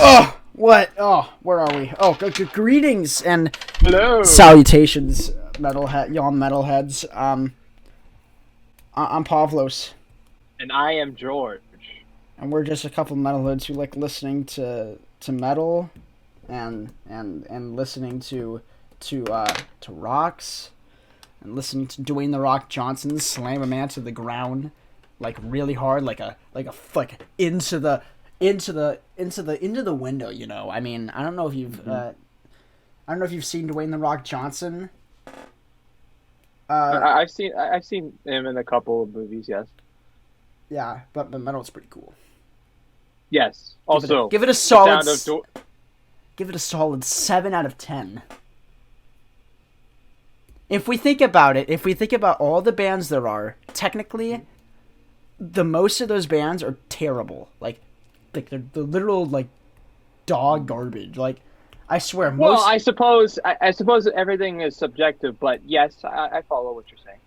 Oh, what? Oh, where are we? Oh, greetings and Hello. salutations, y'all metalheads. I'm Pavlos, And I am George. and we're just a couple metalheads who like listening to metal, and listening to rocks, and listening to Dwayne the Rock Johnson slam a man to the ground, like really hard, like into the window. You know, I mean, I don't know if you've seen Dwayne the Rock Johnson. I've seen him in a couple of movies. Yes. Yeah, but metal's pretty cool. Yes. Also, give it a solid. the sound of Give it a solid 7 out of 10. If we think about it, if we think about all the bands there are, technically, the most of those bands are terrible. Like they're the literal like dog garbage. Like, I swear. Well, I suppose everything is subjective, but yes, I follow what you're saying.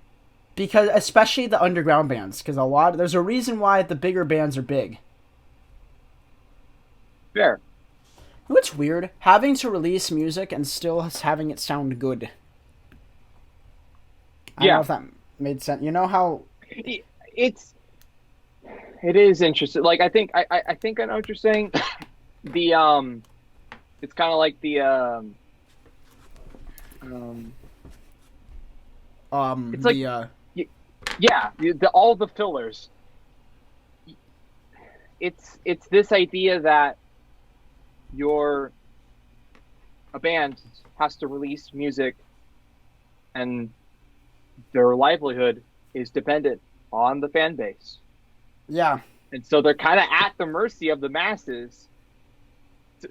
Because especially the underground bands, because there's a reason why the bigger bands are big. Fair. You know what's weird? Having to release music and still having it sound good. I don't know if that made sense. You know how it is interesting. Like I think I know what you're saying. It's kind of like the it's like all the fillers. It's this idea that a band has to release music and their livelihood is dependent on the fan base. Yeah. And so they're kind of at the mercy of the masses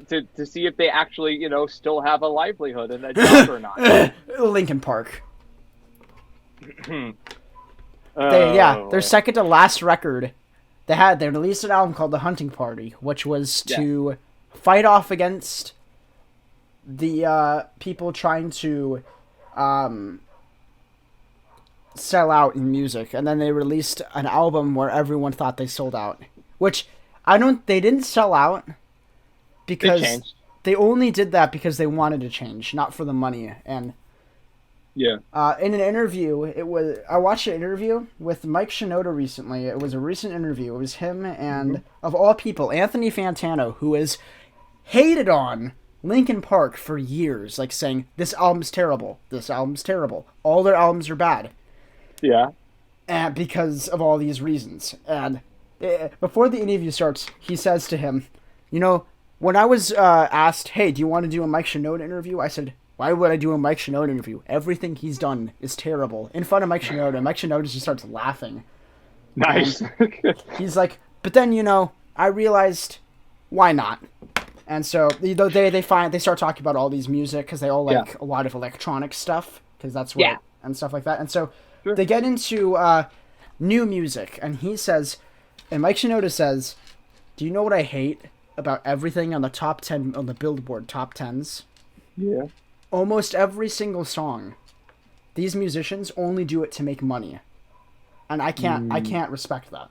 to see if they actually, still have a livelihood and a job or not. Linkin Park. Their second to last record, they released an album called The Hunting Party, which was to fight off against the people trying to sell out in music, and then they released an album where everyone thought they sold out, which they didn't sell out because they only did that because they wanted to change, not for the money. And in an interview, I watched an interview with Mike Shinoda recently. It was a recent interview. It was him and, of all people, Anthony Fantano, who is hated on Linkin Park for years, like saying, this album's terrible, all their albums are bad. Yeah. And because of all these reasons. And before the interview starts, he says to him, when I was asked, hey, do you want to do a Mike Shinoda interview? I said, why would I do a Mike Shinoda interview? Everything he's done is terrible. In front of Mike Shinoda, Mike Shinoda just starts laughing. Nice. He's like, but then, I realized, why not? And so they start talking about all these music because they all like a lot of electronic stuff because that's what and stuff like that. And so they get into new music, and he says, and Mike Shinoda says, do you know what I hate about everything on the top 10 on the Billboard top 10s? Yeah. Almost every single song, these musicians only do it to make money, and I can't respect that.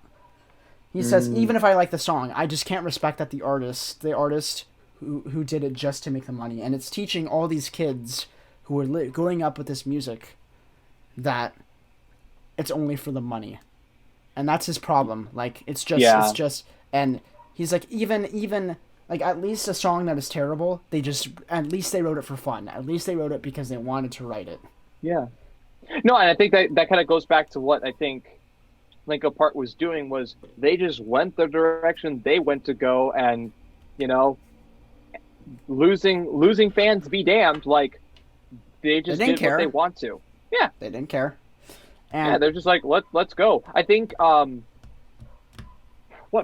He says, even if I like the song, I just can't respect that the artist who did it just to make the money. And it's teaching all these kids who are growing up with this music that it's only for the money. And that's his problem. Like, it's just, and he's like, even, like, at least a song that is terrible, at least they wrote it for fun. At least they wrote it because they wanted to write it. Yeah. No, and I think that kind of goes back to what I think Linkin Park was doing, was they just went the direction they went to go, and losing fans be damned, like they just did what they want to. Yeah, they didn't care. And they're just like, let's go. I think what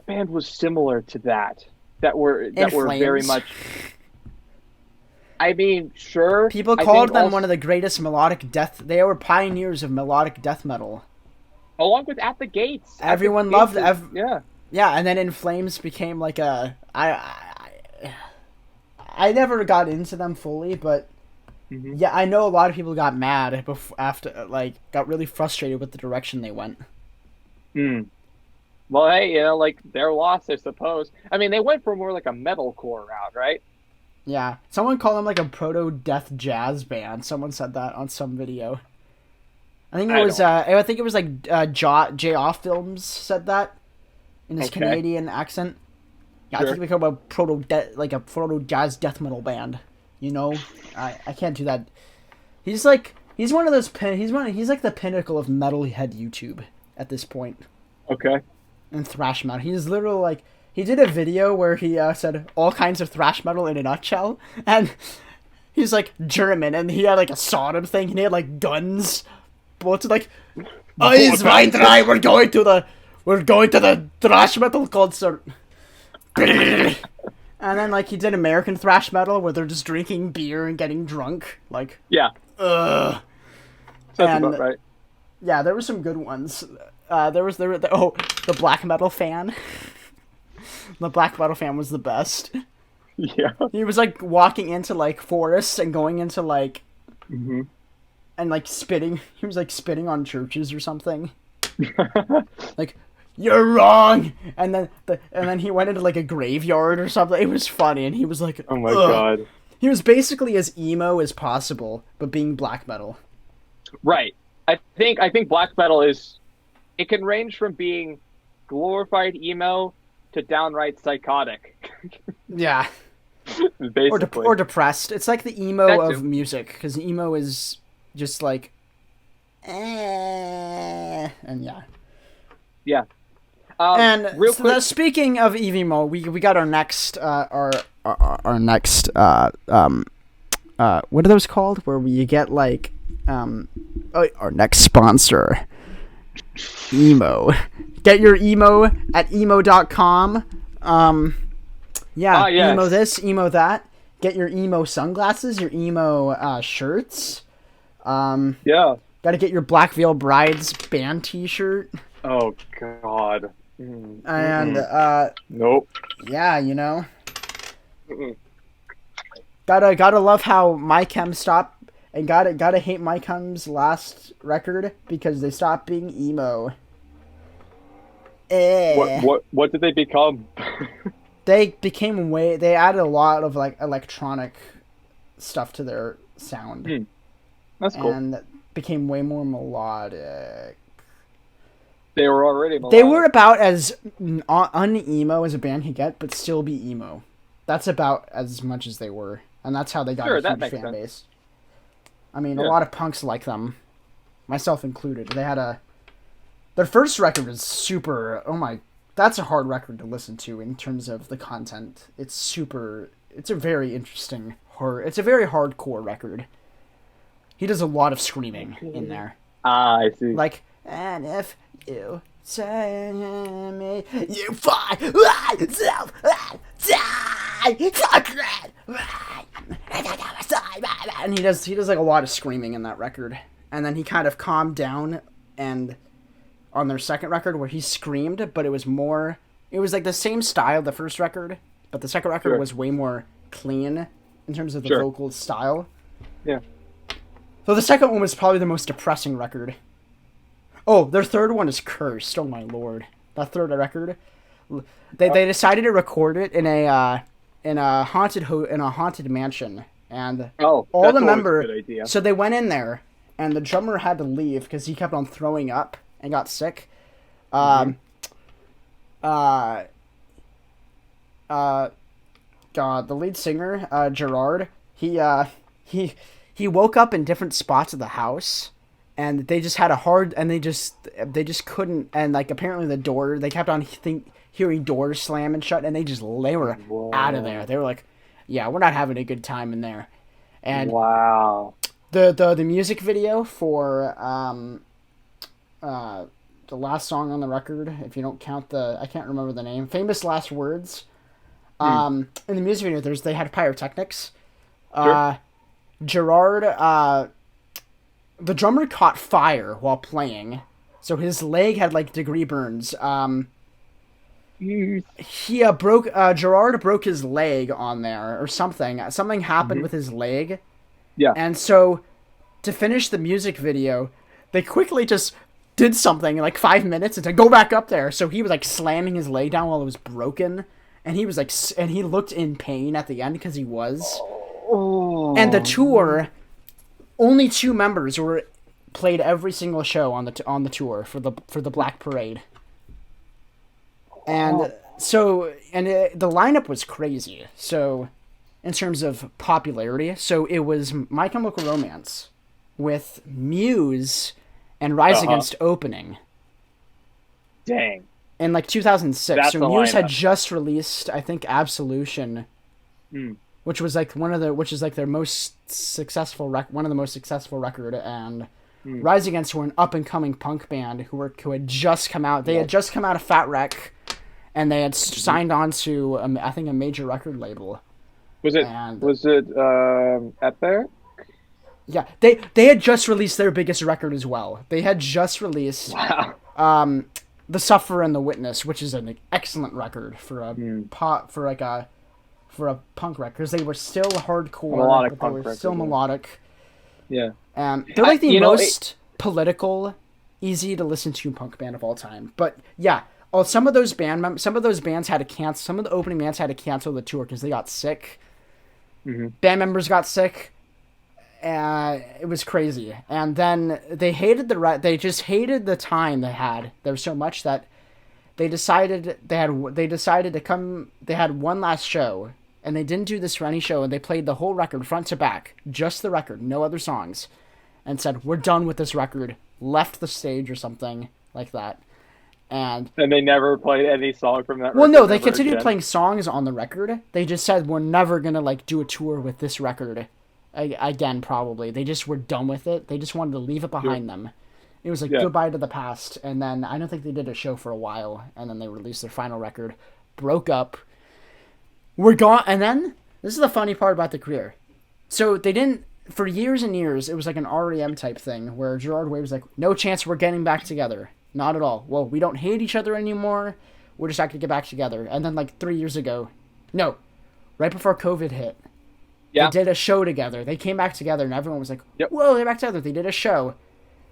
band was similar to that were very much, I mean, sure, people called them one of the greatest melodic death. They were pioneers of melodic death metal. Along with At the Gates. Everyone loved it. Yeah. Yeah, and then In Flames became like I never got into them fully, but yeah, I know a lot of people got mad after, like, got really frustrated with the direction they went. Well, hey, like their loss, I suppose. I mean, they went for more like a metalcore route, right? Yeah, someone called them like a proto-death jazz band. Someone said that on some video. I think it I was. don't. I think it was like J Off Films said that in his Okay, Canadian accent. Yeah, I think sure. we call a proto jazz death metal band. You know, I can't do that. He's one of those he's like the pinnacle of metalhead YouTube at this point Okay. in thrash metal. He's literally like he did a video where he said all kinds of thrash metal in a nutshell, and he's like German, and he had like a Sodom thing, and he had like guns. But like, is right, we're going to the thrash metal concert. And then like he did American thrash metal where they're just drinking beer and getting drunk. Like, Yeah, ugh. sounds And about right. yeah, there were some good ones. The black metal fan. The black metal fan was the best. Yeah. He was like walking into like forests and going into like Hmm. and like spitting. He was like spitting on churches or something. Like, you're wrong. And then he went into like a graveyard or something. It was funny, and he was like, Oh my ugh. god. He was basically as emo as possible, but being black metal. Right. I think black metal is it can range from being glorified emo to downright psychotic. Yeah. Basically. Or depressed. It's like the emo That of too. music, because emo is just like, and yeah. Yeah. And Real quick. speaking of emo, we got our next our next what are those called? Where you get like our next sponsor, emo. Get your emo at emo.com. Yeah, Yes. emo this, emo that. Get your emo sunglasses, your emo shirts. Yeah. Got to get your Black Veil Brides band T-shirt. Oh god. And Nope. yeah, you know, Mm-mm. gotta love how MyChem stopped, and gotta hate MyChem's last record because they stopped being emo. What did they become? They added a lot of like electronic stuff to their sound, That's cool. and became way more melodic. They were already They melodic. were about as un-emo as a band could get, but still be emo. That's about as much as they were, and that's how they got Sure, a that huge makes fan sense. base. I mean, a Yeah. lot of punks like them, myself included. Their first record was super. Oh my, that's a hard record to listen to in terms of the content. It's a very interesting It's a very hardcore record. He does a lot of screaming in there. Ah, I see. Like, and if you say me, you find myself and he does like a lot of screaming in that record. And then he kind of calmed down and on their second record where he screamed, but it was like the same style the first record, but the second record Sure. was way more clean in terms of the Sure. vocal style. Yeah. So the second one was probably the most depressing record. Oh, their third one is Cursed. Oh my lord, that third record. They decided to record it in a haunted mansion, and Oh, all that's the always members. a good idea. So they went in there, and the drummer had to leave because he kept on throwing up and got sick. God, the lead singer, Gerard, he woke up in different spots of the house, and they just had a hard, and they just couldn't, and like apparently the door, they kept on hearing doors slam and shut, and they were Whoa. out of there. They were like, yeah, we're not having a good time in there. And Wow. the music video for the last song on the record, if you don't count I can't remember the name, Famous Last Words. In the music video, they had pyrotechnics. Sure. Gerard, the drummer caught fire while playing, so his leg had like degree burns. Gerard broke his leg on there or something. Something happened with his leg. Yeah. And so, to finish the music video, they quickly just did something in like 5 minutes and said, go back up there. So he was like slamming his leg down while it was broken. And he was like, and he looked in pain at the end because he was. Oh. And the tour, only 2 members played every single show on the tour for the Black Parade. And so, the lineup was crazy. So, in terms of popularity, so it was My Chemical Romance with Muse and Rise Against opening. Dang. In like 2006. That's so the Muse had lineup. just released, I think, Absolution, which was like which is like their most successful one of the most successful record, and Rise Against were an up and coming punk band who had just come out. They had just come out of Fat Wreck, and they had signed on to I think a major record label. Was it Epic? Yeah, they had just released their biggest record as well. They had just released The Sufferer and the Witness, which is an excellent record for a for a punk record, because they were still hardcore, but they were still melodic. Yeah. They're like the most political, easy to listen to punk band of all time. But yeah, some of those bands had to cancel. Some of the opening bands had to cancel the tour because they got sick. Band members got sick. It was crazy, and then they hated they just hated the time they had there so much that they decided they had one last show, and they didn't do this for any show, and they played the whole record front to back, just the record, no other songs, and said, we're done with this record, left the stage or something like that. And they never played any song from that record. Well, no, they continued playing songs on the record. They just said, we're never gonna like do a tour with this record again. Probably they just were done with it. They just wanted to leave it behind them. It was like goodbye to the past. And then I don't think they did a show for a while, and then they released their final record, broke up, we're gone. And then this is the funny part about the career. So they didn't, for years and years, it was like an REM type thing where Gerard Way was like, no chance we're getting back together. Not at all. Well, we don't hate each other anymore. We're just not going to get back together. And then like 3 years ago, right before COVID hit, they did a show together. They came back together, and everyone was like, whoa, they're back together. They did a show.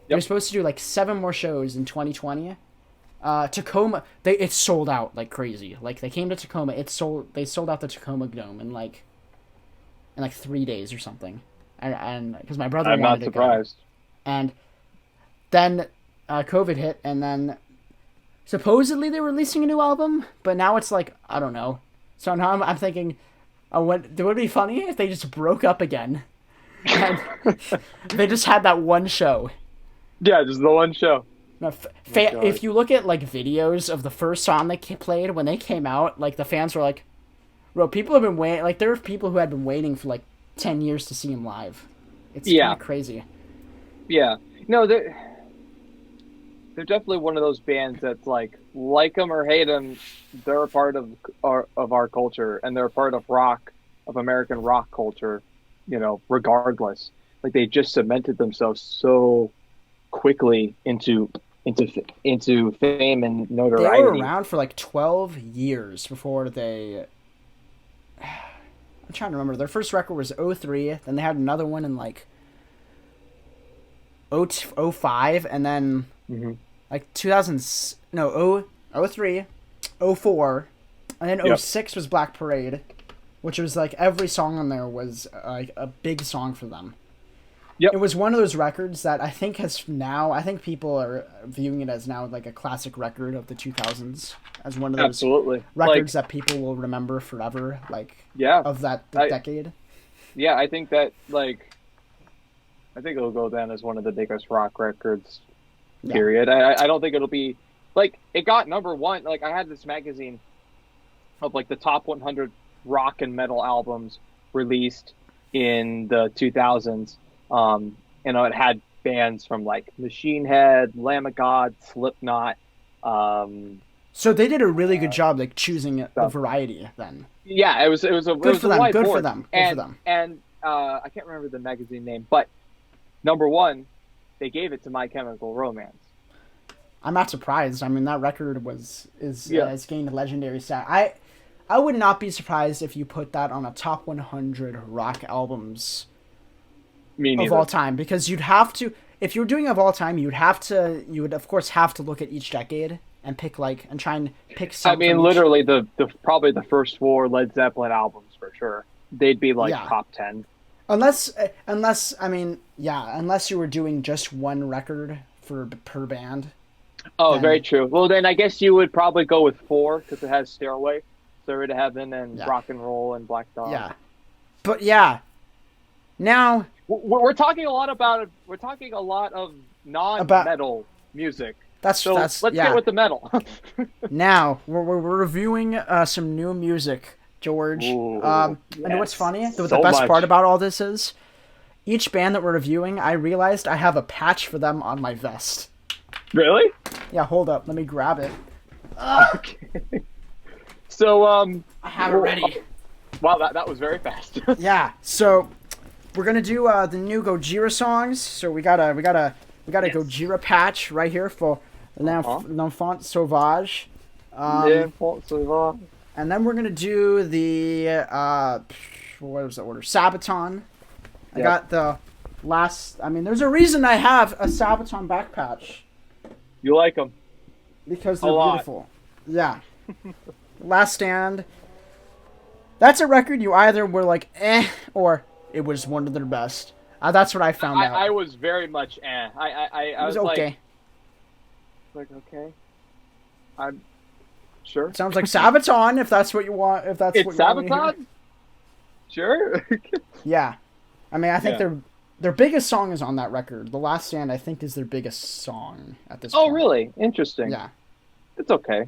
They were supposed to do like 7 more shows in 2020. Tacoma, it sold out like crazy. Like they came to Tacoma, they sold out the Tacoma Dome in like 3 days or something. And because my brother wanted to go. I'm not surprised. And then COVID hit, and then supposedly they were releasing a new album, but now it's like, I don't know. So now I'm thinking, it would be funny if they just broke up again, and they just had that one show. Yeah, just the one show. No, if you look at like videos of the first song they played when they came out, like the fans were like, "Bro, people have been waiting." Like there are people who had been waiting for like 10 years to see him live. It's kind of crazy. Yeah, no, they're definitely one of those bands that's like them or hate them, they're a part of our culture, and they're a part of American rock culture, regardless. Like they just cemented themselves so quickly into fame and notoriety. They were around for like 12 years before they... I'm trying to remember. Their first record was 2003, then they had another one in like 2005, and then like 2000, no, 2003, 2004, and then 2006 was Black Parade, which was like every song on there was like a big song for them. It was one of those records that I think people are viewing it as now like a classic record of the 2000s, as one of those records that people will remember forever, of that decade. Yeah, I think that I think it'll go down as one of the biggest rock records, period. I don't think it'll be, it got number one. Like, I had this magazine of, the top 100 rock and metal albums released in the 2000s. It had bands from, Machine Head, Lamb of God, Slipknot. So they did a really good job, choosing the variety, then. Yeah, it was a good for them. Good for them. And I can't remember the magazine name, but number one, they gave it to My Chemical Romance. I'm not surprised. I mean, that record has gained a legendary status. I would not be surprised if you put that on a top 100 rock albums of all time, because you'd have to. if you were doing of all time, you would of course have to look at each decade and pick and try and pick some. I mean, literally the probably the first 4 Led Zeppelin albums for sure. They'd be like top 10. Unless you were doing just one record per band. Oh, then... very true. Well, then I guess you would probably go with 4 because it has Stairway, Stairway to Heaven, and Rock and Roll and Black Dog. Yeah, but yeah, now we're talking a lot of non-metal music. Let's get with the metal. Now we're reviewing some new music, George. Ooh, and what's funny? The best part about all this is, each band that we're reviewing, I realized I have a patch for them on my vest. Really? Yeah. Hold up. Let me grab it. Okay. So I have it ready. Wow, that was very fast. Yeah. So we're gonna do the new Gojira songs. So we got a Gojira patch right here for L'Enfant Sauvage. L'Enfant Sauvage. And then we're gonna do the what was the order? Sabaton. I got the last. I mean, there's a reason I have a Sabaton back patch. You like them? Because they're beautiful. Yeah. Last Stand. That's a record you either were like or it was one of their best. That's what I found out. I was very much I was okay. Like okay. I'm sure. It sounds like Sabaton if that's what you want. If that's what you want. It's Sabaton? Sure. Yeah. I mean, I think their biggest song is on that record. The Last Stand, I think, is their biggest song at this point. Oh, really? Interesting. Yeah. It's okay. I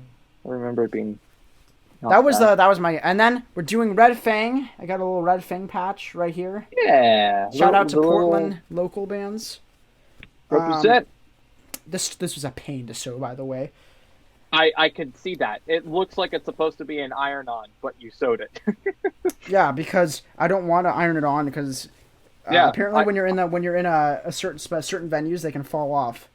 remember it being... That was my... And then we're doing Red Fang. I got a little Red Fang patch right here. Yeah. Shout out to Portland local bands. Represent. This was a pain to sew, by the way. I could see that. It looks like it's supposed to be an iron-on, but you sewed it. Yeah, because I don't want to iron it on because... apparently, when you're in a certain venues, they can fall off.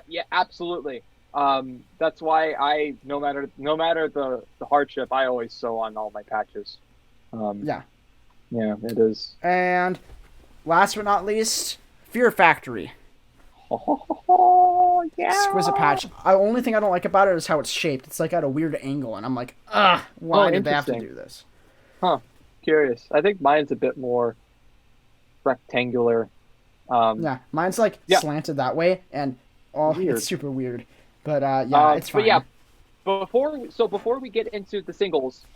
Yeah, absolutely. That's why no matter the hardship, I always sew on all my patches. Yeah, it is. And last but not least, Fear Factory. Oh yeah, exquisite patch. The only thing I don't like about it is how it's shaped. It's like at a weird angle, and I'm like, why did they have to do this? Huh? Curious. I think mine's a bit more rectangular. Yeah, mine's like slanted that way, and it's super weird. But it's fine. But yeah, before we get into the singles,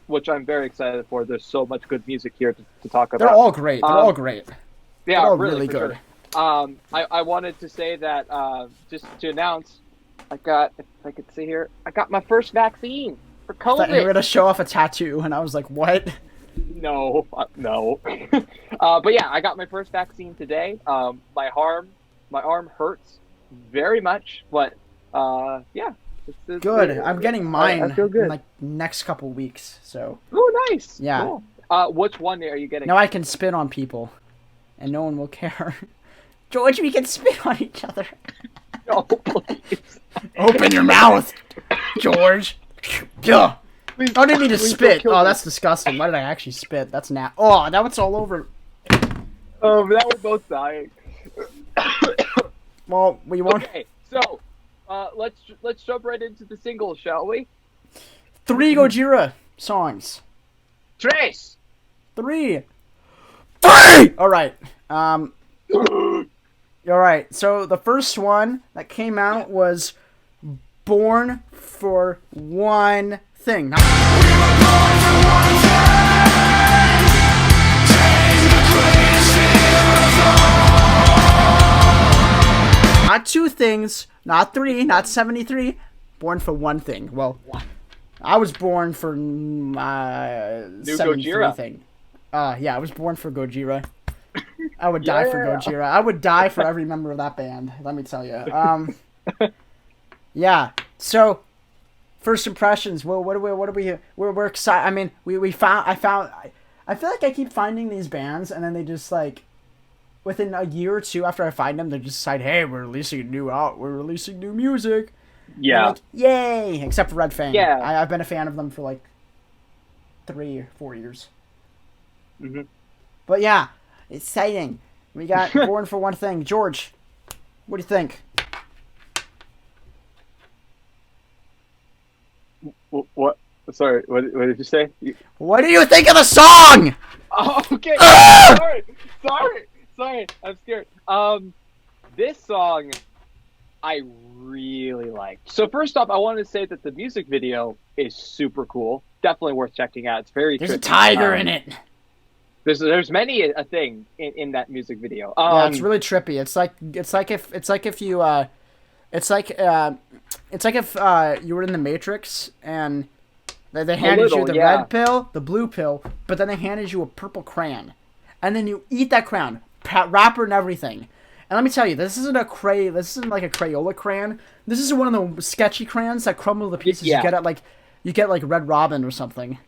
which I'm very excited for, there's so much good music here to talk about. They're all great. They're all great. Yeah, they're all really good. Sure. I wanted to say that just to announce, I got, if I could see here, I got my first vaccine for COVID. I thought you were gonna show off a tattoo, and I was like, what? No. But yeah, I got my first vaccine today. My arm hurts very much, but yeah. It's good. I'm getting mine I feel good. in like next couple weeks. So. Oh, nice. Yeah. Cool. Which one are you getting? Now I can spit on people, and no one will care. George, we can spit on each other. No, please. Open your mouth, George. Yeah. I didn't mean to spit. Oh, that's disgusting. Why did I actually spit? That's Oh, now it's all over. Oh, now we're both dying. Well, we won't. Okay, so let's jump right into the singles, shall we? 3 Gojira songs. Tres. 3. All right. All right. So the first one that came out was "Born for One Thing." Not 2 things, not 3, not 73. Born for one thing. Well, I was born for my 73 thing. Yeah, I was born for Gojira. I would die for Gojira. I would die for every member of that band. Let me tell you. Yeah. So, first impressions. Well, what are we? We're excited. I mean, I feel like I keep finding these bands, and then they just like, within a year or two after I find them, they just decide, hey, we're releasing new music. Yeah. Like, yay! Except for Red Fang. Yeah. I've been a fan of them for like 3 or 4 years. Mm-hmm. But yeah, exciting. We got Born for One Thing. George, what do you think? What? Sorry, what did you say? What do you think of the song? Oh, okay. Sorry. I'm scared. This song I really liked. So first off, I wanted to say that the music video is super cool. Definitely worth checking out. It's very There's trippy. a tiger in it. There's many a thing in that music video. Yeah, it's really trippy. It's like if you you were in the Matrix and they handed you the red pill, the blue pill, but then they handed you a purple crayon, and then you eat that crayon, wrapper and everything. And let me tell you, this isn't like a Crayola crayon. This is one of the sketchy crayons that crumble the pieces you get like Red Robin or something.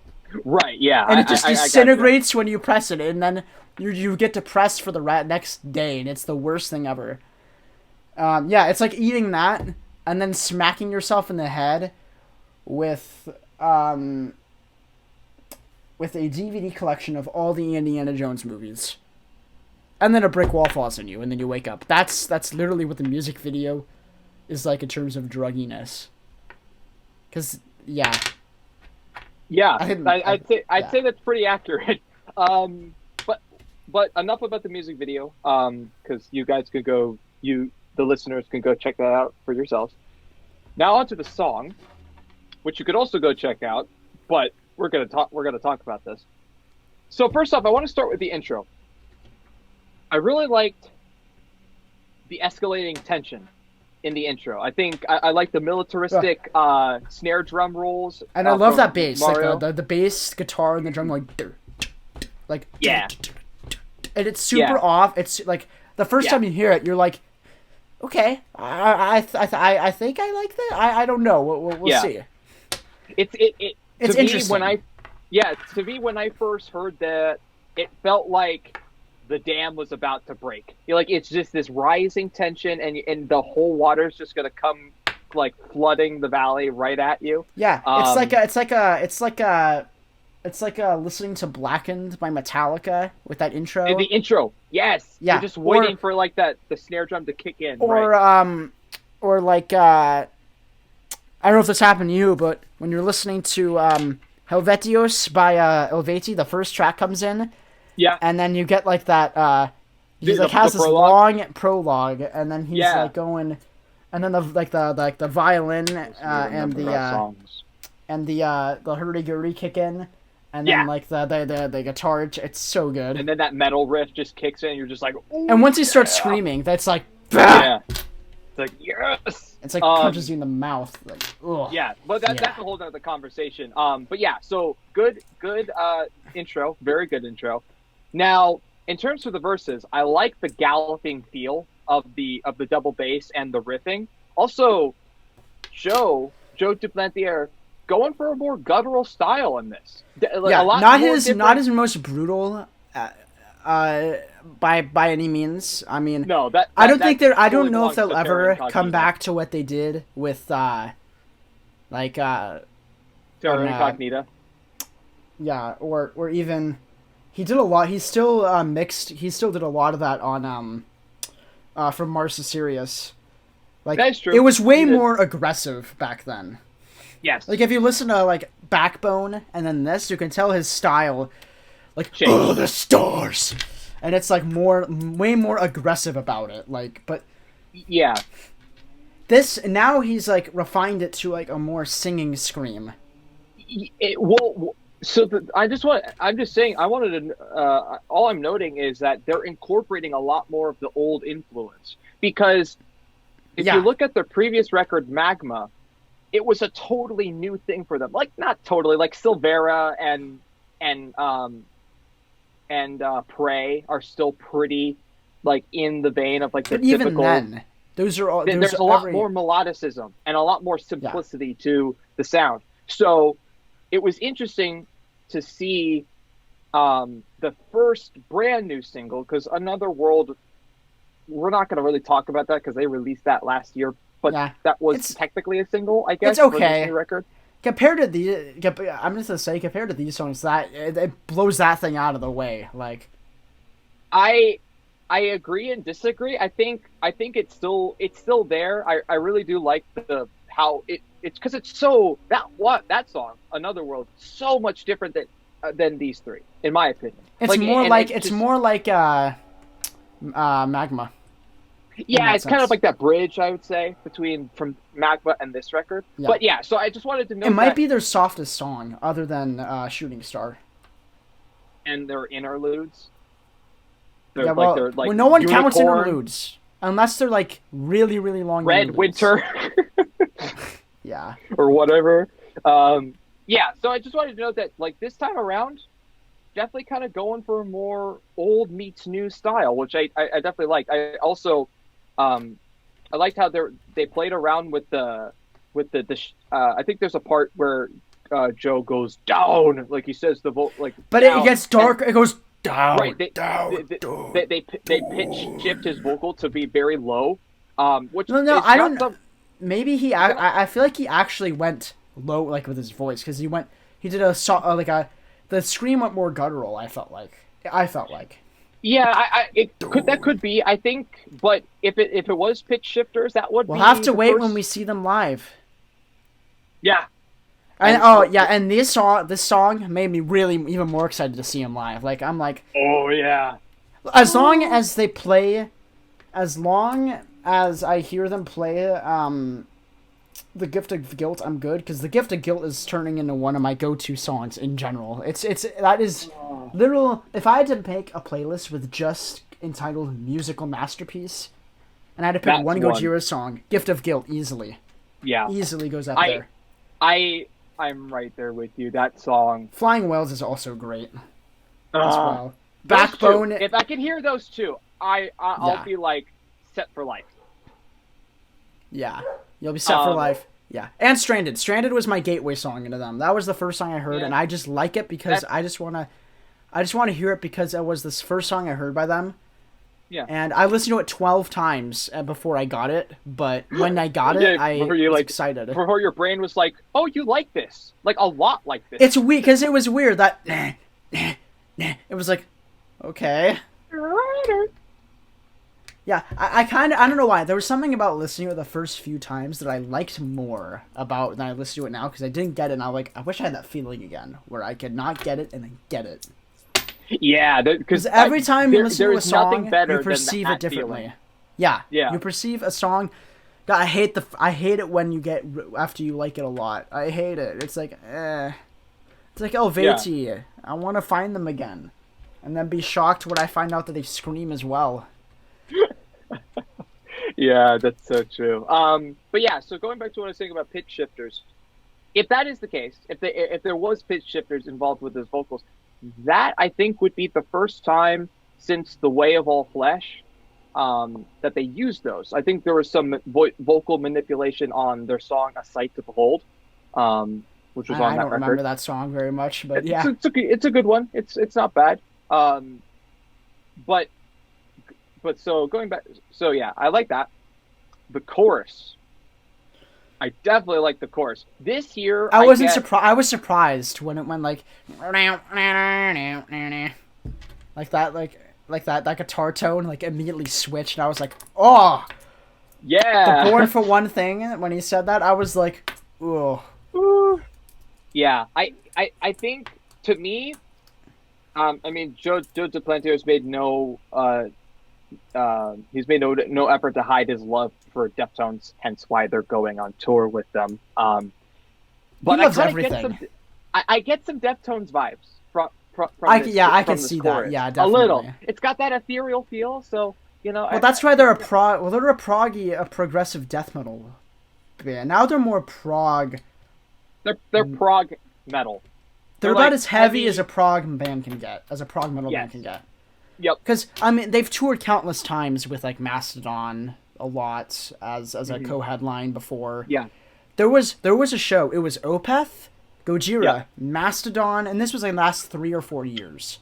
Right, yeah. And it just disintegrates when you press it, and then you get depressed for the next day, and it's the worst thing ever. Yeah, it's like eating that and then smacking yourself in the head with a DVD collection of all the Indiana Jones movies. And then a brick wall falls on you, and then you wake up. That's literally what the music video is like in terms of drugginess. Because, yeah. Yeah, I'd say that's pretty accurate. But enough about the music video, because you guys could go, the listeners can go check that out for yourselves. Now onto the song, which you could also go check out, but we're gonna talk about this. So first off, I want to start with the intro. I really liked the escalating tension in the intro. I think I like the militaristic snare drum rolls. And I love that bass, like the bass, guitar, and the drum, like yeah. And it's super off. It's like the first time you hear it, you're like, okay, I think I like that. I don't know. We'll see. It's interesting. To me, when I first heard that, it felt like the dam was about to break. Like it's just this rising tension, and the whole water's just gonna come like flooding the valley right at you. Yeah, it's like listening to Blackened by Metallica with that intro. The intro, yes. Yeah, you're just waiting for like the snare drum to kick in. Or like I don't know if this happened to you, but when you're listening to Helvetios by Helveti, the first track comes in. Yeah. And then you get like that he like has this long prologue, and then he's like going, and then the violin and the hurdy-gurdy kick in, and then like the guitar, it's so good. And then that metal riff just kicks in, and you're just like, ooh, and once he starts screaming, that's like, bah! Yeah, it's like yes, it's like punches you in the mouth, like, ugh. Yeah, but that's a whole other conversation. But yeah, so good intro, very good intro. Now, in terms of the verses, I like the galloping feel of the double bass and the riffing. Also, Joe Duplantier going for a more guttural style in this. Not his most brutal by any means. I mean, no, I don't know if they'll ever come back to what they did with Terra Incognita. Yeah, or even. He did a lot. He still mixed. He still did a lot of that on from Mars to Sirius. Like that's true. It was way more aggressive back then. Yes. Like if you listen to like Backbone and then this, you can tell his style. Like the stars, and it's like way more aggressive about it. Like, but yeah, this now he's like refined it to like a more singing scream. So I'm just saying. I wanted to. All I'm noting is that they're incorporating a lot more of the old influence, because if you look at their previous record, Magma, it was a totally new thing for them. Like not totally. Like Silvera and Prey are still pretty like in the vein of like the but typical. Even then, those are all. There's a lot more melodicism and a lot more simplicity to the sound. So. It was interesting to see the first brand new single, because Another World, we're not going to really talk about that because they released that last year, but that was technically a single, I guess. It's okay. For this new record. Compared to I'm just going to say, compared to these songs, that it blows that thing out of the way. Like, I I agree and disagree. I think it's still there. I really do like the how it's because it's so that song Another World so much different than these three in my opinion. It's Like more and like it's it's just more like Magma in yeah, that it's kind of sense. like that bridge I would say between from Magma and this record. Yeah. But yeah, so I just wanted to It note might that be their softest song, other than Shooting Star. and their interludes. Yeah, They're well, like no one counts Unicorn, interludes unless they're like really, really long Red interludes. Winter. Yeah, or whatever. Yeah, so I just wanted to note that, like, this time around, definitely kind of going for a more old meets new style, which I definitely liked. I also, I liked how they played around with I think there's a part where Joe goes down, like he says the vote, like but it down, gets dark. It goes down, right. down, They, down. they pitch shift his vocal to be very low, which No, is I not don't. some. Maybe I feel like he actually went low, like with his voice, because he did the scream went more guttural. I felt like. Yeah, that could be. I think, but if it was pitch shifters, that would We'll be have to the wait first... when we see them live. Yeah, And and and this song made me really even more excited to see him live. Like I'm like, oh yeah, as long as they play, as long as I hear them play, the Gift of Guilt, I'm good, because the Gift of Guilt is turning into one of my go-to songs in general. That is literal. If I had to make a playlist with just entitled musical masterpiece, and I had to pick that's one Gojira song, Gift of Guilt easily Yeah, goes up I there. I'm right there with you. That song, Flying Whales is also great as uh, well. those Backbone. two, if I can hear those two, I'll Yeah. be like set for life. Yeah, you'll be set for life. Yeah, and Stranded. Stranded was my gateway song into them. That was the first song I heard, Yeah. and I just like it because I just want to hear it because it was this first song I heard by them. Yeah, And I listened to it 12 times before I got it, but when I got it, I was excited. Before your brain was like, oh, you like this, like a lot like this. It's weird because it was weird that it was like, okay. Yeah, I don't know why. There was something about listening to it the first few times that I liked more about than I listen to it now, because I didn't get it, and I wish I had that feeling again, where I could not get it and then get it. Yeah, because every time you listen to a song, you perceive it differently. Feeling. Yeah, yeah. You perceive a song. God, I hate it when you get after you like it a lot. I hate it. It's like, It's like Helvetii. Yeah. I want to find them again, and then be shocked when I find out that they scream as well. Yeah, that's so true. But yeah, so going back to what I was saying about pitch shifters, if that is the case, if there was pitch shifters involved with his vocals, that I think would be the first time since The Way of All Flesh that they used those. I think there was some vocal manipulation on their song "A Sight to Behold," which was on that record. I don't remember that song very much, but yeah, it's a good one. It's not bad. But so going back, so yeah, I like that. The chorus, I definitely like the chorus. This year, I wasn't surprised. I was surprised when it went like that guitar tone like immediately switched, and I was like, oh, yeah. The Born for One thing. When he said that, I was like, oh, yeah. I think to me, I mean, Joe DePlantier has made no effort to hide his love for Deftones, hence why they're going on tour with them. But I kind of get I get some Deftones vibes from I can this see chorus. that. Yeah, definitely. A little. It's got that ethereal feel, so you know. Well, that's why they're a progressive death metal band. Now they're more prog. They're prog metal. They're about as heavy as a prog band can get, as a prog metal band can get. Yep. Because I mean, they've toured countless times with like Mastodon a lot as a co-headline before. Yeah. There was a show. It was Opeth, Gojira, Mastodon, and this was like the last 3 or 4 years.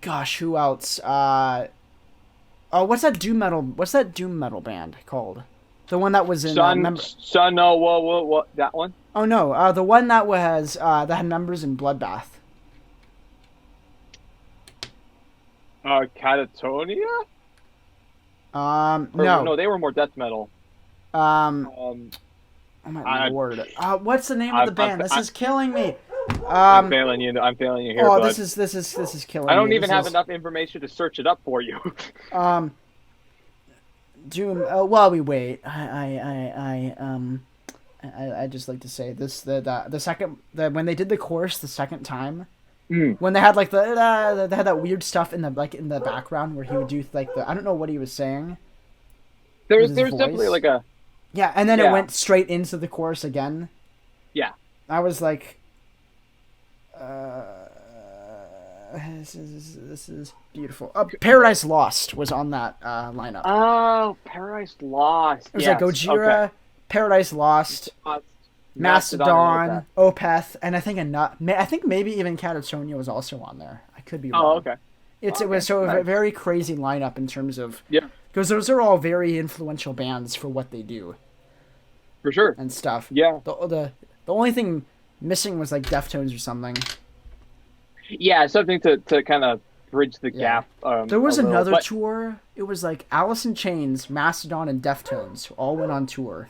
Gosh, who else? What's that doom metal band called? The one that was in what that one? Oh no, the one that was that had members in Bloodbath. Catatonia? Or No. no, they were more death metal. Um, Um, oh my I, lord. What's the name of the I'm, I'm, band? This I, is killing me. I'm Um, failing you. I'm failing you here, oh, bud. this is I killing me. don't even This have is, enough information to search it up for you. um, Doom. While we wait, I just like to say this, the second, when they did the chorus the second time, Mm. when they had like they had that weird stuff in the, like, in the background where he would do like I don't know what he was saying with his There's definitely voice. like a Yeah, and then it yeah went straight into the chorus again. yeah. I was like, this is beautiful. Paradise Lost was on that lineup. Oh, Paradise Lost. It was like Yes. Gojira, Okay. Paradise Lost, Mastodon and Mastodon, Opeth, and I think maybe even Catatonia was also on there. I could be Oh, wrong. okay. It was so a Nice. very crazy lineup in terms of, Yeah, because those are all very influential bands for what they do for sure. and stuff. Yeah. The only thing missing was like Deftones or something. Yeah, something to kind of bridge the Yeah. gap. There was a little, another but tour. It was like Alice in Chains, Mastodon, and Deftones all went on tour.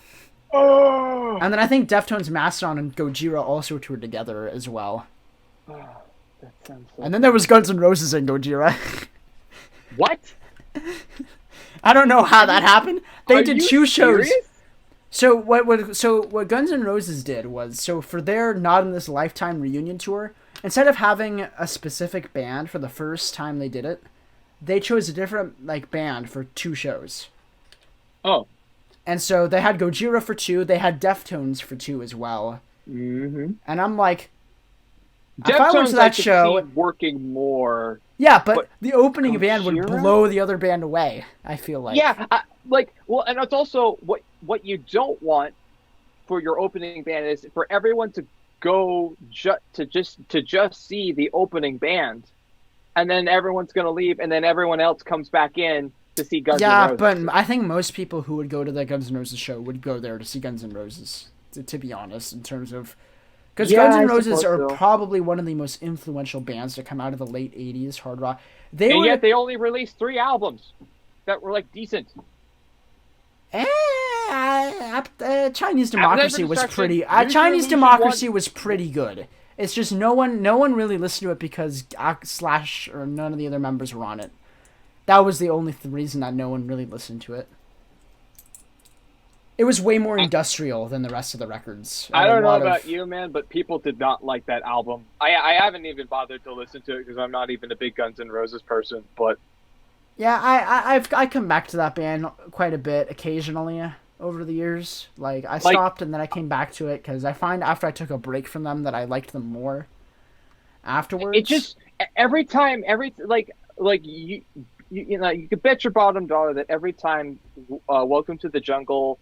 oh, And then I think Deftones, Mastodon, and Gojira also toured together as well. that sounds so And then there was Guns N' Roses and Gojira. What? I don't know how that happened. They Are did you two shows. serious? So what Guns N' Roses did was, so for their Not in This Lifetime reunion tour, instead of having a specific band for the first time they did it, they chose a different like band for two shows. Oh. And so they had Gojira for two, they had Deftones for two as well. Mm-hmm. And I'm like, if I went Deftones to that I could show, see working more. yeah, but the opening band would Gojira? blow the other band away, I feel like. Yeah, well, and it's also what you don't want for your opening band is for everyone to go to just see the opening band, and then everyone's gonna leave, and then everyone else comes back in to see Guns N' Yeah, Roses. but I think most people who would go to the Guns N' Roses show would go there to see Guns N' Roses, to be honest, in terms of... Because Yeah, Guns N' I Roses are suppose so. probably one of the most influential bands to come out of the late 80s hard rock. And yet they only released 3 albums that were like decent. Chinese Democracy was pretty... Chinese Democracy was pretty good. It's just no one really listened to it because Slash or none of the other members were on it. That was the only reason that no one really listened to it. It was way more industrial than the rest of the records. I don't know about you, man, but people did not like that album. I haven't even bothered to listen to it because I'm not even a big Guns N' Roses person. But yeah, I come back to that band quite a bit occasionally over the years. Like I stopped and then I came back to it because I find after I took a break from them that I liked them more afterwards. it just every time, you know, you could bet your bottom dollar that every time Welcome to the Jungle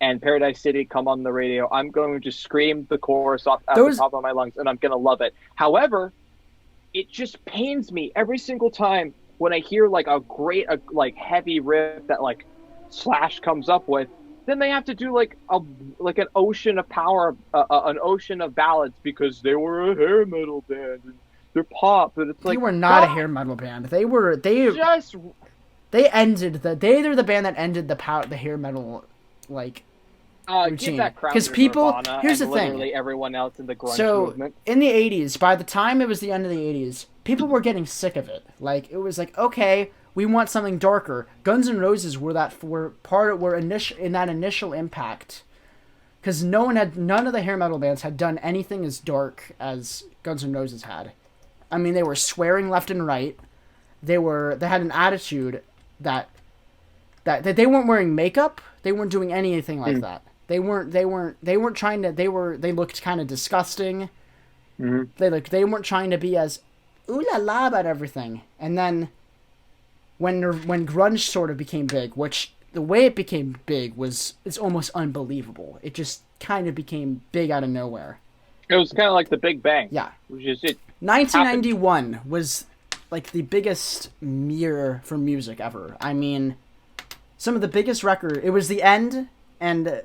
and Paradise City come on the radio, I'm going to scream the chorus off at the top of my lungs, and I'm going to love it. However, it just pains me every single time when I hear like a great, like heavy riff that like Slash comes up with. Then they have to do like an ocean of power, an ocean of ballads because they were a hair metal band and they're pop, and it's like they were not a hair metal band. They're the band that ended the hair metal like routine. Because people, Nirvana here's the and thing, literally everyone else in the grunge movement. In the 80s, by the time it was the end of the 80s, people were getting sick of it. Like it was like, okay, we want something darker. Guns N' Roses were in that initial impact, because none of the hair metal bands had done anything as dark as Guns N' Roses had. I mean, they were swearing left and right. They had an attitude that they weren't wearing makeup. They weren't doing anything like that. They weren't trying to. They looked kind of disgusting. Mm-hmm. They weren't trying to be as ooh la la about everything. And then when grunge sort of became big, which the way it became big it's almost unbelievable. It just kind of became big out of nowhere. It was kind of like the Big Bang. Yeah. Which is it. 1991 was like the biggest year for music ever. I mean, some of the biggest record. It was the end and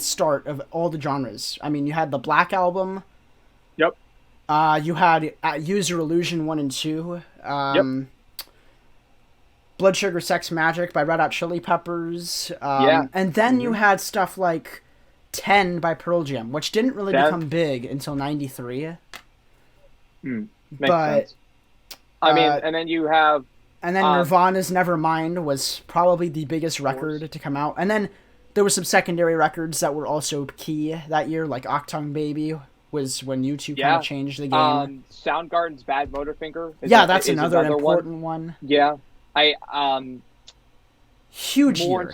start of all the genres. I mean, you had the Black Album. Yep. You had Use Your Illusion 1 and 2. Yep. Blood Sugar Sex Magic by Red Hot Chili Peppers. Yeah. And then you had stuff like 10 by Pearl Jam, which didn't really become big until 93. Makes but, sense. I mean, and then you have... And then Nirvana's Nevermind was probably the biggest record to come out. And then there were some secondary records that were also key that year, like Octung Baby was when U2 kind of changed the game. Soundgarden's Bad Motorfinger. That's another important one. Yeah. Huge more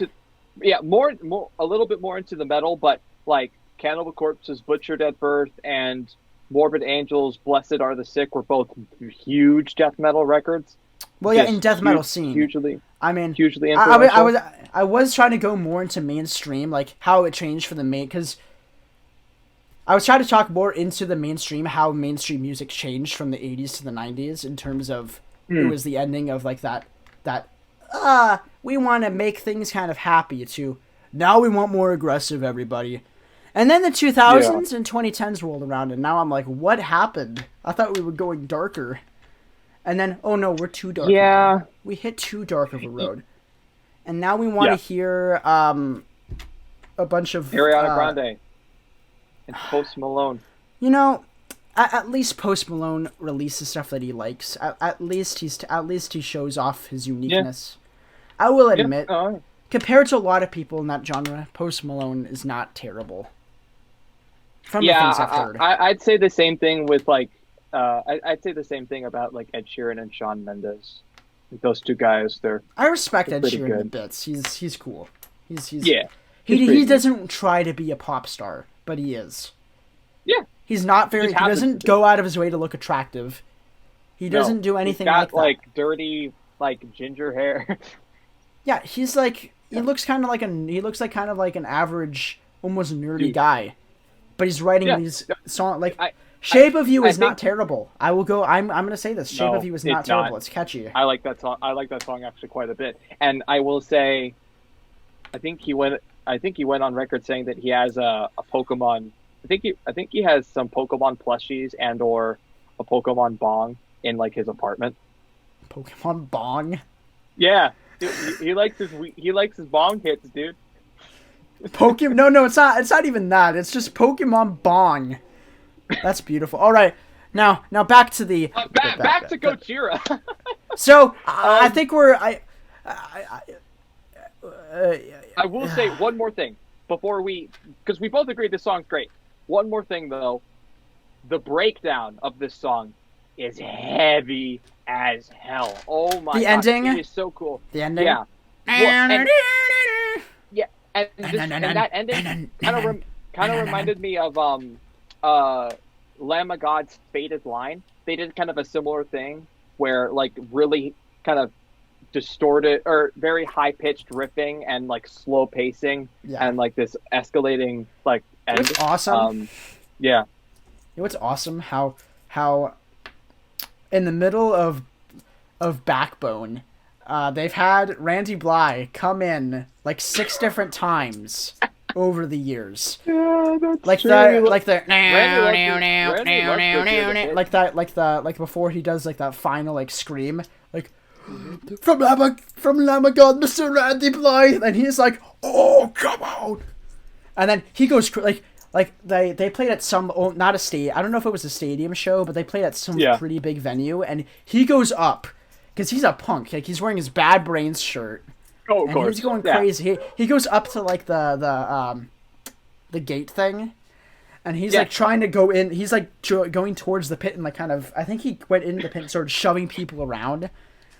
year. More a little bit more into the metal, but like Cannibal Corpse's Butchered at Birth and Morbid Angel's Blessed Are the Sick were both huge death metal records. Well, yeah, in death metal scene. Hugely influential. I was trying to go more into mainstream, like how it changed for the because I was trying to talk more into the mainstream, how mainstream music changed from the 80s to the 90s in terms of it was the ending of like that we want to make things kind of happy to now we want more aggressive, everybody. And then the 2000s and 2010s rolled around, and now I'm like, what happened? I thought we were going darker. And then, oh no, we're too dark. Yeah. We hit too dark of a road. And now we want to hear a bunch of... Ariana Grande and Post Malone. You know, at least Post Malone releases stuff that he likes. At least he shows off his uniqueness. Yeah. I will admit, compared to a lot of people in that genre, Post Malone is not terrible. From the things I've heard. I'd say the same thing with like... I'd say the same thing about like Ed Sheeran and Shawn Mendes. Those two guys, I respect Ed Sheeran good. a bit. He's cool. He doesn't try to be a pop star, but he is. Yeah. He's not very. He doesn't go out of his way to look attractive. He doesn't do anything like that. Like dirty, like ginger hair. Yeah, he's like he looks kind of like an average, almost nerdy guy, but he's writing these songs like. Shape of You is not terrible. I will go. I'm going to say this. Shape of You is not terrible. It's catchy. I like that song. I like that song actually quite a bit. And I will say, I think he went on record saying that he has a Pokemon. I think he has some Pokemon plushies and or a Pokemon bong in like his apartment. Pokemon bong. Yeah, he likes his bong hits, dude. Pokemon? No, it's not. It's not even that. It's just Pokemon bong. That's beautiful. All right, now back to the back to Gojira. So I think I will say one more thing before because we both agree this song's great. One more thing though, the breakdown of this song is heavy as hell. Oh my god, the ending is so cool. The ending, yeah. And that ending kind of reminded me of Lamb of God's Faded Line. They did kind of a similar thing where like really kind of distorted or very high pitched riffing and like slow pacing and like this escalating like end. It's awesome. Yeah. You know what's awesome? How in the middle of Backbone, they've had Randy Blythe come in like 6 different times over the years. Yeah, that's like true. Like before he does like that final like scream like from Lamb of God, Mr. Randy Blythe, and he's like, oh come on, and then he goes like they played at some not a state, I don't know if it was a stadium show, but they played at some pretty big venue, and he goes up because he's a punk, like he's wearing his Bad Brains shirt. Oh, of course. He's going crazy. He goes up to like the gate thing, and he's like trying to go in. He's like going towards the pit and like kind of. I think he went into the pit and started shoving people around. Nice.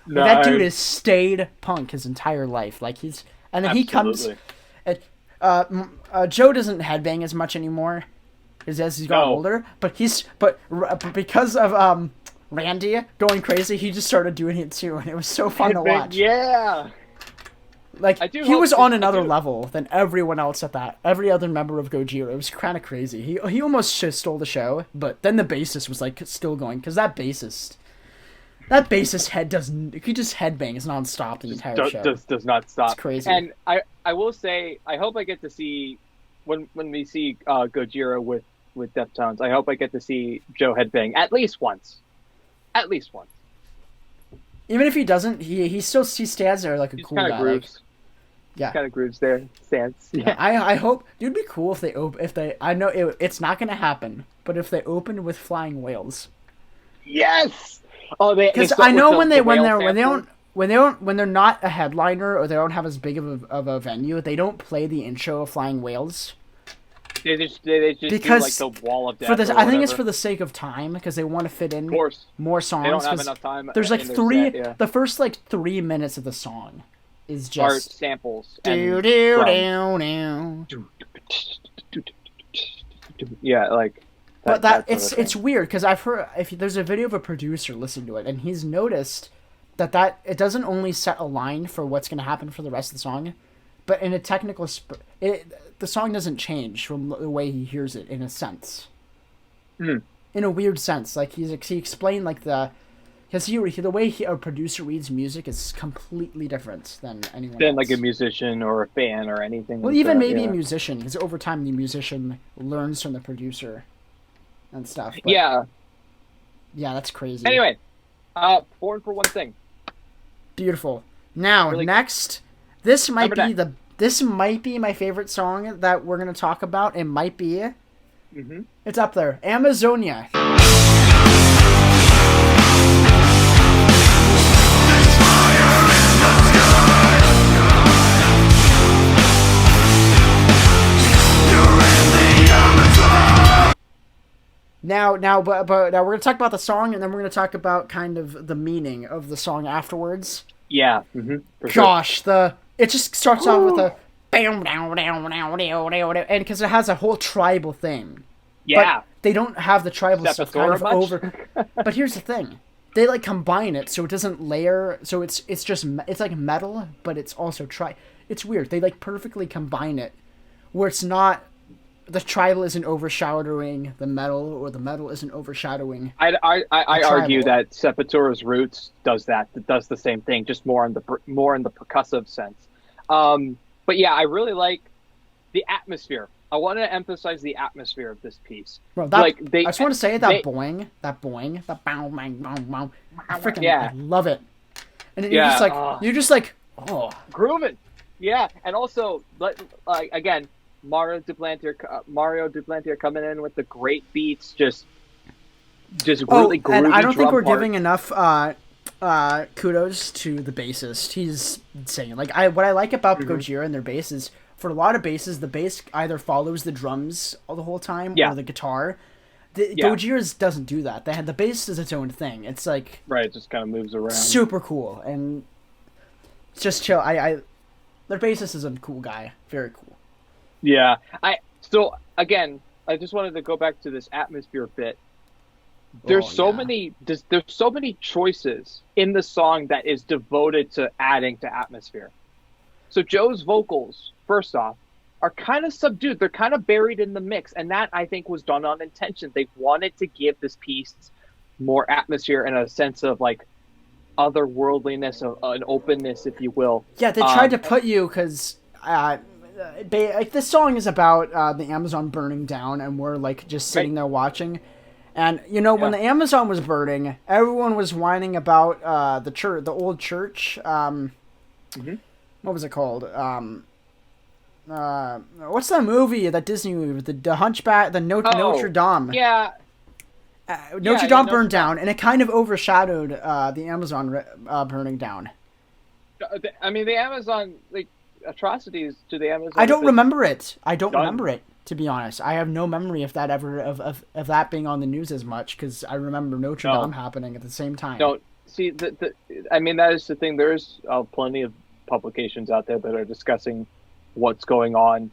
Like, that dude has stayed punk his entire life. Like he comes. Joe doesn't headbang as much anymore, as he's gotten older. But because of Randy going crazy, he just started doing it too, and it was so fun to watch. Yeah. Like, he was on another level than everyone else every other member of Gojira. It was kind of crazy. He almost just stole the show, but then the bassist was, like, still going, because that bassist head he just headbangs nonstop the entire show. Does not stop. It's crazy. And I will say, I hope I get to see, when we see Gojira with Deftones, I hope I get to see Joe headbang at least once. At least once. Even if he doesn't, he stands there like a He just cool kind guy. of grooves. Yeah. Kind of grooves there. Stance. Yeah. I hope. It'd be cool if they. I know it's not gonna happen, but if they opened with flying whales. Yes. Oh, because I know when they're not a headliner or they don't have as big of a venue, they don't play the intro of Flying Whales. They just because do like the wall of death. I think it's for the sake of time because they want to fit in more songs. They don't have enough time. There's like three. Set, yeah. The first like 3 minutes of the song is just art samples. Do do do do. Yeah, like. But it's weird because I've heard if there's a video of a producer listening to it and he's noticed that it doesn't only set a line for what's going to happen for the rest of the song, but in a technical the song doesn't change from the way he hears it in a sense. In a weird sense, like he explained like because the way a producer reads music is completely different than anyone else. Like a musician or a fan or anything. Well, like even that, maybe a musician, because over time the musician learns from the producer. And stuff. But yeah, that's crazy. Anyway, Born for One Thing. Beautiful. Now, next, this might be my favorite song that we're gonna talk about. It might be. Mm-hmm. It's up there. Amazonia. Now, but now we're gonna talk about the song, and then we're gonna talk about kind of the meaning of the song afterwards. Yeah. Gosh, it just starts off with a bam down down down down, and because it has a whole tribal thing. Yeah. But they don't have the tribal stuff kind of over. But here's the thing: they like combine it so it doesn't layer. So it's like metal, but it's also It's weird. They like perfectly combine it, where it's not. The tribal isn't overshadowing the metal, or the metal isn't overshadowing. I argue that Sepultura's Roots does that. It does the same thing, just more in the percussive sense. But yeah, I really like the atmosphere. I want to emphasize the atmosphere of this piece. Bro, I just want to say that boing, that bow, bang, bow, bow. I love it. And you're just like, oh, grooving. Yeah, and also, again. Mario Duplantier coming in with the great beats, just really groovy. And I don't think we're part. giving enough kudos to the bassist. He's insane. Like what I like about Gojira and their bass is for a lot of basses, the bass either follows the drums all the whole time or the guitar. Gojira's doesn't do that. The bass is its own thing. It's like it just kind of moves around. Super cool and just chill. Their bassist is a cool guy. Very cool. Yeah, I just wanted to go back to this atmosphere bit. There's so many choices in the song that is devoted to adding to atmosphere. So Joe's vocals, first off, are kind of subdued. They're kind of buried in the mix, and that I think was done on intention. They wanted to give this piece more atmosphere and a sense of like otherworldliness, an openness, if you will. Yeah, they tried to put you because. This song is about the Amazon burning down, and we're like just sitting there watching. And when the Amazon was burning, everyone was whining about the church, the old church. What was it called? What's that movie? That Disney movie? The Hunchback, Notre Dame. Yeah. Notre Dame burned down, and it kind of overshadowed the Amazon burning down. I mean, the Amazon atrocities to the Amazon. I don't remember it. To be honest. I have no memory of that of that being on the news as much because I remember Notre Dame happening at the same time. No, see, I mean that is the thing. There's plenty of publications out there that are discussing what's going on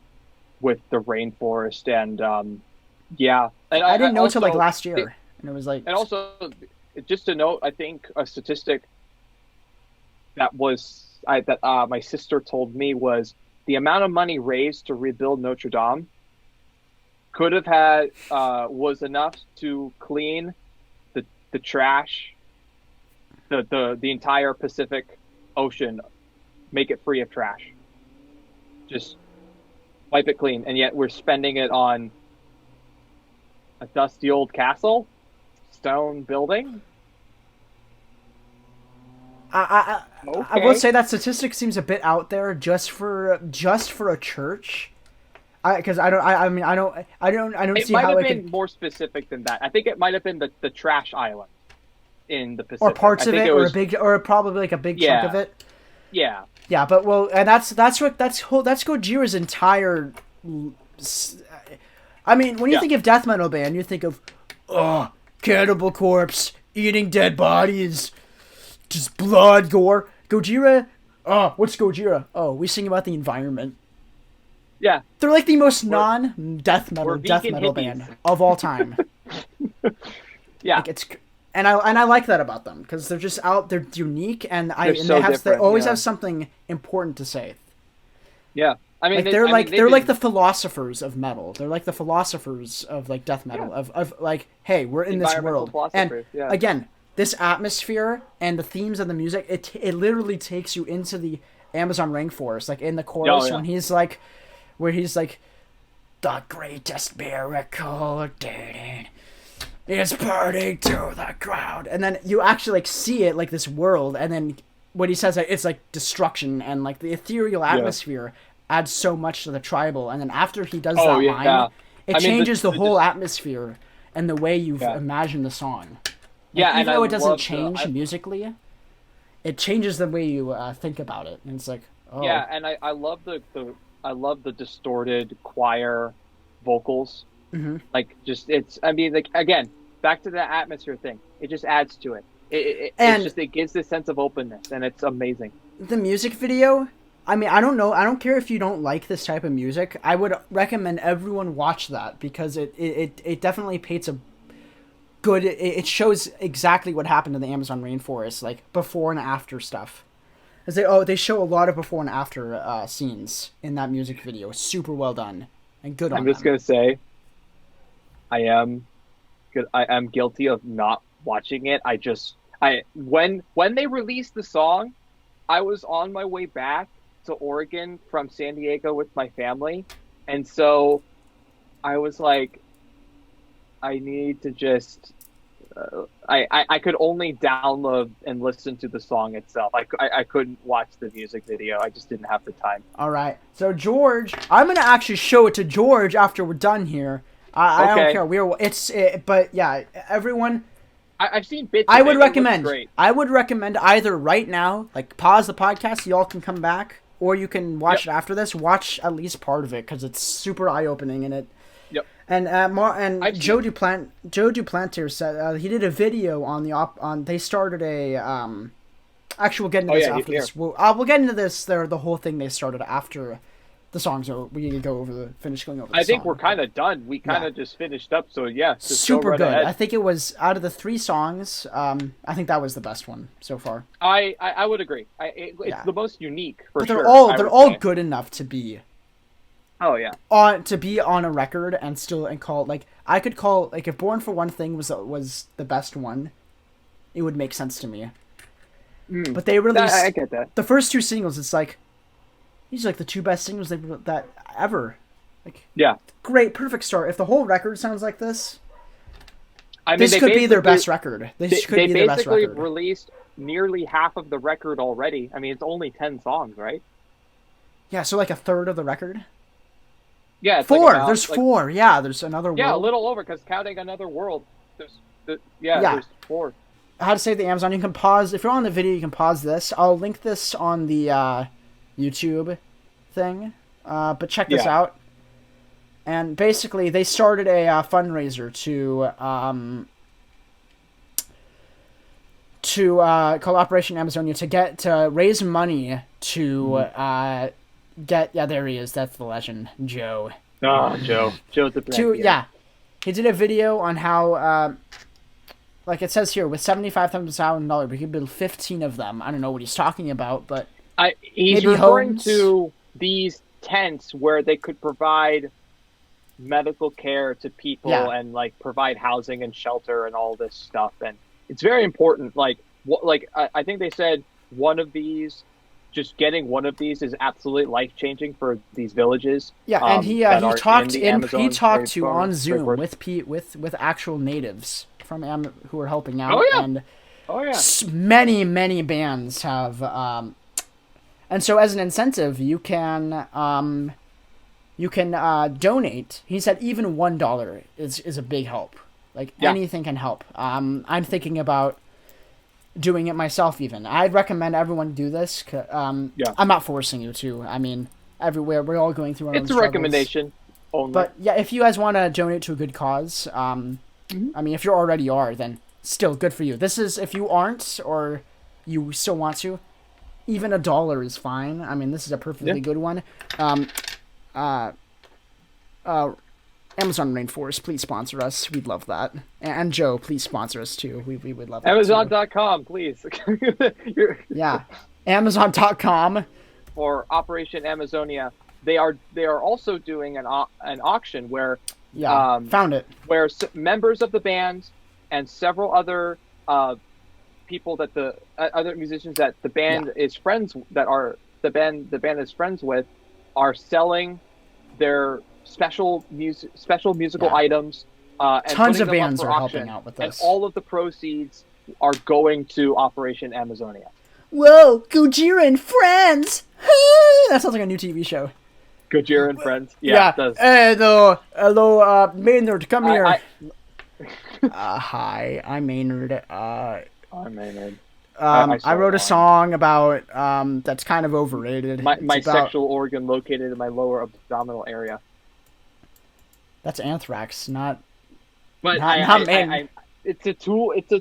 with the rainforest and And I didn't know until like last year, and it was like. And also, just to note, I think a statistic that my sister told me was the amount of money raised to rebuild Notre Dame could have had was enough to clean the trash, the entire Pacific Ocean, make it free of trash, just wipe it clean, and yet we're spending it on a dusty old castle, stone building. I will say that statistic seems a bit out there just for a church. Because I don't It see might how have it been could, more specific than that. I think it might have been the trash island in the Pacific. or parts I of think it, was, or probably like a big chunk yeah, of it. yeah, Yeah, but well, and that's Gojira's entire. I mean, when you think of death metal band, you think of, cannibal corpse, eating dead bodies, just blood, gore. Gojira, what's Gojira? Oh, we sing about the environment. yeah. They're like the most non-death metal hippies. band of all time. Yeah, like I like that about them because they're just out. They're unique, and they always have something important to say. Yeah, I mean, like they're like the philosophers of metal. They're like the philosophers of like death metal of like, hey, we're in this world, and again, this atmosphere and the themes of the music, it literally takes you into the Amazon rainforest. Like in the chorus when he's like, the greatest miracle is burning to the ground, and then you actually like see it like this world, and then what he says, it's like destruction, and like the ethereal atmosphere adds so much to the tribal, and then after he does that line, it changes the whole atmosphere and the way you imagine the song. Like, even though it doesn't change musically, it changes the way you think about it, and it's like, yeah, and I love the distorted choir vocals. Mm-hmm. Like, just like again, back to the atmosphere thing. It just adds to it. It gives this sense of openness, and it's amazing. The music video, I mean, I don't know. I don't care if you don't like this type of music. I would recommend everyone watch that because it definitely paints a good. It shows exactly what happened in the Amazon rainforest, like before and after stuff. As they show a lot of before and after scenes in that music video. Super well done and good on them. I'm just gonna say, I am guilty of not watching it. When they released the song, I was on my way back to Oregon from San Diego with my family, and so I was like, I need to just I could only download and listen to the song itself. I couldn't watch the music video. I just didn't have the time. All right, so George, I'm gonna actually show it to George after we're done here. I don't care. But yeah, everyone. I've seen bits. I would recommend either right now, like pause the podcast, y'all can come back, or you can watch it after this. Watch at least part of it because it's super eye opening and it. Yep. And Joe Duplantier said he did a video on they started a Actually, we'll get into this after this. We'll get into this. The whole thing they started after the songs. So we can go over finish going over. I think we're kind of done. We kind of just finished up. So yeah, super right good. Ahead. I think it was out of the 3 songs. I think that was the best one so far. I would agree. It's the most unique for sure. They're all good enough to be. Oh yeah. To be on a record and call like I could call like if Born for One Thing was the best one, it would make sense to me. But they released. I get that. The first 2 singles, it's like these are like the 2 best singles that ever. Like great, perfect start. If the whole record sounds like this, this could be their best record. They basically released nearly half of the record already. I mean, it's only 10 songs, right? Yeah, so like a third of the record. Yeah, it's 4. There's 4. Yeah, there's Another World. Yeah, a little over because counting Another World, there's 4. How to save the Amazon? You can pause if you're on the video. You can pause this. I'll link this on the YouTube thing. But check this out. And basically, they started a fundraiser to call Operation Amazonia to raise money to get there he is. That's the legend, Joe. Oh, Joe's the best. He did a video on how like it says here with $75,000 we could build 15 of them. I don't know what he's talking about, but he's referring to these tents where they could provide medical care to people and like provide housing and shelter and all this stuff, and it's very important. Like I think they said getting one of these is absolutely life-changing for these villages. Yeah, and he talked to on Zoom with actual natives from who are helping out. Oh, yeah. And Oh yeah. Many bands have, and so as an incentive, you can donate. He said even $1 is a big help. Like anything can help. I'm thinking about doing it myself. Even I'd recommend everyone do this. I'm not forcing you to. I mean, everywhere we're all going through our own It's a struggles. recommendation only. But yeah, if you guys want to donate to a good cause, I mean, if you already are, then still good for you. This is if you aren't or you still want to, even $1 is fine. I mean, this is a perfectly good one. Amazon Rainforest, please sponsor us. We'd love that. And Joe, please sponsor us too. We would love that. Amazon.com, please. Yeah. Amazon.com. For Operation Amazonia. They are also doing an auction where found it. Where members of the band and several other people that the other musicians that the band is friends the band is friends with are selling their special musical items. And tons of bands are helping out with this. And all of the proceeds are going to Operation Amazonia. Whoa, Gojira and Friends! That sounds like a new TV show. Gojira and Friends? Yeah, it does. Hello, Maynard, come here. Hi, I'm Maynard. I'm Maynard. I wrote a song about, that's kind of overrated. My sexual organ located in my lower abdominal area. That's Anthrax, not. But it's a tool. It's a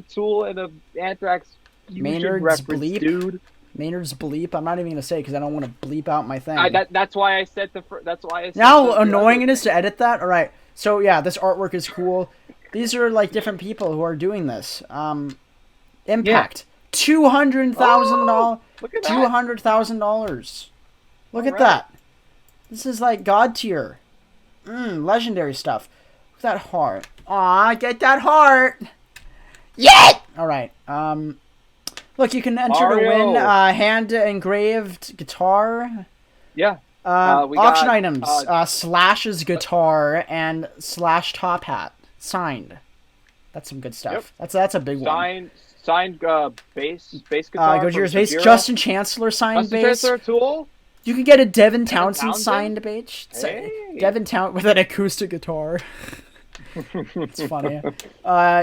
tool in a Anthrax. Maynard's bleep, dude. Maynard's bleep. I'm not even gonna say because I don't want to bleep out my thing. That's why I said That's why I said. Now annoying it is to edit that. All right. So yeah, this artwork is cool. These are like different people who are doing this. Impact $200,000. Look at that. $200,000. Look at that. This is like God tier. Legendary stuff. Look at that heart. Aw, get that heart. Yeah. All right. Look, you can enter to win hand engraved guitar. Yeah. Auction items. Slash's guitar and Slash top hat signed. That's some good stuff. Yep. That's a big one. Signed bass guitar. Gojira's bass. Justin Chancellor signed bass. Chancellor Tool. You can get a Devin Townsend signed bass. Hey. Devin Townsend with an acoustic guitar. It's funny.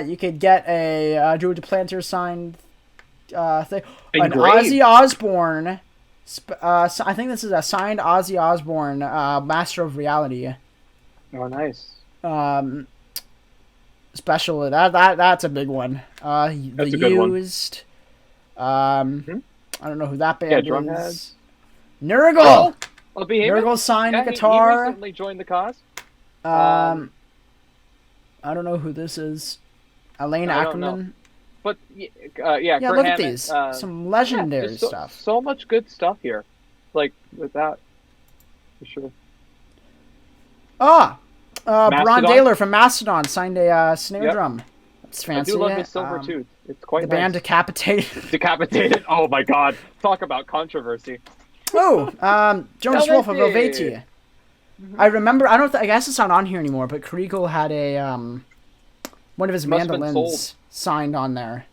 You could get a Georgia Planter signed thing. An Ozzy Osbourne. I think this is a signed Ozzy Osbourne Master of Reality. Oh, nice. Special. That's a big one. That's a good Used. One. I don't know who that band is. Nurgle! Nurgle signed a guitar. He recently joined the cause. I don't know who this is. Elaine Ackerman. But, yeah, Kurt look Hammond, at these. Some legendary stuff. So much good stuff here. Like, with that, for sure. Bron Daler from Mastodon signed a snare drum. That's fancy. I do love his silver tooth. It's quite the nice. Band Decapitated. Decapitated. Oh my god. Talk about controversy. Jonas Wolf of Helvetia. I remember. I guess it's not on here anymore. But Kriegel had a one of his mandolins signed on there.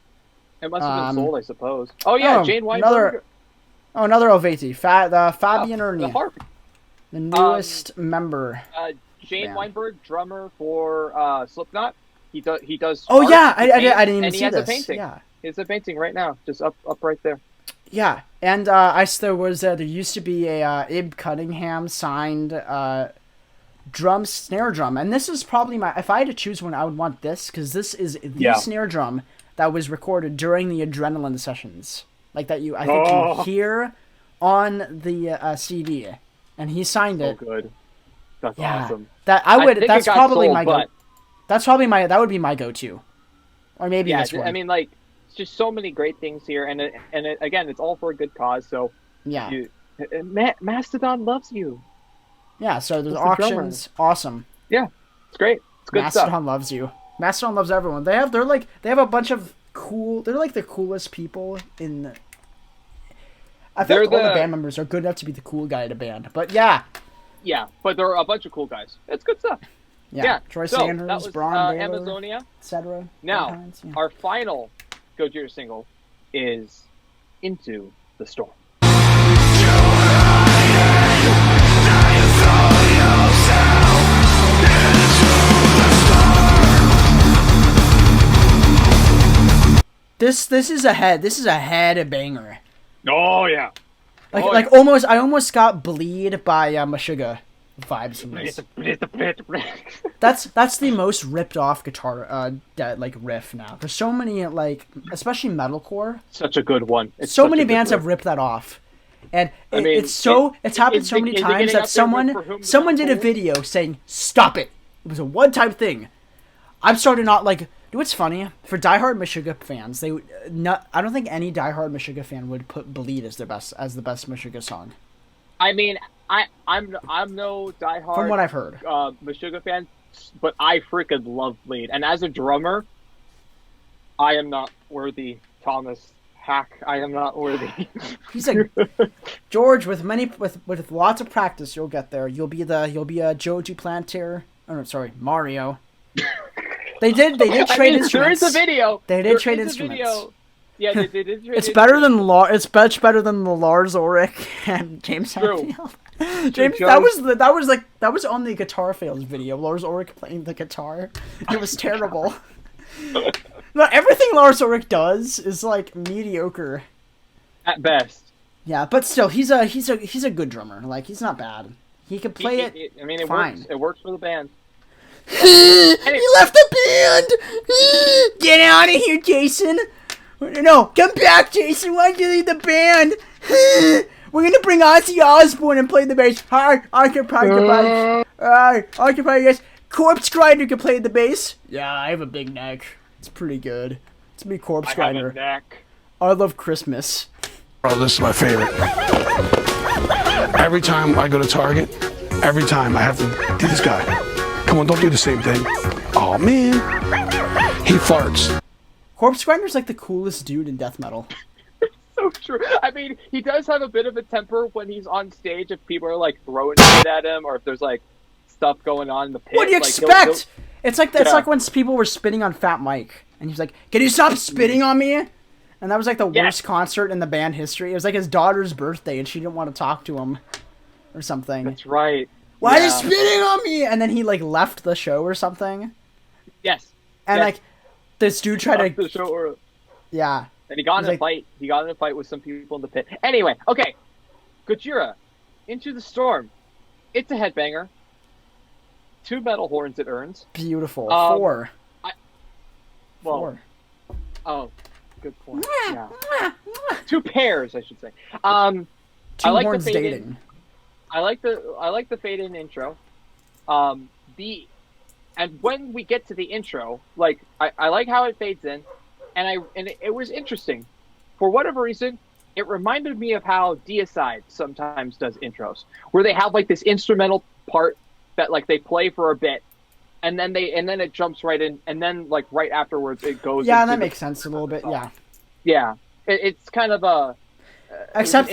It must have been sold, I suppose. Oh yeah, Jane Weinberg. Another Helvetia. Fabian Ernie. The harp. The newest member. Jane Weinberg, drummer for Slipknot. He does. Oh yeah, I didn't even see this. And he has a painting. Yeah, he has a painting right now, just up right there. Yeah, and there used to be a Ib Cunningham signed snare drum, and this is probably if I had to choose one, I would want this because this is the snare drum that was recorded during the Adrenaline sessions, like that you hear on the CD, and he signed it. So good. That's awesome. That would be my go-to, or maybe this one. I mean, like, it's just so many great things here, and again, it's all for a good cause. So Mastodon loves you. Yeah. So there's auctions. Awesome. Yeah, it's great. It's good Mastodon stuff. loves you. Mastodon loves everyone. They have a bunch of cool. They're like the coolest people in. I feel like all the band members are good enough to be the cool guy in a band, but yeah. Yeah, but there are a bunch of cool guys. It's good stuff. Yeah. Troy So, Sanders, that was Braun Baylor, Amazonia. etc. Now, our final Gojira single is Into the Storm. This is a head banger. Oh yeah. I almost got Bleed by Meshuggah vibes from this. That's the most ripped off guitar riff now. There's so many especially metalcore. Such a good one. It's so many bands have ripped that off. And it's happened so many times that someone did a video saying stop it. It was a one-time thing. I'm starting not what's funny for diehard Meshuggah fans, I don't think any diehard Meshuggah fan would put "Bleed" as the best Meshuggah song. I mean, I'm no diehard from what I've heard Meshuggah fan, but I freaking love Bleed. And as a drummer, I am not worthy, Thomas Hack. I am not worthy. He's like George with lots of practice. You'll get there. You'll be a Joe Duplantier. Oh no, sorry, Mario. They did trade instruments. There is a video. They did trade instruments. Yeah, they did trade It's better than it's much better than the Lars Ulrich and James Hetfield. That was on the Guitar Fails video. Lars Ulrich playing the guitar. It was terrible. No, everything Lars Ulrich does is mediocre at best. Yeah, but still, he's a good drummer. He's not bad. He can play it. I mean, it fine. works. It works for the band. He left the band! Get out of here, Jason! No, come back, Jason! Why did you leave the band? We're gonna bring Ozzy Osbourne and play the bass. Hi, I can play the bass. I can play this. Corpse Grinder can play the bass. Yeah, I have a big neck. It's pretty good. It's me, Corpse Grinder. I have a neck. I love Christmas. Oh, this is my favorite. Every time I go to Target, every time I have to do this guy. Come on, don't do the same thing. Oh man, he farts. Corpse Grinder's the coolest dude in death metal. So true. I mean, he does have a bit of a temper when he's on stage. If people are throwing shit at him, or if there's stuff going on in the pit. What do you expect? It's like when people were spitting on Fat Mike, and he's like, "Can you stop spitting on me?" And that was the worst concert in the band history. It was his daughter's birthday, and she didn't want to talk to him, or something. That's right. Why are you spitting on me? And then he left the show or something. Yes. And this dude tried to the show or... Yeah. And he got in a fight. He got in a fight with some people in the pit. Anyway, okay. Gojira, Into the Storm. It's a headbanger. 2 metal horns it earns. Beautiful. 4. 4. Oh, good point. Yeah. 2 pairs, I should say. 2 horns dating. I like the fade in intro. And when we get to the intro, I like how it fades in, and it was interesting. For whatever reason, it reminded me of how Deicide sometimes does intros, where they have this instrumental part that they play for a bit, and then it jumps right in, and then right afterwards it goes. Yeah, that makes sense a little bit. Yeah. Yeah, it's kind of a. Except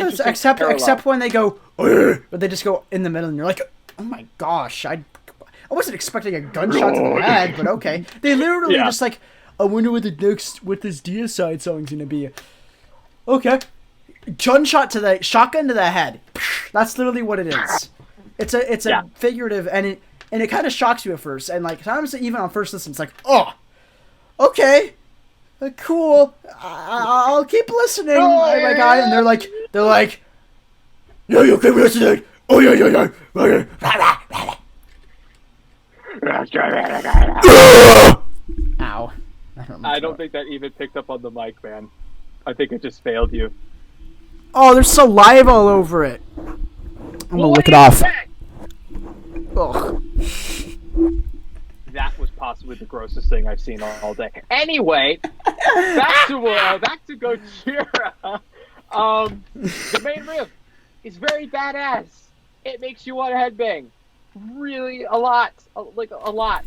when they go, but they just go in the middle, and you're like, oh my gosh, I wasn't expecting a gunshot to the head, but okay. They literally just I wonder what this Deicide song's gonna be. Okay, shotgun to the head. That's literally what it is. It's a figurative, and it kind of shocks you at first, and sometimes even on first listen, it's oh, okay. Cool. I'll keep listening, my guy. And they're like, yeah, you keep listening. Oh yeah. Ow. I don't think that even picked up on the mic, man. I think it just failed you. Oh, there's saliva all over it. I'm gonna lick it off. Ugh. That was possibly the grossest thing I've seen all day. Anyway, back to Gojira. The main riff is very badass. It makes you want to headbang. Really, a lot. A lot.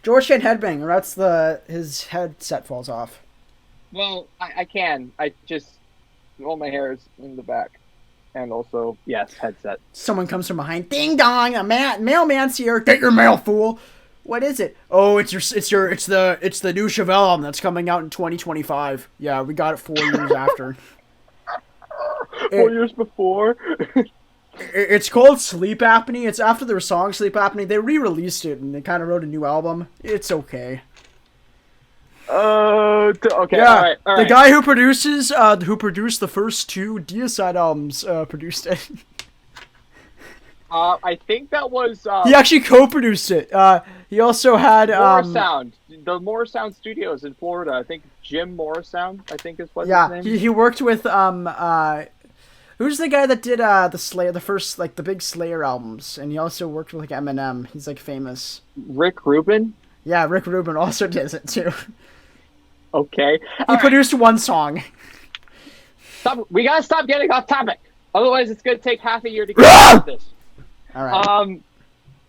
George can't headbang, or else his headset falls off. Well, I can. I just all my hair is in the back, And also, yes, Headset. Someone comes from behind. Ding dong, a mailman's here. Get your mail, fool. What is it? Oh, it's the new Chevelle album that's coming out in 2025. Yeah, we got it 4 years after. 4 years before. It's called Sleep Apnea. It's after their song Sleep Apnea. They re-released it and they kind of wrote a new album. It's okay. Okay. Yeah, All right. the guy who produced the first 2 Deicide albums, produced it. I think that was. He actually co-produced it. He also had Morrissound, the Morrissound Studios in Florida. I think Jim Morrissound, I think is what his name. He worked with who's the guy that did the first like the big Slayer albums, and he also worked with like Eminem. He's like famous. Rick Rubin. Yeah, Rick Rubin also did it too. Okay. He produced one song. We gotta stop getting off topic. Otherwise, it's gonna take half a year to get through this. All right.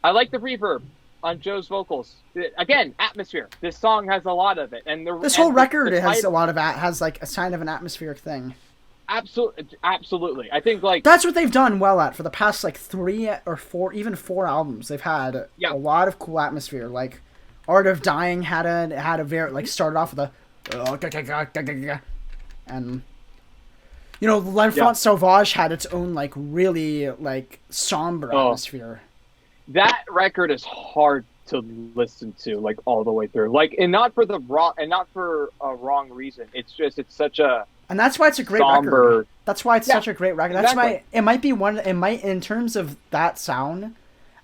I like the reverb on Joe's vocals. Again, atmosphere. This song has a lot of it, and this whole record has a lot of has like a sign of an atmospheric thing. Absolutely. I think like that's what they've done well at for the past like 3 or 4, even 4 albums. They've had a lot of cool atmosphere. Like Art of Dying had a very like started off with a and L'Enfant Sauvage had its own like really like somber atmosphere. That record is hard to listen to like all the way through. Like and not for a wrong reason. It's just it's such a and that's why it's a great record. That's why it's such a great record. That's why it might be in terms of that sound.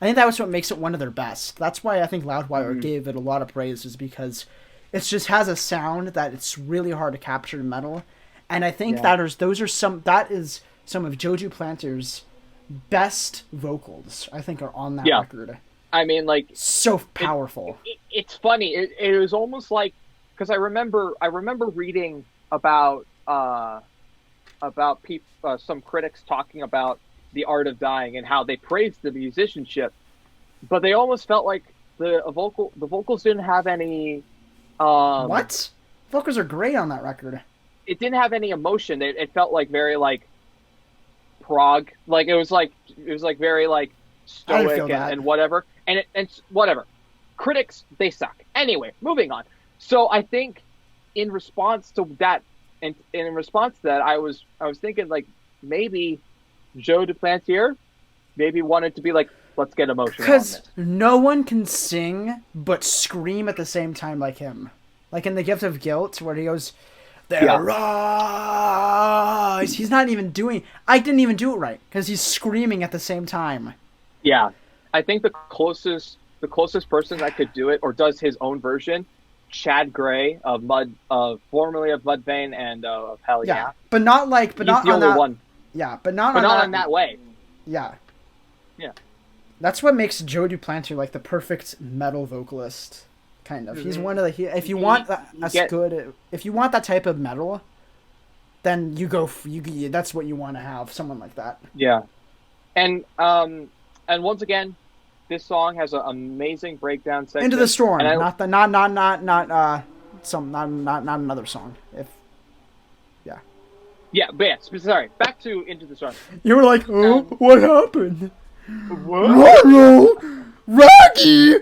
I think that was what makes it one of their best. That's why I think Loudwire gave it a lot of praise, is because it just has a sound that it's really hard to capture in metal. And I think that is some of Joe Duplanter's best vocals, I think, are on that record. I mean, like so powerful. It's funny. It was almost like because I remember reading about some critics talking about The Art of Dying and how they praised the musicianship, but they almost felt like the vocals didn't have any. What? Vocals are great on that record. It didn't have any emotion. It felt like very like prog. Like it was like very like stoic and whatever. And it's whatever. Critics, they suck. Anyway, moving on. So I think in response to that, I was thinking like maybe Joe Duplantier maybe wanted to be like, let's get emotional. Because no one can sing but scream at the same time like him. Like in The Gift of Guilt, where he goes, "There rise." He's not even doing. I didn't even do it right because he's screaming at the same time. Yeah, I think the closest person that could do it or does his own version, Chad Gray formerly of Mudvayne and of Hell Yeah. But not like, but he's not the on only that one. Yeah, but not on that way. Yeah. Yeah. That's what makes Joe Duplantier like the perfect metal vocalist. Kind of. Mm-hmm. He's one of the. If you want if you want that type of metal, then you go. That's what you want to have. Someone like that. Yeah, and once again, this song has an amazing breakdown section. Into the Storm, not another song. Sorry, back to Into the Storm. You were like, oh, what happened? What? Rocky.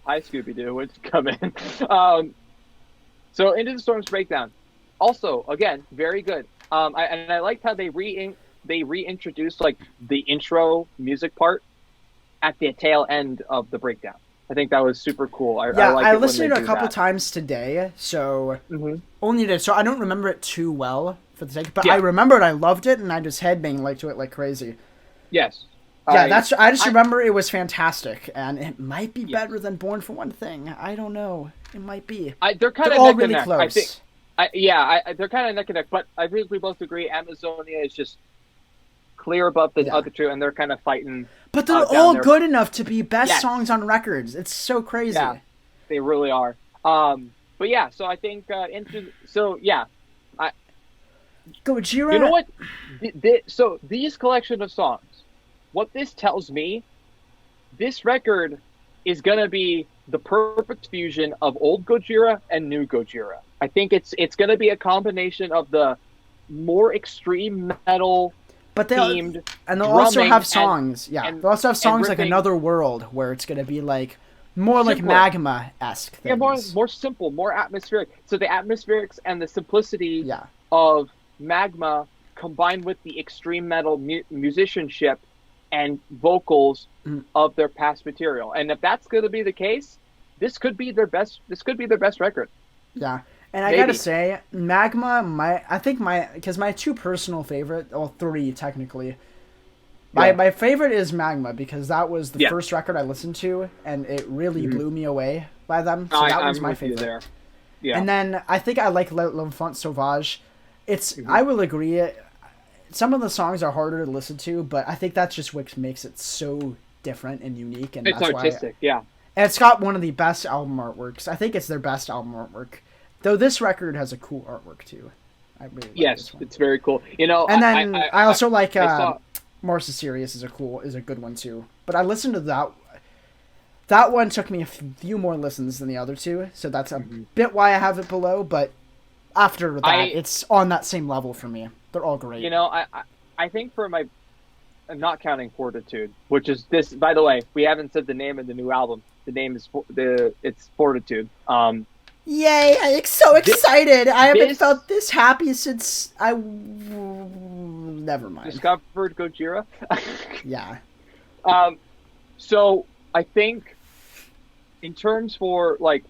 Hi, Scooby-Doo. What's coming? So Into the Storm's breakdown, also again very good. I liked how they reintroduced like the intro music part at the tail end of the breakdown. I think that was super cool. I listened to it a couple times today, so only did so I don't remember it too well for the sake, but I remembered I loved it and I just headbanged like to it like crazy. Yes. Yeah, I just remember it was fantastic, and it might be better than Born for One Thing. I don't know. It might be. They're kind of all really close. I think. They're kind of neck and neck, but I think we both agree Amazonia is just clear above the other two, and they're kind of fighting. But they're all good enough to be best songs on records. It's so crazy. Yeah, they really are. But yeah, so I think Gojira. You know what? So these collection of songs, what this tells me, this record is gonna be the perfect fusion of old Gojira and new Gojira. I think it's gonna be a combination of the more extreme metal but themed, and they'll also drumming have songs. and they'll also have songs like riffing. Another World, where it's gonna be like more like Simpler. Magma-esque things. Yeah, more simple, more atmospheric. So the atmospherics and the simplicity Yeah. of Magma combined with the extreme metal musicianship and vocals of their past material. And if that's going to be the case, this could be their best record. Yeah. And I Maybe. gotta say, Magma, because my two personal favorite, well, three technically. My favorite is Magma, because that was the first record I listened to, and it really blew me away by them. So that was my favorite. There. Yeah. And then I think I like L'Enfant Sauvage. I will agree, some of the songs are harder to listen to, but I think that's just what makes it so different and unique. And it's that's artistic, and it's got one of the best album artworks. I think it's their best album artwork. Though this record has a cool artwork too. I really like this one. It's very cool. And then I also like Morris Sirius is a good one too. But I listened to that. That one took me a few more listens than the other two, so that's a bit why I have it below. But after that, it's on that same level for me. They're all great. I think for my, I'm not counting Fortitude, which is this. By the way, we haven't said the name of the new album. The name is it's Fortitude. Yay! I'm so excited. I haven't felt this happy since never mind. Discovered Gojira. Yeah. So I think, in terms for like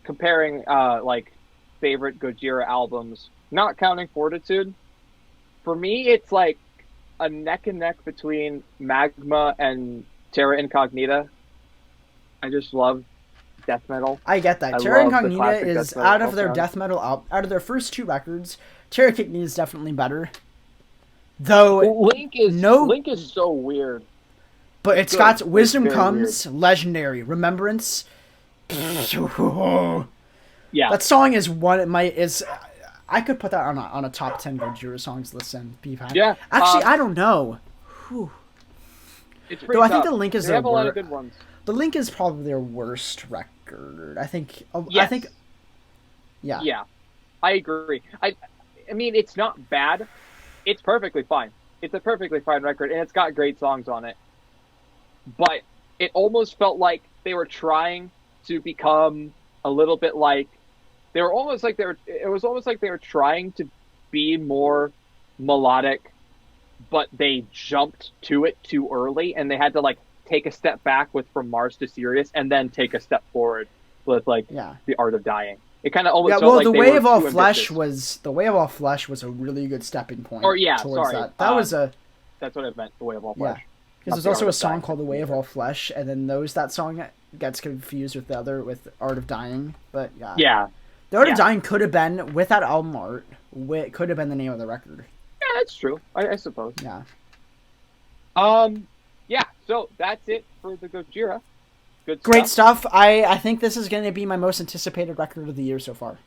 comparing like favorite Gojira albums, not counting Fortitude, for me it's like a neck and neck between Magma and Terra Incognita. I just love death metal. I get that. Terra Incognita is out of their death metal out of their first two records. Terra Incognita is definitely better. Though Link is so weird. But it's got Wisdom Comes, weird. Legendary, Remembrance. Yeah. That song is I could put that on a top 10 Gojira songs list and be fine. Yeah. Actually, I don't know. Whew. It's pretty Though I tough. think the Link is they have a lot of good ones. The Link is probably their worst record. I think. Yeah. Yeah, I agree. I mean, it's not bad. It's perfectly fine. It's a perfectly fine record, and it's got great songs on it. But it almost felt like they were trying to become a little bit like it was almost like they were trying to be more melodic, but they jumped to it too early, and they had to like take a step back with From Mars to Sirius, and then take a step forward with like The Art of Dying. It kind of almost felt like The Way of All Flesh was a really good stepping point. That's what I meant. The Way of All Flesh. Yeah. Because there's also a song called The Way of All Flesh, and then that song gets confused with with Art of Dying. But yeah. The Art of Dying could have been, with that album art, could have been the name of the record. Yeah, that's true. I suppose. Yeah. Yeah, so that's it for the Gojira. Great stuff. I think this is going to be my most anticipated record of the year so far.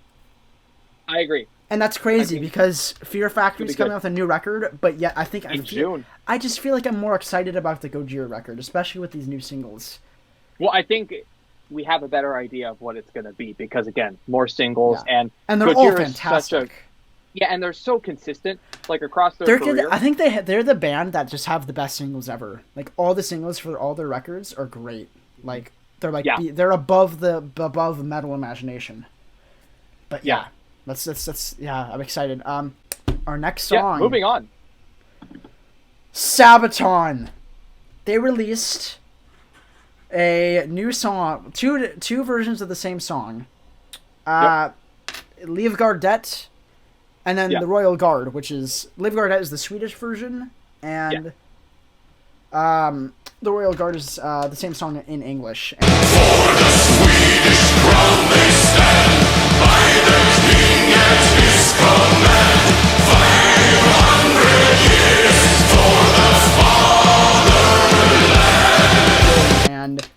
I agree. And that's crazy because Fear Factory's coming out with a new record, but yet I think June. I just feel like I'm more excited about the Gojira record, especially with these new singles. Well, I think we have a better idea of what it's going to be because, again, more singles and they're all fantastic. And they're so consistent, like across their career. I think they're the band that just have the best singles ever. Like all the singles for all their records are great. Like they're above Metal Imagination. But I'm excited. Our next song. Moving on. Sabaton. They released a new song, two versions of the same song. Liv Gardet, and then the Royal Guard, which is Liv Gardet is the Swedish version, and the Royal Guard is the same song in English. For the Swedish crown they stand, by the king at his command. 500 years for the fatherland. And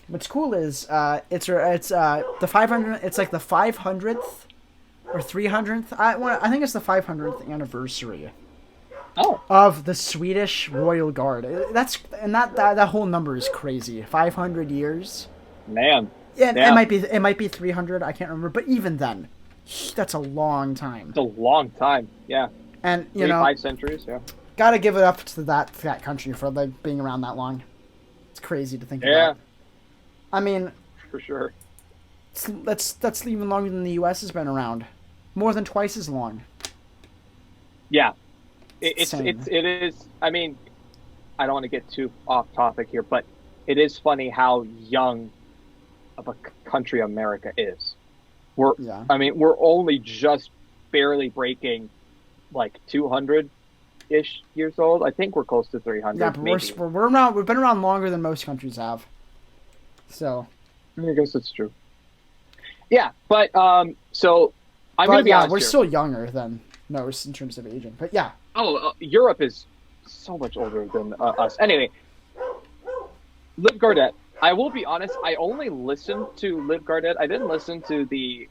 what's cool is it's the 500. It's like the 500th or 300th. I think it's the 500th anniversary. Of the Swedish Royal Guard. That whole number is crazy. 500 years. Man. Yeah, it might be 300. I can't remember. But even then, That's a long time. It's a long time. Yeah. And, you 5 centuries, yeah. gotta give it up to that country for like being around that long. It's crazy to think Yeah. about. I mean, For sure. that's even longer than the U.S. has been around. More than twice as long. Yeah. It is. I mean, I don't want to get too off topic here, but it is funny how young of a country America is. We're only just barely breaking like 200-ish years old. I think we're close to 300. Yeah, but we've been around longer than most countries have. So, I guess that's true. Yeah, but so I'm gonna be honest we're here. still younger than most in terms of aging. But yeah. Oh, Europe is so much older than us. Anyway, Liv Gardette. I will be honest. I only listened to Liv Gardette. I didn't listen to the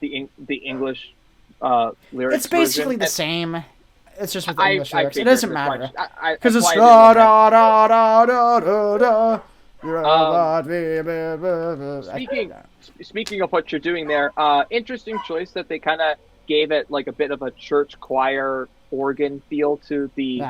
English lyrics. It's basically version. the same. It's just with the English lyrics. It figured doesn't as matter much. because it's that's da why I da da da da da. Speaking of what you're doing there, interesting choice that they kind of gave it like a bit of a church choir organ feel to the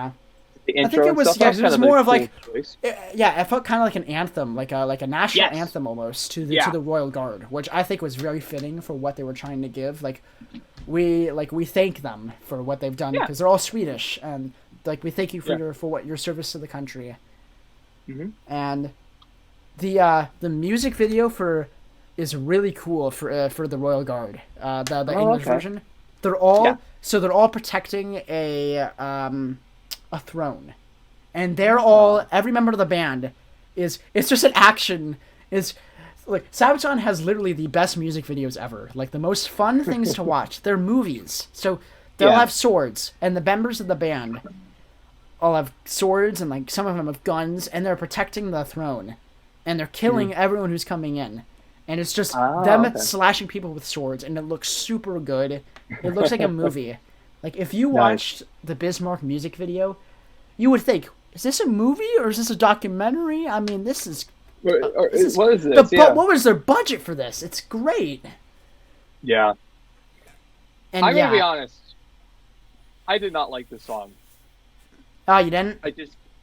intro. I think it was and stuff. it was more of cool like choice. it felt kind of like an anthem, like a national anthem almost to the Royal Guard, which I think was very fitting for what they were trying to give. Like we thank them for what they've done because they're all Swedish, and like we thank you for your service to the country. Mm-hmm. And the music video is really cool for the Royal Guard. The English version. They're all protecting a throne, and they're all every member of the band it's just an action. Is like Sabaton has literally the best music videos ever. Like the most fun things to watch. They're movies, so they'll have swords, and the members of the band all have swords, and like some of them have guns, and they're protecting the throne, and they're killing everyone who's coming in. And it's just them slashing people with swords, and it looks super good. It looks like a movie. Like, if you watched the Bismarck music video, you would think, is this a movie or is this a documentary? I mean, what is this? What was their budget for this? It's great. Yeah. And I'm going to be honest. I did not like this song. Oh, you didn't?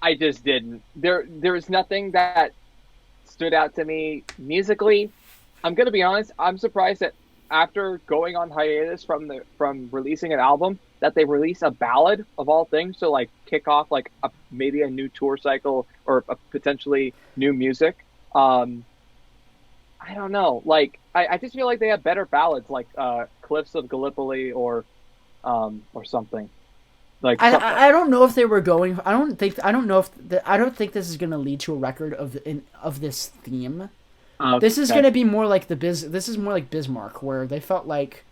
I just didn't. There was nothing that stood out to me musically. I'm gonna be honest. I'm surprised that after going on hiatus from releasing an album, that they release a ballad of all things to like kick off like maybe a new tour cycle or a potentially new music. I don't know. Like I just feel like they have better ballads like Cliffs of Gallipoli or something. Like I don't know if they were going. I don't think this is gonna lead to a record of this theme. This is gonna be more like This is more like Bismarck, where they felt like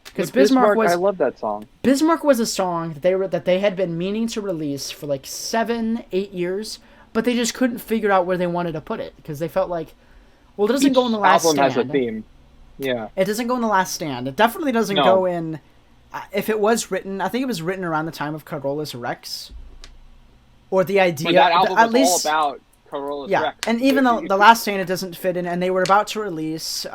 because Bismarck was. I love that song. Bismarck was a song that they had been meaning to release for like 7-8 years, but they just couldn't figure out where they wanted to put it because they felt like, well, it doesn't go in the Last Stand. Album has a theme. Yeah. It doesn't go in the Last Stand. It definitely doesn't go in. If it was written, I think it was written around the time of Carolus Rex, or the idea. But that album at was least, all about Carolus Rex. And even the Last Stand, it doesn't fit in, and they were about to release.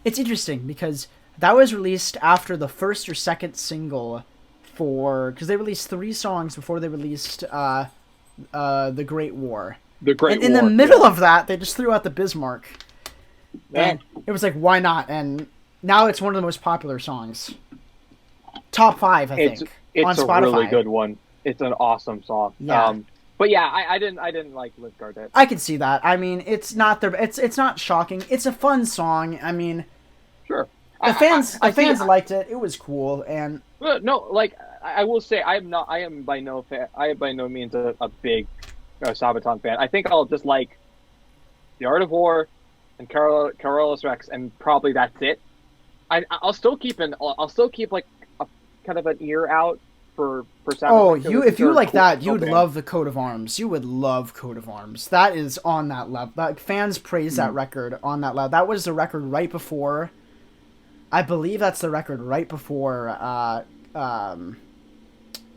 It's interesting because that was released after the first or second single because they released 3 songs before they released The Great War. The Great War. And in the middle of that, they just threw out the Bismarck. And it was like, why not? And now it's one of the most popular songs. Top 5, I think. It's on Spotify. A really good one. It's an awesome song. Yeah. But yeah, I didn't like Liv Gardette. I can see that. I mean, it's not not shocking. It's a fun song. I mean, sure. The fans liked it. It was cool, and no, like I will say, I am by no means a big Sabaton fan. I think I'll just like The Art of War and Carolus Rex, and probably that's it. I'll still keep like a kind of an ear out for Sabaton. Oh, if you like that, you would love the Coat of Arms. You would love Coat of Arms. That is on that level. Like, fans praise that record on that level. That was the record right before. I believe that's the record right before.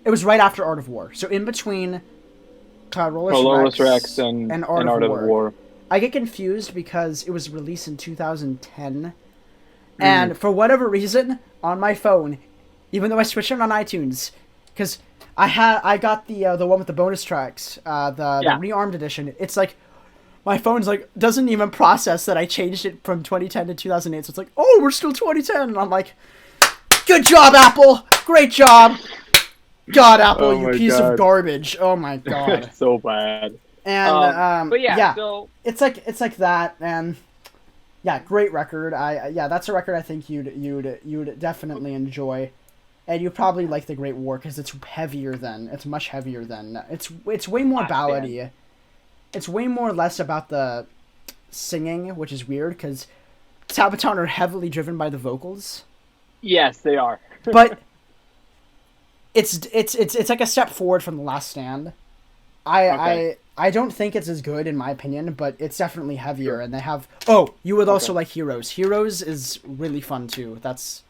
It was right after Art of War. So in between Carolus Rex and Art of War. I get confused because it was released in 2010. And for whatever reason, on my phone, even though I switched it on iTunes, because I got the one with the bonus tracks, the rearmed edition. It's like my phone's like doesn't even process that I changed it from 2010 to 2008. So it's like, oh, we're still 2010, and I'm like, good job, Apple, great job. God, Apple, you piece of garbage. Oh my god, it's so bad. And but yeah, so it's like that, and yeah, great record. That's a record I think you'd definitely enjoy, and you probably like the Great War because it's much heavier than it's way more ballady. It's way more less about the singing, which is weird because Sabaton are heavily driven by the vocals. Yes, they are. But it's like a step forward from The Last Stand. I don't think it's as good in my opinion, but it's definitely heavier. Sure. And they have. Oh, you would also like Heroes. Heroes is really fun too. That's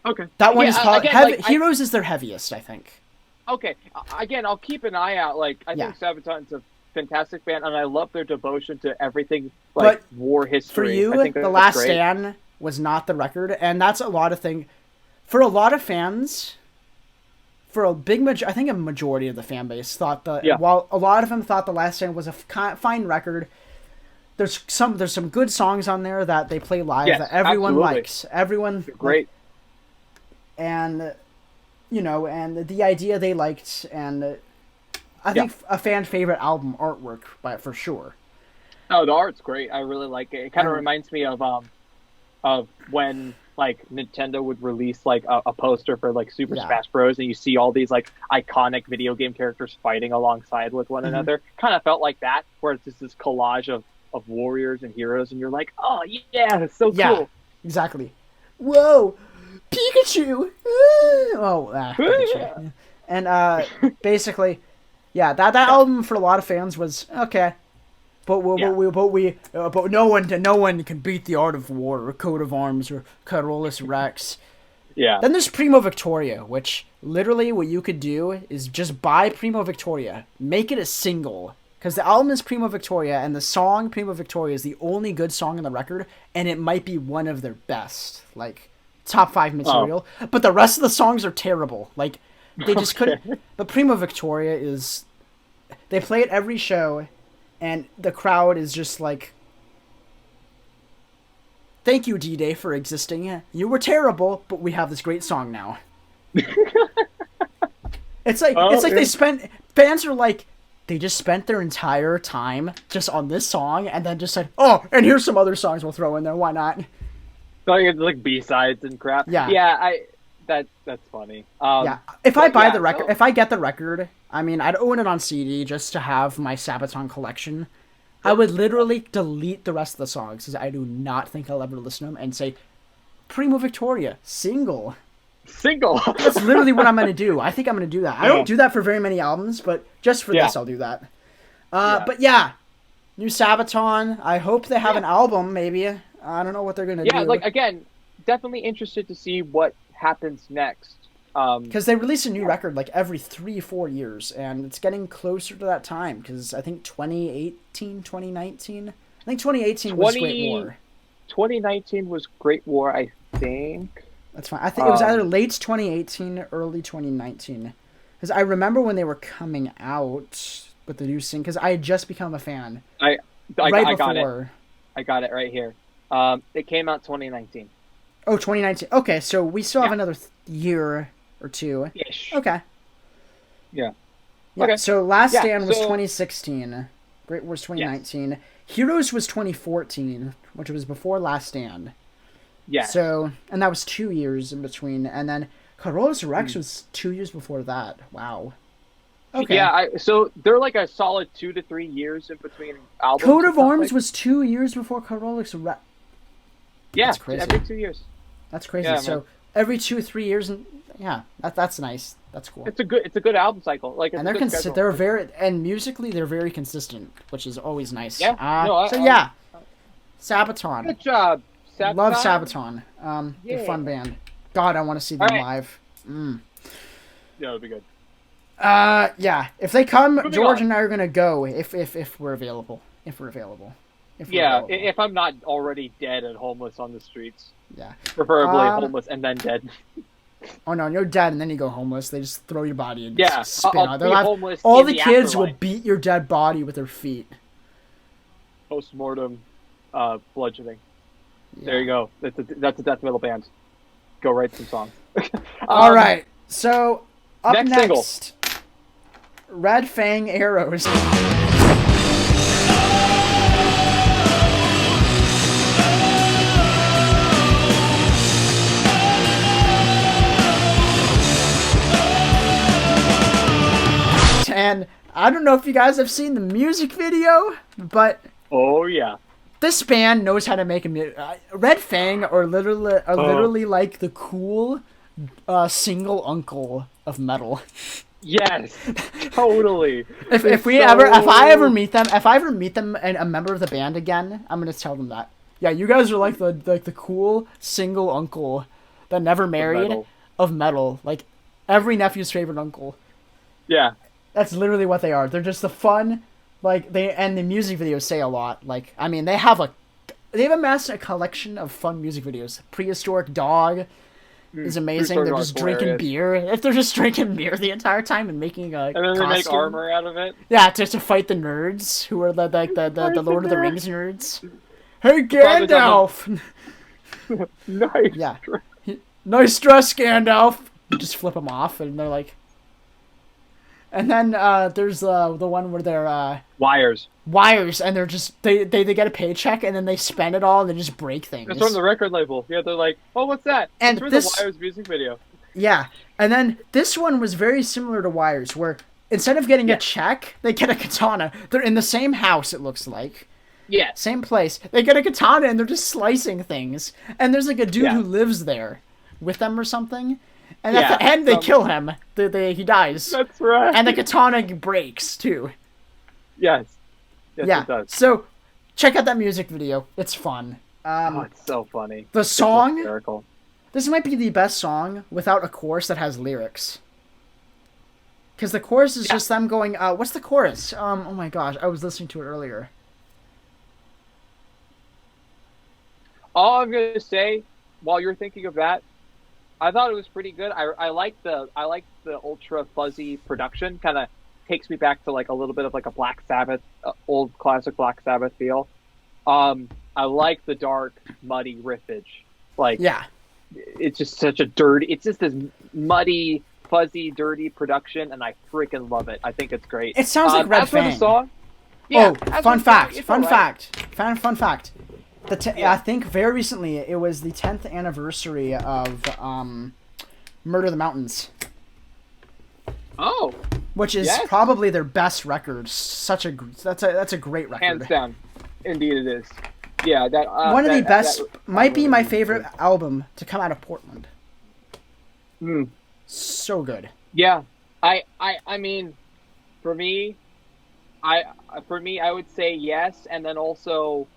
okay. That one is probably Heroes is their heaviest, I think. Okay, again, I'll keep an eye out. Like I think Sabaton's a fantastic band, and I love their devotion to everything like war history. For you, The Last Stand was not the record, and that's a lot of thing. For a lot of fans, for a big I think a majority of the fan base thought while a lot of them thought The Last Stand was a fine record, there's some good songs on there that they play live that everyone likes. Everyone great, and and the idea they liked, and I think a fan favorite album artwork for sure. Oh, the art's great. I really like it. It kind of reminds me of when like Nintendo would release like a poster for like Super Smash Bros. And you see all these like iconic video game characters fighting alongside with one another. Kind of felt like that, where it's just this collage of warriors and heroes, and you're like, oh yeah, it's so cool. Exactly. Whoa, Pikachu! Pikachu. And basically, that album for a lot of fans was okay. But no one can beat the Art of War or Coat of Arms or Carolus Rex. Yeah. Then there's Primo Victoria, which literally what you could do is just buy Primo Victoria, make it a single, because the album is Primo Victoria, and the song Primo Victoria is the only good song on the record, and it might be one of their best, like top 5 material. But the rest of the songs are terrible. Like they just couldn't. But Primo Victoria is, they play it every show. And the crowd is just like, thank you, D-Day, for existing. You were terrible, but we have this great song now. It's like they spent, fans are like, they just spent their entire time just on this song and then just said, oh, and here's some other songs we'll throw in there. Why not? Like B-sides and crap. Yeah. Yeah, that's funny. If I buy the record, if I get the record, I mean, I'd own it on CD just to have my Sabaton collection. I would literally delete the rest of the songs because I do not think I'll ever listen to them and say, Primo Victoria, single. That's literally what I'm going to do. I think I'm going to do that. I don't do that for very many albums, but just for this, I'll do that. But new Sabaton. I hope they have an album, maybe. I don't know what they're going to do. Yeah, like, again, definitely interested to see what happens next. Because they release a new record like every 3-4 years, and it's getting closer to that time. Because I think 2018, 2019. I think 2018 was Great War. 2019 was Great War, I think. That's fine. I think it was either late 2018, early 2019. Because I remember when they were coming out with the new single. Because I had just become a fan. I got it. I got it right here. It came out 2019. Oh, 2019. Okay, so we still have another year or two. Ish. Okay. Yeah. Okay. So Last Stand was 2016. Great War's 2019. Yes. Heroes was 2014, which was before Last Stand. Yeah. So, and that was 2 years in between, and then Carolus Rex was 2 years before that. Wow. Okay. Yeah. So they're like a solid 2 to 3 years in between albums. Coat of Arms was 2 years before Carolus Rex. Yeah. That's crazy. Every 2 years. That's crazy. Yeah, so every 2 or 3 years, and that's nice. That's cool. It's a good album cycle. Like, it's, and they're very, and musically they're very consistent, which is always nice. Yeah. Sabaton. Good job, Sabaton. Love Sabaton. They're a fun band. God, I want to see them live. Yeah, it'll be good. If they come, George and I are gonna go if we're available. If I'm not already dead and homeless on the streets. Yeah. Preferably homeless and then dead. Oh no, you're dead and then you go homeless. They just throw your body and spit I'll on be it. homeless All in the the kids will afterlife. beat your dead body with their feet. Post-mortem bludgeoning. Yeah. There you go. That's a death metal band. Go write some songs. All right. So up next next, Red Fang Arrows. And I don't know if you guys have seen the music video, but Oh yeah. this band knows how to make a Red Fang are literally like the cool single uncle of metal. Yes, totally. If I ever meet them and a member of the band again, I'm gonna tell them that. Yeah, you guys are like the cool single uncle that never married of metal. Like every nephew's favorite uncle. Yeah. That's literally what they are. They're just the fun, like and the music videos say a lot. Like I mean, they've amassed a collection of fun music videos. Prehistoric Dog is amazing. They're just drinking beer. If they're just drinking beer the entire time and making a and then they costume. make armor out of it. Yeah, just to fight the nerds who are the Lord of the Rings nerds. Hey Gandalf! Nice. Yeah. Nice dress, Gandalf. You just flip them off, and they're like. And then there's the one where they're Wires, and they're just they get a paycheck and then they spend it all and they just break things. it's from the record label. Yeah, they're like, oh, what's that? And it's from this- the Wires music video. Yeah, and then this one was very similar to Wires, where instead of getting a check, they get a katana. They're in the same house, it looks like. Yeah. Same place. They get a katana and they're just slicing things. And there's like a dude who lives there with them or something. And at the end, they kill him. He dies. That's right. And the katana breaks, too. Yes, Yeah. it does. So, check out that music video. It's fun. Oh, it's so funny. The song, It's hysterical. this might be the best song without a chorus that has lyrics. Because the chorus is just them going, what's the chorus? Oh my gosh, I was listening to it earlier. All I'm gonna say, while you're thinking of that, I thought it was pretty good. I like the ultra fuzzy production. Kind of takes me back to like a little bit of like a Black Sabbath, old classic Black Sabbath feel. I like the dark, muddy riffage. Like, Yeah. it's just such a dirty. It's just this muddy, fuzzy, dirty production, and I freaking love it. I think it's great. It sounds like Red as for the Fang. song, Fun fact. it's Fun alright. fact. Fun fact. I think very recently it was the 10th anniversary of Murder the Mountains, Oh, which is Yes. probably their best record. That's a great record. hands down, indeed it is. Yeah, that One of the best, that- might be my favorite album to come out of Portland. Mm. So good. Yeah, I mean, for me, I would say yes, and then also,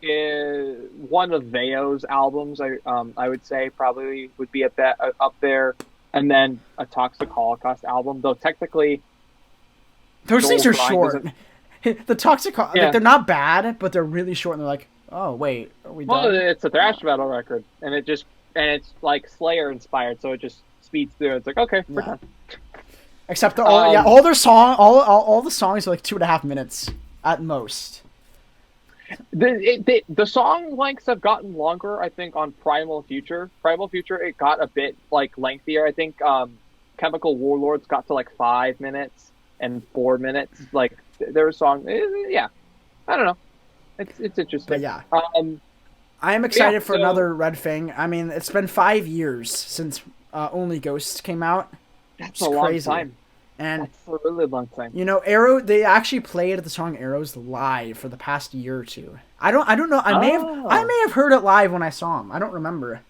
one of Veo's albums, I would say probably would be up there, and then a Toxic Holocaust album, though technically Those things are Grind short. isn't- The Toxic, Yeah. like, they're not bad, but they're really short, and they're like, oh wait, are we well, done? it's a thrash metal record, and it's like Slayer inspired, so it just speeds through. It's like, okay, we're Yeah. done. Except all their all the songs are like 2.5 minutes at most. The song lengths have gotten longer, I think, on Primal Future. Primal Future, it got a bit like lengthier. I think Chemical Warlords got to like 5 minutes and 4 minutes. Like their song, yeah, I don't know. It's interesting. But yeah, I am excited for so- another Red Fang. I mean, it's been 5 years since Only Ghosts came out. That's It's a long crazy. time. And That's a really long time. you know, Arrow, they actually played the song Arrows live for the past year or two. I don't know. I may have heard it live when I saw them. I don't remember.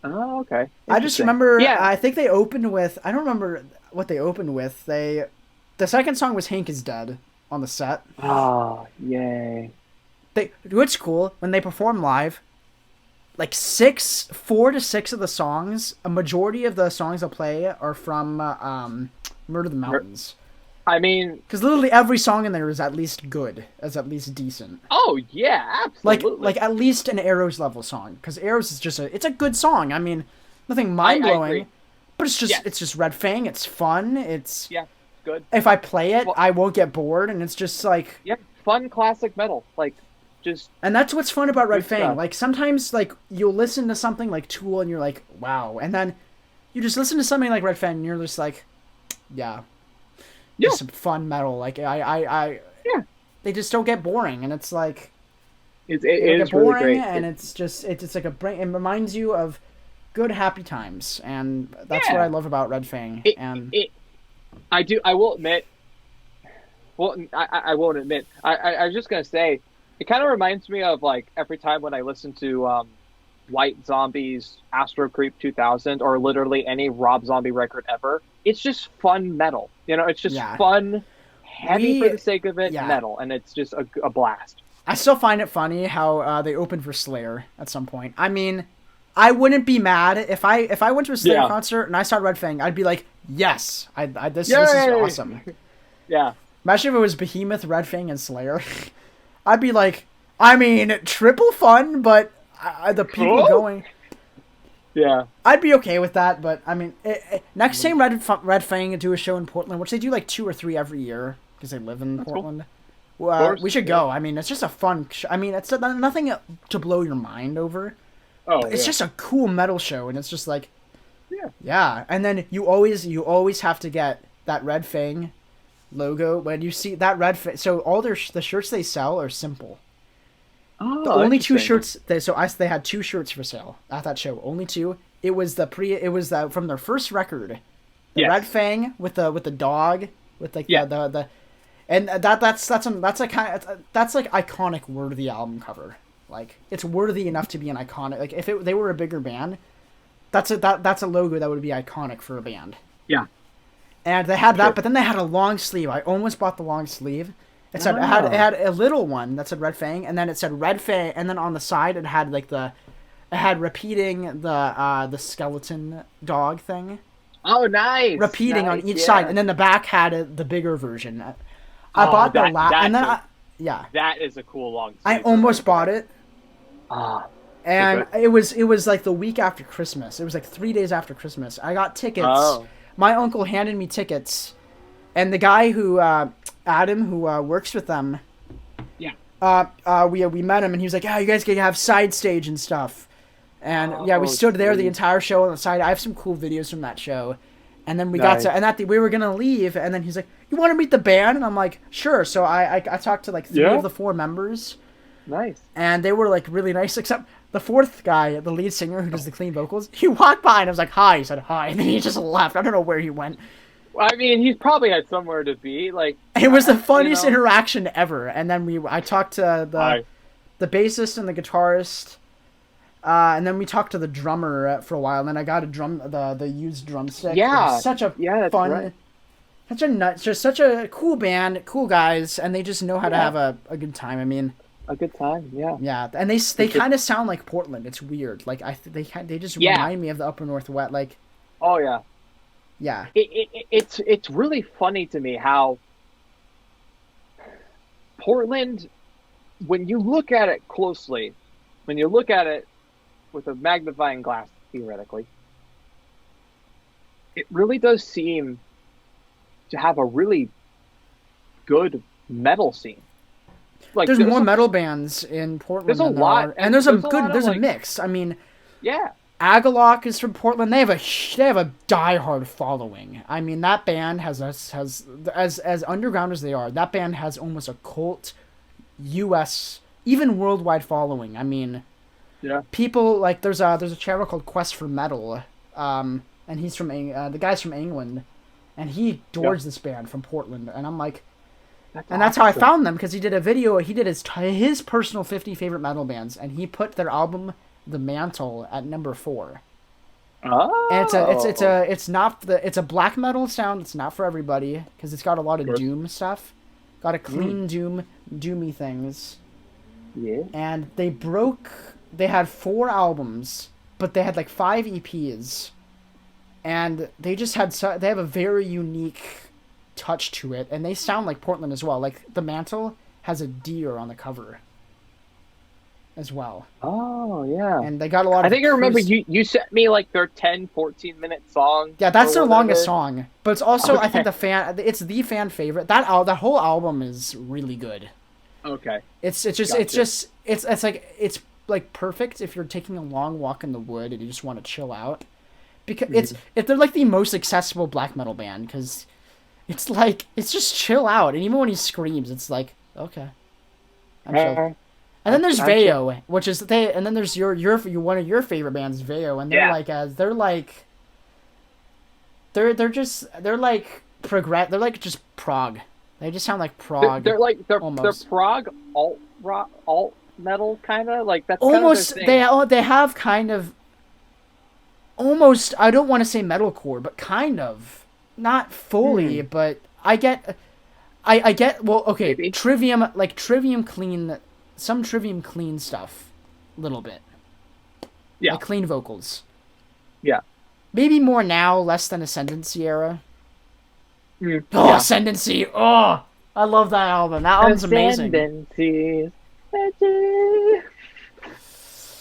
Oh, okay. I just Interesting. remember. Yeah. I think they opened with. I don't remember what they opened with. The second song was Hank is Dead on the set. Oh, yay. What's cool when they perform live. Like 4 to 6 of the songs, a majority of the songs they'll play are from Murder the Mountains. I mean, Because literally every song in there is at least good, is at least decent. oh yeah, absolutely. Like at least an Arrows level song. Because Arrows is just it's a good song. I mean, nothing I mind blowing, agree. but it's just Yes. it's just Red Fang. It's fun. It's Yeah, good. if I play it, Well- I won't get bored, and it's just like. Yeah, fun classic metal. Like, just And that's what's fun about Red Good Fang. stuff. Like sometimes, like you'll listen to something like Tool, and you're like, wow, and then you just listen to something like Red Fang, and you're just like, yeah, Yeah. just some fun metal. Like I Yeah. they just don't get boring, and it's like it they don't is get really boring, great. and it's just it's like a brain. It reminds you of good happy times, and that's Yeah. what I love about Red Fang. And I will admit. Well, I won't admit. I was just gonna say, it kind of reminds me of like every time when I listen to White Zombie's Astro Creep 2000 or literally any Rob Zombie record ever. It's just fun metal. You know, it's just Yeah. fun, heavy We- for the sake of it, yeah. metal, and it's just a blast. I still find it funny how they opened for Slayer at some point. I mean, I wouldn't be mad if I went to a Slayer Yeah. concert and I saw Red Fang. I'd be like, yes, this is Yay! awesome. Yeah. Imagine if it was Behemoth, Red Fang, and Slayer. I'd be like, I mean, triple fun, but the people Cool. going. Yeah. I'd be okay with that, but I mean, next time Red Fang do a show in Portland, which they do like 2 or 3 every year because they live in Portland. Well, course, we should go. I mean, it's just a fun. I mean, it's nothing to blow your mind over. Oh, It's yeah. just a cool metal show, and it's just like, Yeah. yeah. And then you always have to get that Red Fang logo when you see that Red Fang. So all the shirts they sell are simple. Oh, The only 2 interesting. shirts they had 2 shirts for sale at that show. Only 2. It was from their first record, the Yes. Red Fang with the dog with like Yeah. the and that's like iconic worthy album cover. Like it's worthy enough to be an iconic. Like if they were a bigger band, that's a logo that would be iconic for a band. Yeah. And they had Sure. that, but then they had a long sleeve. I almost bought the long sleeve. It had a little one that said Red Fang, and then it said Red Fang, and then on the side it had like it had repeating the skeleton dog thing, Oh, nice. repeating on Nice, each yeah. side, and then the back had the bigger version. I bought the and then That is a cool long. I sleeve. almost bought it, Ah. and Okay. it was like the week after Christmas. It was like 3 days after Christmas. I got tickets. Oh. My uncle handed me tickets, and the guy who Adam, who works with them, Yeah. we met him, and he was like, "Yeah, you guys can have side stage and stuff." And yeah, we Oh, stood there the sweet. entire show on the side. I have some cool videos from that show. And then we Nice. got to, and we were gonna leave, and then he's like, "You want to meet the band?" And I'm like, "Sure." So I talked to like 3 Yeah. of the 4 members, Nice. and they were like really nice, except the 4th guy, the lead singer who does the clean vocals. He walked by and I was like, "Hi." He said hi, and then he just left. I don't know where he went. I mean, he's probably had somewhere to be. Like, It was the funniest know. interaction ever. And then I talked to Hi. the bassist and the guitarist, and then we talked to the drummer for a while. And then I got the used drumstick. It Yeah. was such a Yeah, that's fun, right. just such a cool band, cool guys, and they just know how to Yeah. have a good time. I mean, A good time. Yeah. yeah, and they kind of sound like Portland. It's weird. Like they just Yeah. remind me of the Upper Northwest. Like, Oh yeah. yeah, It's really funny to me how Portland, when you look at it closely, when you look at it with a magnifying glass, theoretically, it really does seem to have a really good metal scene. Like there's more metal bands in Portland. there's a than there lot, are- and there's a there's a good lot of, there's a like- mix. I mean. Yeah. Agalock is from Portland. They have a diehard following. I mean, that band has as underground as they are. That band has almost a cult, U.S. even worldwide following. I mean, Yeah. people like there's a channel called Quest for Metal, and he's from the guy's from England, and he adores this band from Portland, and I'm like. That's how I found them, because he did a video. He did his personal 50 favorite metal bands, and he put their album "The Mantle" at number 4. Oh. And it's a black metal sound. It's not for everybody, because it's got a lot of Sure. doom stuff, got a clean doomy things. Yeah. And they had 4 albums, but they had like 5 EPs, and they just had they have a very unique touch to it, and they sound like Portland as well. Like, the mantle has a deer on the cover as well. Oh, yeah. And they got a lot of... I think I remember you sent me, like, their 10, 14-minute song. Yeah, that's their whatever. longest song. But it's also, I think, Okay. it's the fan favorite. That whole album is really good. Okay. It's like perfect if you're taking a long walk in the wood and you just want to chill out. Because they're like the most accessible black metal band, because it's like, it's just chill out. And even when he screams, it's like, okay. I'm chill. And then there's Veo, which is and then there's your one of your favorite bands, Veo, and they're like just prog. They just sound like prog. They're prog alt rock, alt metal kind of, like that's almost kind of their thing. They have kind of almost, I don't want to say metalcore, but kind of, not fully, but I get well, okay, Maybe. Trivium clean. Some Trivium clean stuff, little bit. Yeah. Like clean vocals. Yeah. Maybe more now, less than Ascendancy era. Mm. Oh, Yeah. Ascendancy! Oh, I love that album. That album's amazing.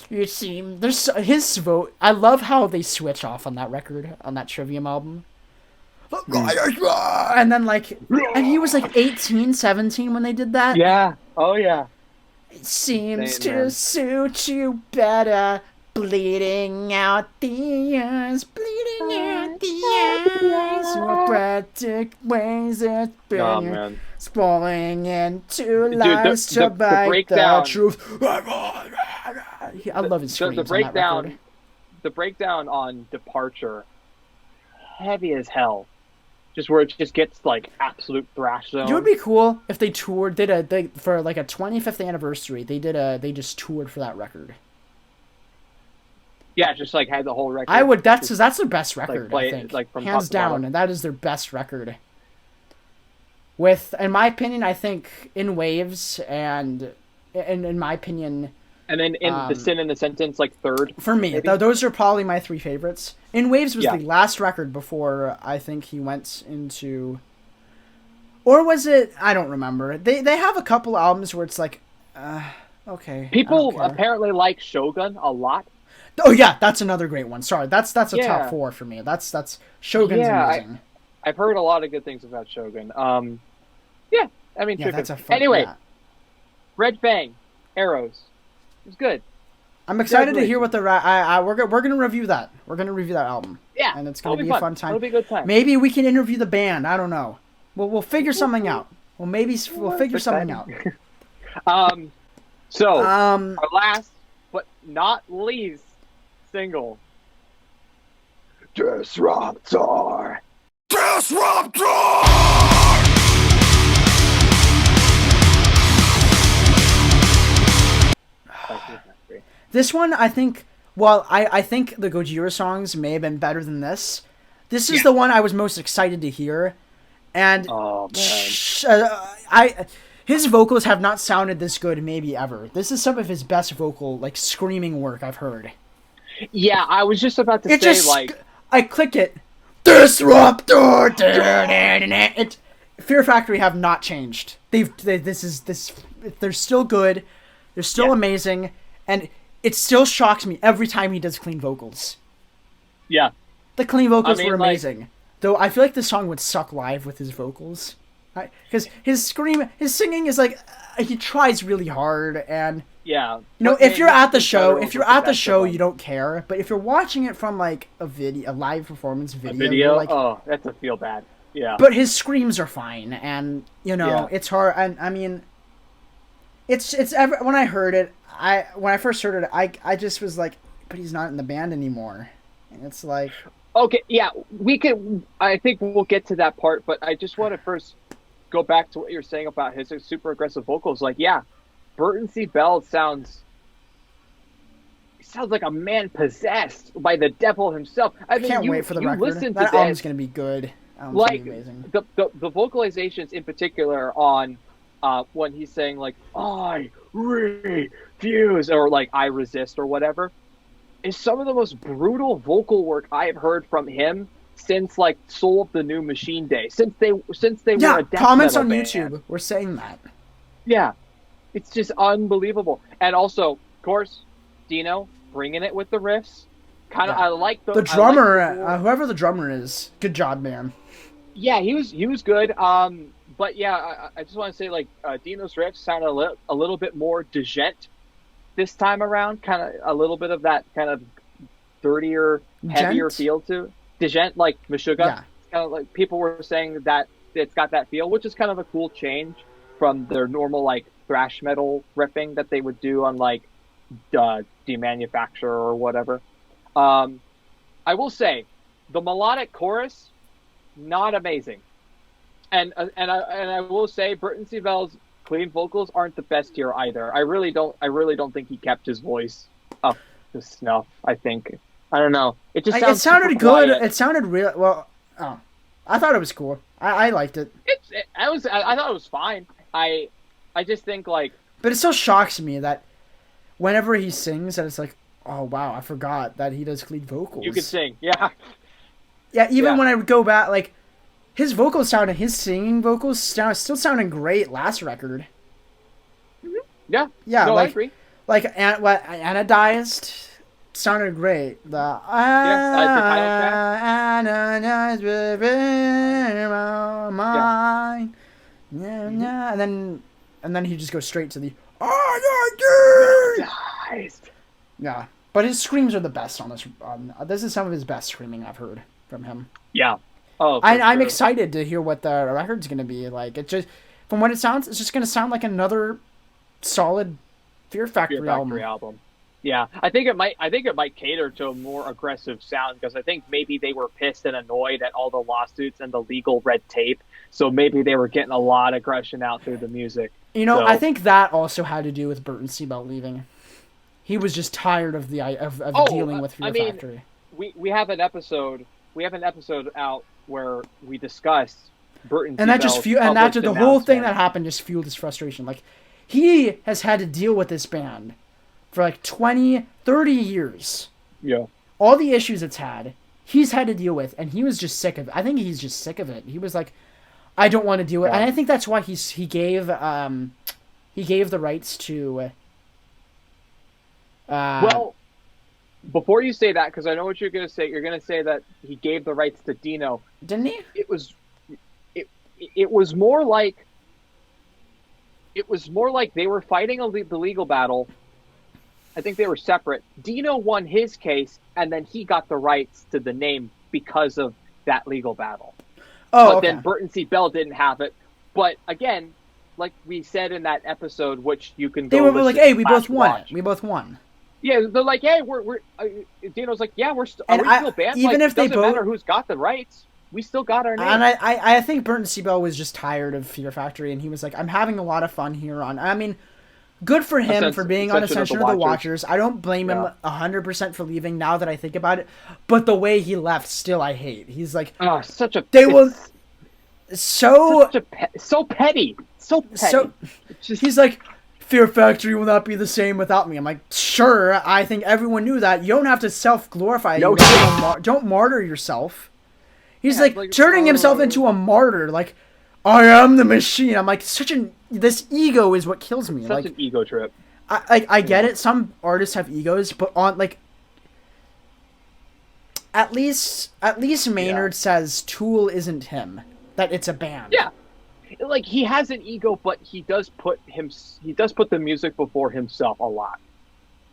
You see, there's his vote. I love how they switch off on that record, on that Trivium album. And then and he was like 18, 17 when they did that. Yeah. Oh yeah. It seems Same, to man. suit you better. Bleeding out the eyes, bleeding out the eyes. Robotic ways that Oh burn man. spawning into Dude, lies to bite the breakdown- truth. I love his screams The on that record. breakdown. The breakdown on Departure, heavy as hell. Just where it just gets like absolute thrash zone. It would be cool if they toured. For like a 25th anniversary. They just toured for that record. Yeah, just like had the whole record. I would. That's their best record. play I it, think, like, from hands top to bottom. down, and that is their best record. With, in my opinion, I think In Waves and in my opinion, And then in the Sin in the Sentence, like third. for me, maybe? those are probably my three favorites. In Waves was Yeah. the last record before I think he went into, or was it? I don't remember. They have a couple albums where it's like, okay. People I don't care. apparently like Shogun a lot. Oh yeah, that's another great one. Sorry, that's a Yeah. top 4 for me. That's Shogun's Yeah, amazing. I've heard a lot of good things about Shogun. Yeah, I mean, Yeah, tripping. that's a fun. Anyway, Yeah. Red Fang, Arrows. It was good. I'm excited to hear what we're gonna review that. We're gonna review that album. Yeah, And it's gonna it'll be a fun time. It'll be a good time. Maybe we can interview the band. I don't know. We'll figure something out. We'll figure something out. So Our our last but not least single, Disruptor. This one, I think. Well, I think the Gojira songs may have been better than this. This is the one I was most excited to hear, and Oh man. his vocals have not sounded this good maybe ever. This is some of his best vocal screaming work I've heard. Yeah, I was just about to It say just I click it. Disruptor. It, Fear Factory have not changed. They're still good. They're still amazing, and it still shocks me every time he does clean vocals. Yeah. The clean vocals I mean, were amazing. Though I feel like the song would suck live with his vocals. Because his singing is like, he tries really hard, and Yeah. you know, But, if man, you're you at the can show, better if you're over at the that show, one. you don't care. But if you're watching it from like a live performance video, Video? you're like, Oh, that's a feel bad. Yeah. but his screams are fine, and you know, Yeah. it's hard. And I mean, when I heard it, when I first heard it, I just was like, but he's not in the band anymore. And it's like, Okay, yeah, I think we'll get to that part, but I just want to first go back to what you're saying about his super aggressive vocals. Like, yeah, Burton C. Bell sounds like a man possessed by the devil himself. I mean, can't wait for the record. Listen That to album's this, gonna be good. Album's like gonna be amazing. the vocalizations in particular on when he's saying like I refuse or like I resist or whatever is some of the most brutal vocal work I have heard from him since like Soul of the New Machine Day, since they were a death comments metal on band. YouTube were saying that. Yeah, it's just unbelievable. And also, of course, Dino bringing it with the riffs. I like the drummer, whoever the drummer is. Good job, man. Yeah, he was good. But yeah, I just want to say like Dino's riffs sound a little bit more djent this time around. Kind of a little bit of that kind of dirtier, heavier feel to it. Djent, like Meshuggah. Yeah. Kind of like people were saying that it's got that feel, which is kind of a cool change from their normal like thrash metal riffing that they would do on like Demanufacture or whatever. I will say the melodic chorus, not amazing, and I will say Burton C. Bell's clean vocals aren't the best here either. I really don't think he kept his voice up to snuff. I don't know. It just sounds it sounded good. quiet. It sounded real. Well, I thought it was cool. I liked it. I thought it was fine. I just think like. But it still shocks me that whenever he sings, that it's like, oh wow, I forgot that he does lead vocals. You can sing, yeah. Yeah, even when I would go back, like his vocals sounded, his singing vocals still sounded great last record. Mm-hmm. Yeah. Yeah, no, like, I agree. Like Anodized sounded great. The Anodized within my mind. Yeah. And then he just goes straight to the Anodized. Yeah, but his screams are the best on this. This is some of his best screaming I've heard from him. Yeah. Oh, I'm excited to hear what the record's going to be like. It just, from what it sounds, it's just going to sound like another solid Fear Factory album. Yeah, I think it might cater to a more aggressive sound because I think maybe they were pissed and annoyed at all the lawsuits and the legal red tape. So maybe they were getting a lot of aggression out through the music. You know, I think that also had to do with Burton C. Bell leaving. He was just tired of dealing with Fear Factory. We have an episode out where we discussed Burton C. And that Bell's just the whole announcement. thing that happened just fueled his frustration. Like, he has had to deal with this band for like 20, 30 years. Yeah. All the issues it's had, he's had to deal with, and he was just sick of it. I think he's just sick of it. He was like, I don't want to deal with it. And I think that's why he gave the rights to well, before you say that, because I know what you're going to say, you're going to say that he gave the rights to Dino. Didn't he? It was more like they were fighting the legal battle. I think they were separate. Dino won his case, and then he got the rights to the name because of that legal battle. Oh, but then Burton C. Bell didn't have it. But again, like we said in that episode, which you can go. They were like, "Hey, we both won. Watch. We both won." Yeah, they're like, "Hey, we're." Dino's like, "Yeah, we're still band. Even like, if they doesn't both matter who's got the rights, we still got our name." And I think Burton C. Bell was just tired of Fear Factory, and he was like, "I'm having a lot of fun here on." I mean, good for him for being on Ascension of the Watchers. I don't blame him 100% for leaving. Now that I think about it, but the way he left, still I hate. He's like, such a so petty. He's like, Fear Factory will not be the same without me. I'm like, sure, I think everyone knew that. You don't have to self-glorify. No, don't martyr yourself. He's like turning himself into a martyr. Like, I am the machine. I'm like, this ego is what kills me. Such an ego trip. I get it. Some artists have egos, but on like, at least Maynard says Tool isn't him. That it's a band. Yeah. Like, he has an ego, but he does put the music before himself a lot.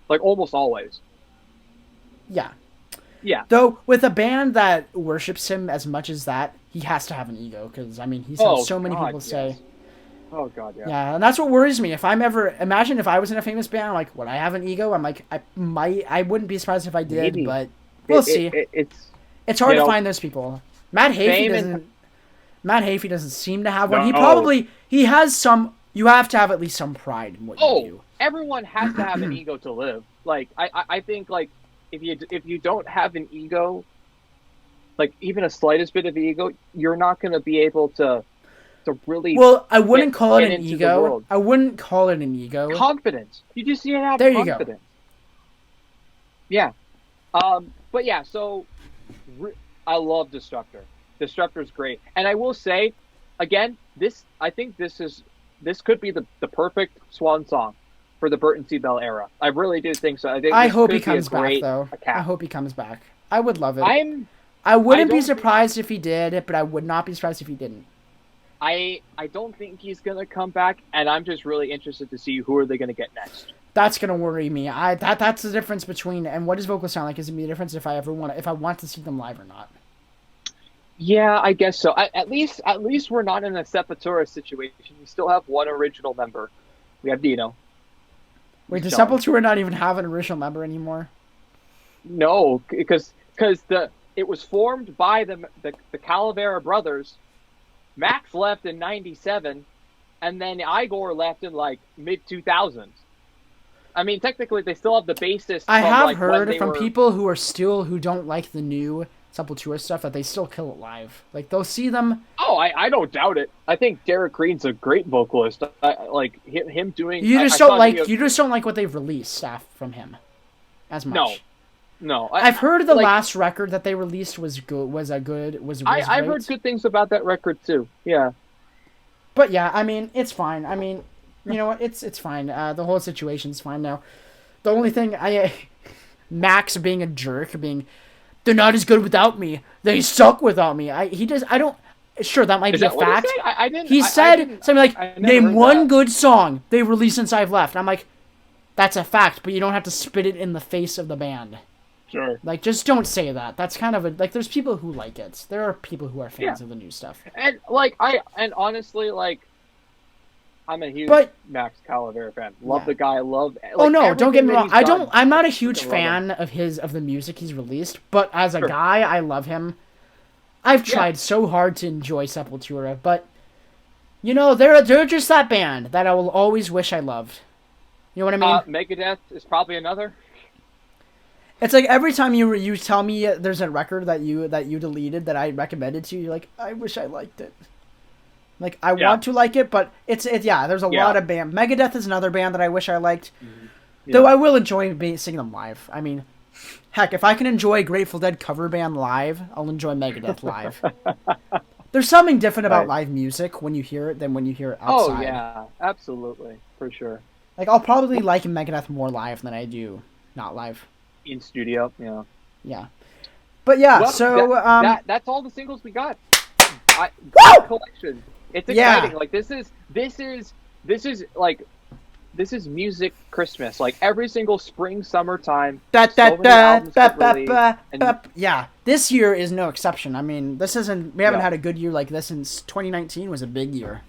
Like, almost always. Yeah. Yeah. Though, with a band that worships him as much as that, he has to have an ego, because, I mean, he's had so many people say... Oh, God, yeah. Yeah, and that's what worries me. Imagine if I was in a famous band, like, would I have an ego? I'm like, I wouldn't be surprised if I did, Maybe. But we'll see. It's hard to find those people. Matt Hafey doesn't seem to have one. No. He has some. You have to have at least some pride in what you do. Everyone has to have an ego to live. Like, I think, like, if you don't have an ego, like, even a slightest bit of ego, you're not going to be able to really. Well, I wouldn't call it an ego. I wouldn't call it an ego. Confidence. You just need to have confidence. You go. Yeah. But yeah, so I love Destructor. Destructor's great, and I will say, again, I think this could be the perfect swan song for the Burton C. Bell era. I really do think so. I hope he comes back, though. I hope he comes back. I would love it. I wouldn't be surprised if he did, but I would not be surprised if he didn't. I don't think he's gonna come back, and I'm just really interested to see who are they gonna get next. That's gonna worry me. That's the difference between, and what does vocals sound like is gonna be the difference if I want to see them live or not. Yeah, I guess so. At least we're not in a Sepultura situation. We still have one original member. We have Dino. Wait, does Sepultura not even have an original member anymore? No, because it was formed by the Calavera brothers. Max left in '97, and then Igor left in like mid-2000s. I mean, technically, they still have the bassist. I have heard from people who don't like the new Sepultura stuff that they still kill it live. Like, they'll see them. Oh, I don't doubt it. I think Derek Green's a great vocalist. Like him doing. You just don't like what they've released stuff from him as much. No. I've heard the last record that they released was good. I've heard good things about that record too. Yeah. But yeah, I mean, it's fine. I mean, you know what? It's fine. The whole situation's fine now. The only thing Max being a jerk, they're not as good without me. They suck without me. Sure, that might be a fact. He said something like, name one good song they released since I've left. I'm like, that's a fact, but you don't have to spit it in the face of the band. Sure. Like, just don't say that. That's kind of there's people who like it. There are people who are fans of the new stuff. And honestly, I'm a huge Max Calavera fan. Love the guy. Don't get me wrong. I'm not a huge fan of the music he's released, but as a guy, I love him. I've tried so hard to enjoy Sepultura, but they're just that band that I will always wish I loved. You know what I mean? Megadeth is probably another. It's like every time you tell me there's a record that you deleted that I recommended to you, you're like, I wish I liked it. Like, I want to like it, but there's a lot of band. Megadeth is another band that I wish I liked. Mm-hmm. Yeah. Though I will enjoy seeing them live. I mean, heck, if I can enjoy Grateful Dead cover band live, I'll enjoy Megadeth live. There's something different about live music when you hear it than when you hear it outside. Oh, yeah. Absolutely. For sure. Like, I'll probably like Megadeth more live than I do not live. In studio, yeah. Yeah. But yeah, that's all the singles we got. Collection. It's exciting. Yeah. Like this is music Christmas. Like every single spring, summertime. Yeah. This year is no exception. I mean, we haven't had a good year like this since 2019 was a big year.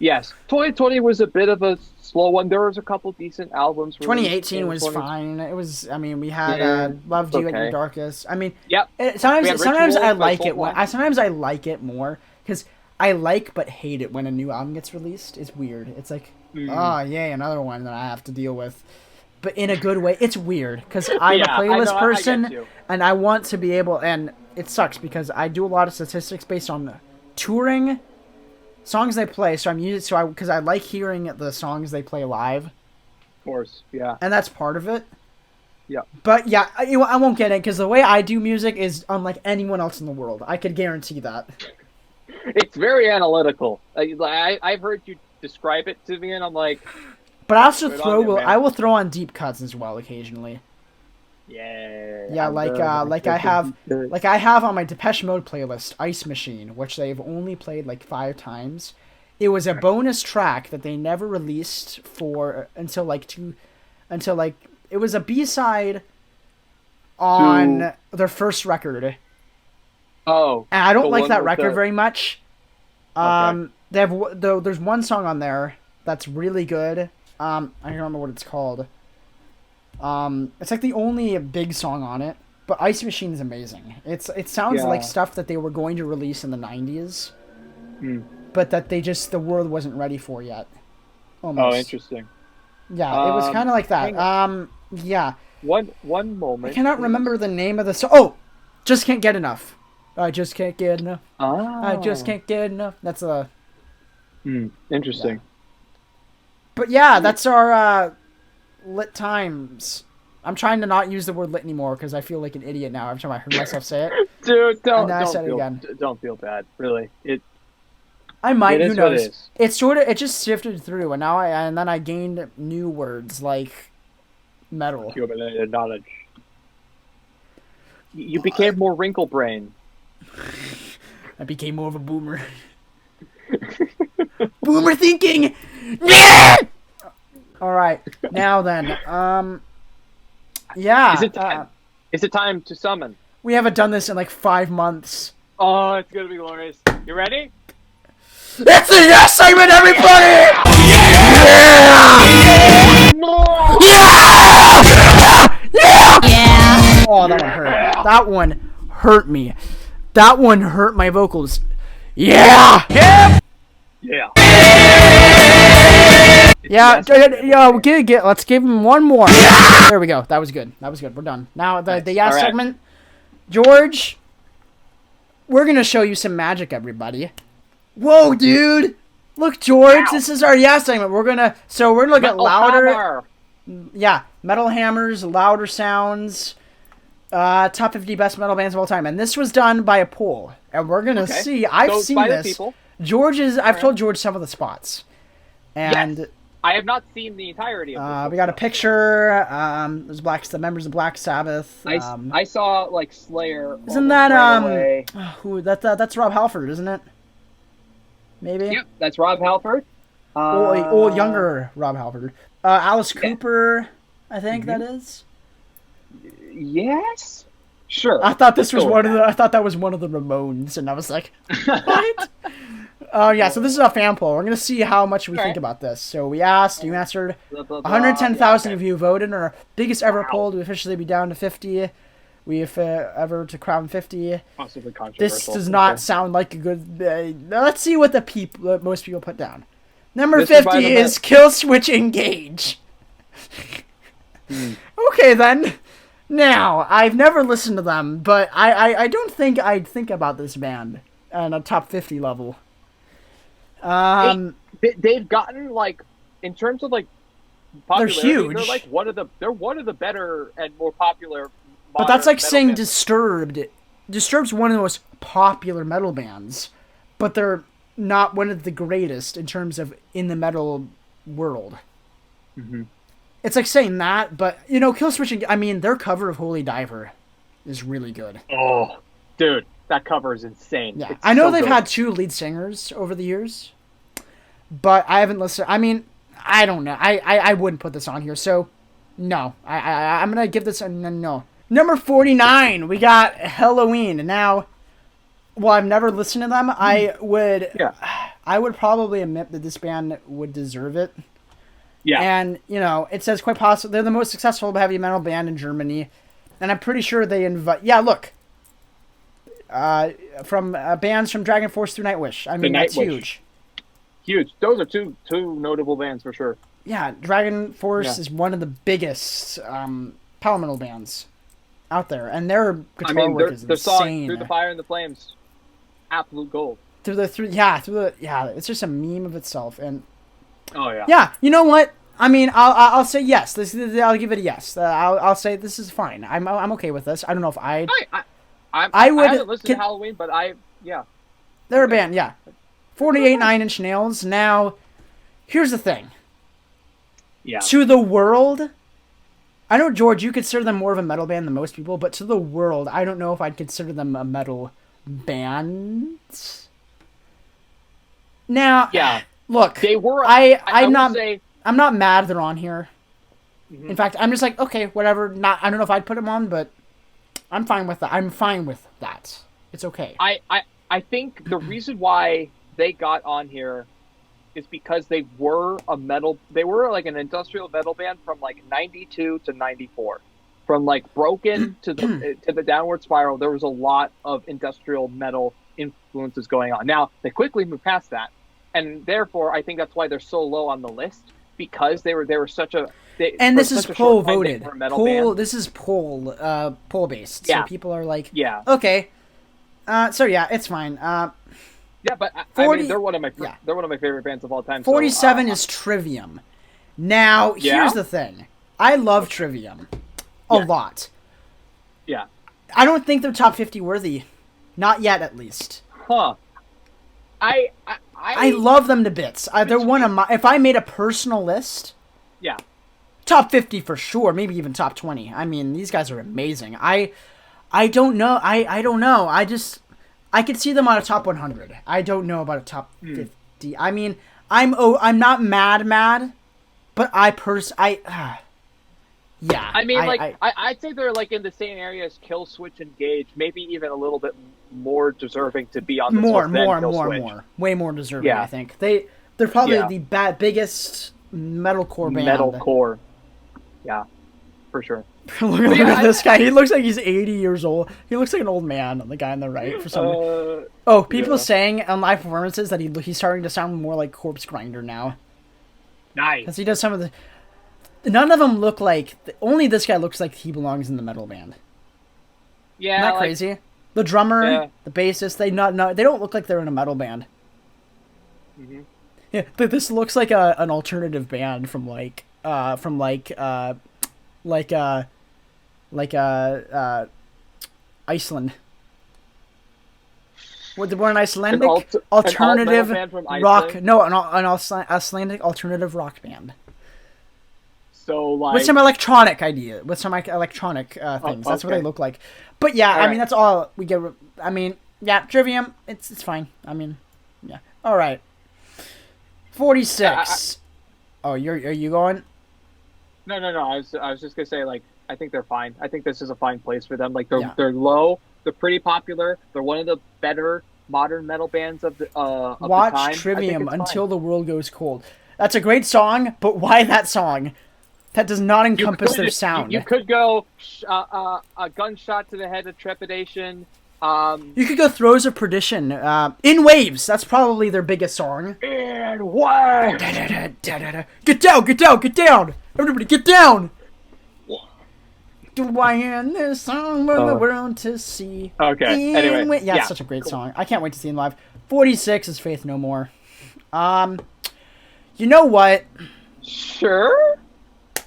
Yes. 2020 was a bit of a slow one. There was a couple decent albums. 2018 was fine. It was. I mean, we had "Loved You at Your Darkest." I mean, sometimes I like it. Sometimes I like it more because I like but hate it when a new album gets released. It's weird. It's like, yay, another one that I have to deal with. But in a good way. It's weird because I'm a playlist person and I want to be able. And it sucks because I do a lot of statistics based on touring. Songs they play, because I like hearing the songs they play live. Of course, yeah. And that's part of it. Yeah. But yeah, I won't get it, because the way I do music is unlike anyone else in the world. I could guarantee that. It's very analytical. I've heard you describe it to me, and I'm like... But I also I will throw on deep cuts as well, occasionally. Yeah, I have on my Depeche Mode playlist, Ice Machine, which they've only played like 5 times. It was a bonus track that they never released until it was a B-side on their first record. Oh, and I don't like that record very much. There's one song on there that's really good. I don't remember what it's called. It's like the only big song on it, but Ice Machine is amazing. It sounds like stuff that they were going to release in the 90s, but that the world wasn't ready for yet. Almost. Oh, interesting. Yeah, it was kind of like that. Yeah. One moment. I cannot remember the name of the song. Oh, Just Can't Get Enough. I just can't get enough. I just can't get enough. That's interesting. Yeah. But yeah, that's our lit times. I'm trying to not use the word lit anymore because I feel like an idiot now every time I hear myself say it. Dude, And then I said it again. Don't feel bad, really. I might. It Who is what it knows? is. It just sifted through, and then I gained new words like metal. Accumulated knowledge. You became more wrinkle brain. I became more of a boomer. Boomer thinking. Yeah. All right, now then. Yeah. Is it time to summon? We haven't done this in like 5 months. Oh, it's gonna be glorious. You ready? It's the yes segment, everybody! Yeah! Oh, that one hurt. That one hurt me. That one hurt my vocals. Yeah! Yeah. Yeah, let's give him one more. There we go. That was good. We're done. Now, the yes All right. segment. George, we're going to show you some magic, everybody. Whoa, dude! Look, George, Ow. this is our yes segment. We're gonna look at louder. Hammer. Yeah, metal hammers, louder sounds, top 50 best metal bands of all time, and this was done by a poll, and we're gonna see. I've So, seen by the this. people. I've told George some of the spots, and Yes. I have not seen the entirety of this. we got a picture. There's the members of Black Sabbath. I saw like Slayer. Isn't that right away. who that's Rob Halford, isn't it? Maybe. Yep, that's Rob Halford. Old younger Rob Halford. Alice Cooper, I think that is. Yes. Sure. I thought this was I thought that was one of the Ramones, and I was like, what? Yeah. So this is a fan poll. We're gonna see how much we think about this. So we asked. You answered. 110,000 of you voted. Our biggest ever poll to officially be down to 50. We've ever to crown 50. Possibly controversial. This does not sound like a good. Let's see what most people put down. Number 50 is Kill Switch Engage. Okay then. Now, I've never listened to them, but I don't think I'd think about this band on a top 50 level. They've gotten like, in terms of like popularity, huge. They're like one of the better and more popular. But that's like saying bands. Disturbed. Disturbed's one of the most popular metal bands, but they're not one of the greatest in terms of in the metal world. Mm-hmm. It's like saying that, but Kill Switch. I mean, their cover of Holy Diver is really good. Oh, dude, that cover is insane. Yeah, it's I know so they've good. had 2 lead singers over the years, but I haven't listened. I mean, I don't know. I wouldn't put this on here, so no. I'm gonna give this a no. Number 49, we got Halloween. Now, well, I've never listened to them. I would probably admit that this band would deserve it. Yeah. And, it says quite possible they're the most successful heavy metal band in Germany. And I'm pretty sure they invite... Yeah, look. From bands from Dragon Force through Nightwish. I mean, that's huge. Huge. Those are two notable bands for sure. Yeah, Dragon Force is one of the biggest power metal bands out there. And their guitar work is their song, insane. Through the Fire and the Flames, absolute gold. It's just a meme of itself. And oh yeah. Yeah, you know what? I mean, I'll say yes. I'll give it a yes. I'll say this is fine. I'm okay with this. I don't know if I haven't listened to Halloween, but they're a band. Yeah, 48 9-inch nails. Now, here's the thing. Yeah. To the world, I know George, you consider them more of a metal band than most people, but to the world, I don't know if I'd consider them a metal band. Now, yeah. Look, they were. I'm not mad they're on here. Mm-hmm. In fact, I'm just like, okay, whatever. I don't know if I'd put them on, but I'm fine with that. I'm fine with that. It's okay. I think the reason why they got on here is because they were like an industrial metal band from like 92 to 94. From like Broken to the Downward Spiral, there was a lot of industrial metal influences going on. Now, they quickly moved past that. And therefore, I think that's why they're so low on the list, because they were such a... this is poll voted. This is poll based. Yeah. So people are like, yeah, okay. So yeah, it's fine. Yeah, but 40, I mean, they're one of my favorite bands of all time. 47 is Trivium. Now, here's the thing. I love Trivium a lot. Yeah. I don't think they're top 50 worthy Not yet, at least. Huh. I love them to bits. They're one of my... If I made a personal list... Yeah. Top 50 for sure. Maybe even top 20. I mean, these guys are amazing. I don't know. I don't know. I could see them on a top 100. I don't know about a top 50. I mean, I'm not mad, but yeah. I mean, I'd say they're like in the same area as Kill Switch and Gage, maybe even a little bit more deserving to be on the more, way more deserving. Yeah. I think they're probably the biggest metalcore band. Metalcore, yeah, for sure. Look at this guy. He looks like he's 80 years old. He looks like an old man. The guy on the right for some reason. People saying on live performances that he's starting to sound more like Corpse Grinder now. Nice. Because he does some of the... None of them look like... Only this guy looks like he belongs in the metal band. Yeah. Isn't that crazy? The drummer, the bassist, they don't look like they're in a metal band. Mm-hmm. Yeah, but this looks like an alternative band from Iceland. We're an Icelandic alternative rock. No, an Icelandic alternative rock band. So like with some electronic idea, with some electronic things. That's what they look like. But yeah, I mean that's all we get. I mean, yeah, Trivium. It's fine. I mean, yeah. All right. 46. Are you going? No. I was just gonna say, like, I think they're fine. I think this is a fine place for them. Like they're low. They're pretty popular. They're one of the better modern metal bands of the time. Watch Trivium Until the World Goes Cold. That's a great song, but why that song? That does not encompass their sound. You could go a gunshot to the head of trepidation. You could go Throes of Perdition. In Waves. That's probably their biggest song. In Waves. Get down, get down, get down. Everybody get down. Do I end this song for the world to see? Okay, anyway. Yeah, it's such a great song. I can't wait to see him live. 46 is Faith No More. You know what? Sure.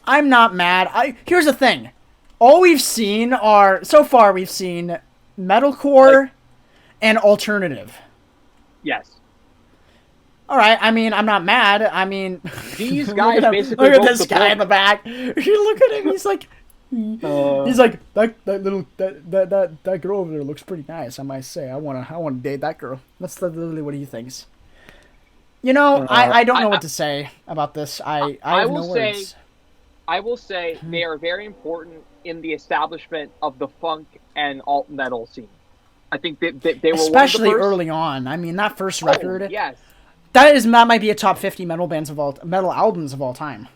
I'm not mad. Here's the thing. All we've seen so far we've seen metalcore and alternative. Yes. All right. I mean, I'm not mad. I mean, these guys basically look at this guy in the back. You look at him. He's like, that girl over there looks pretty nice. I might say I want to date that girl. That's literally what he thinks. You know, I don't know what to say about this. I have no words. I will say they are very important in the establishment of the funk and alt metal scene. I think they were especially one of the first... early on. I mean, that first record. Yes. That might be a top 50 metal albums of all time.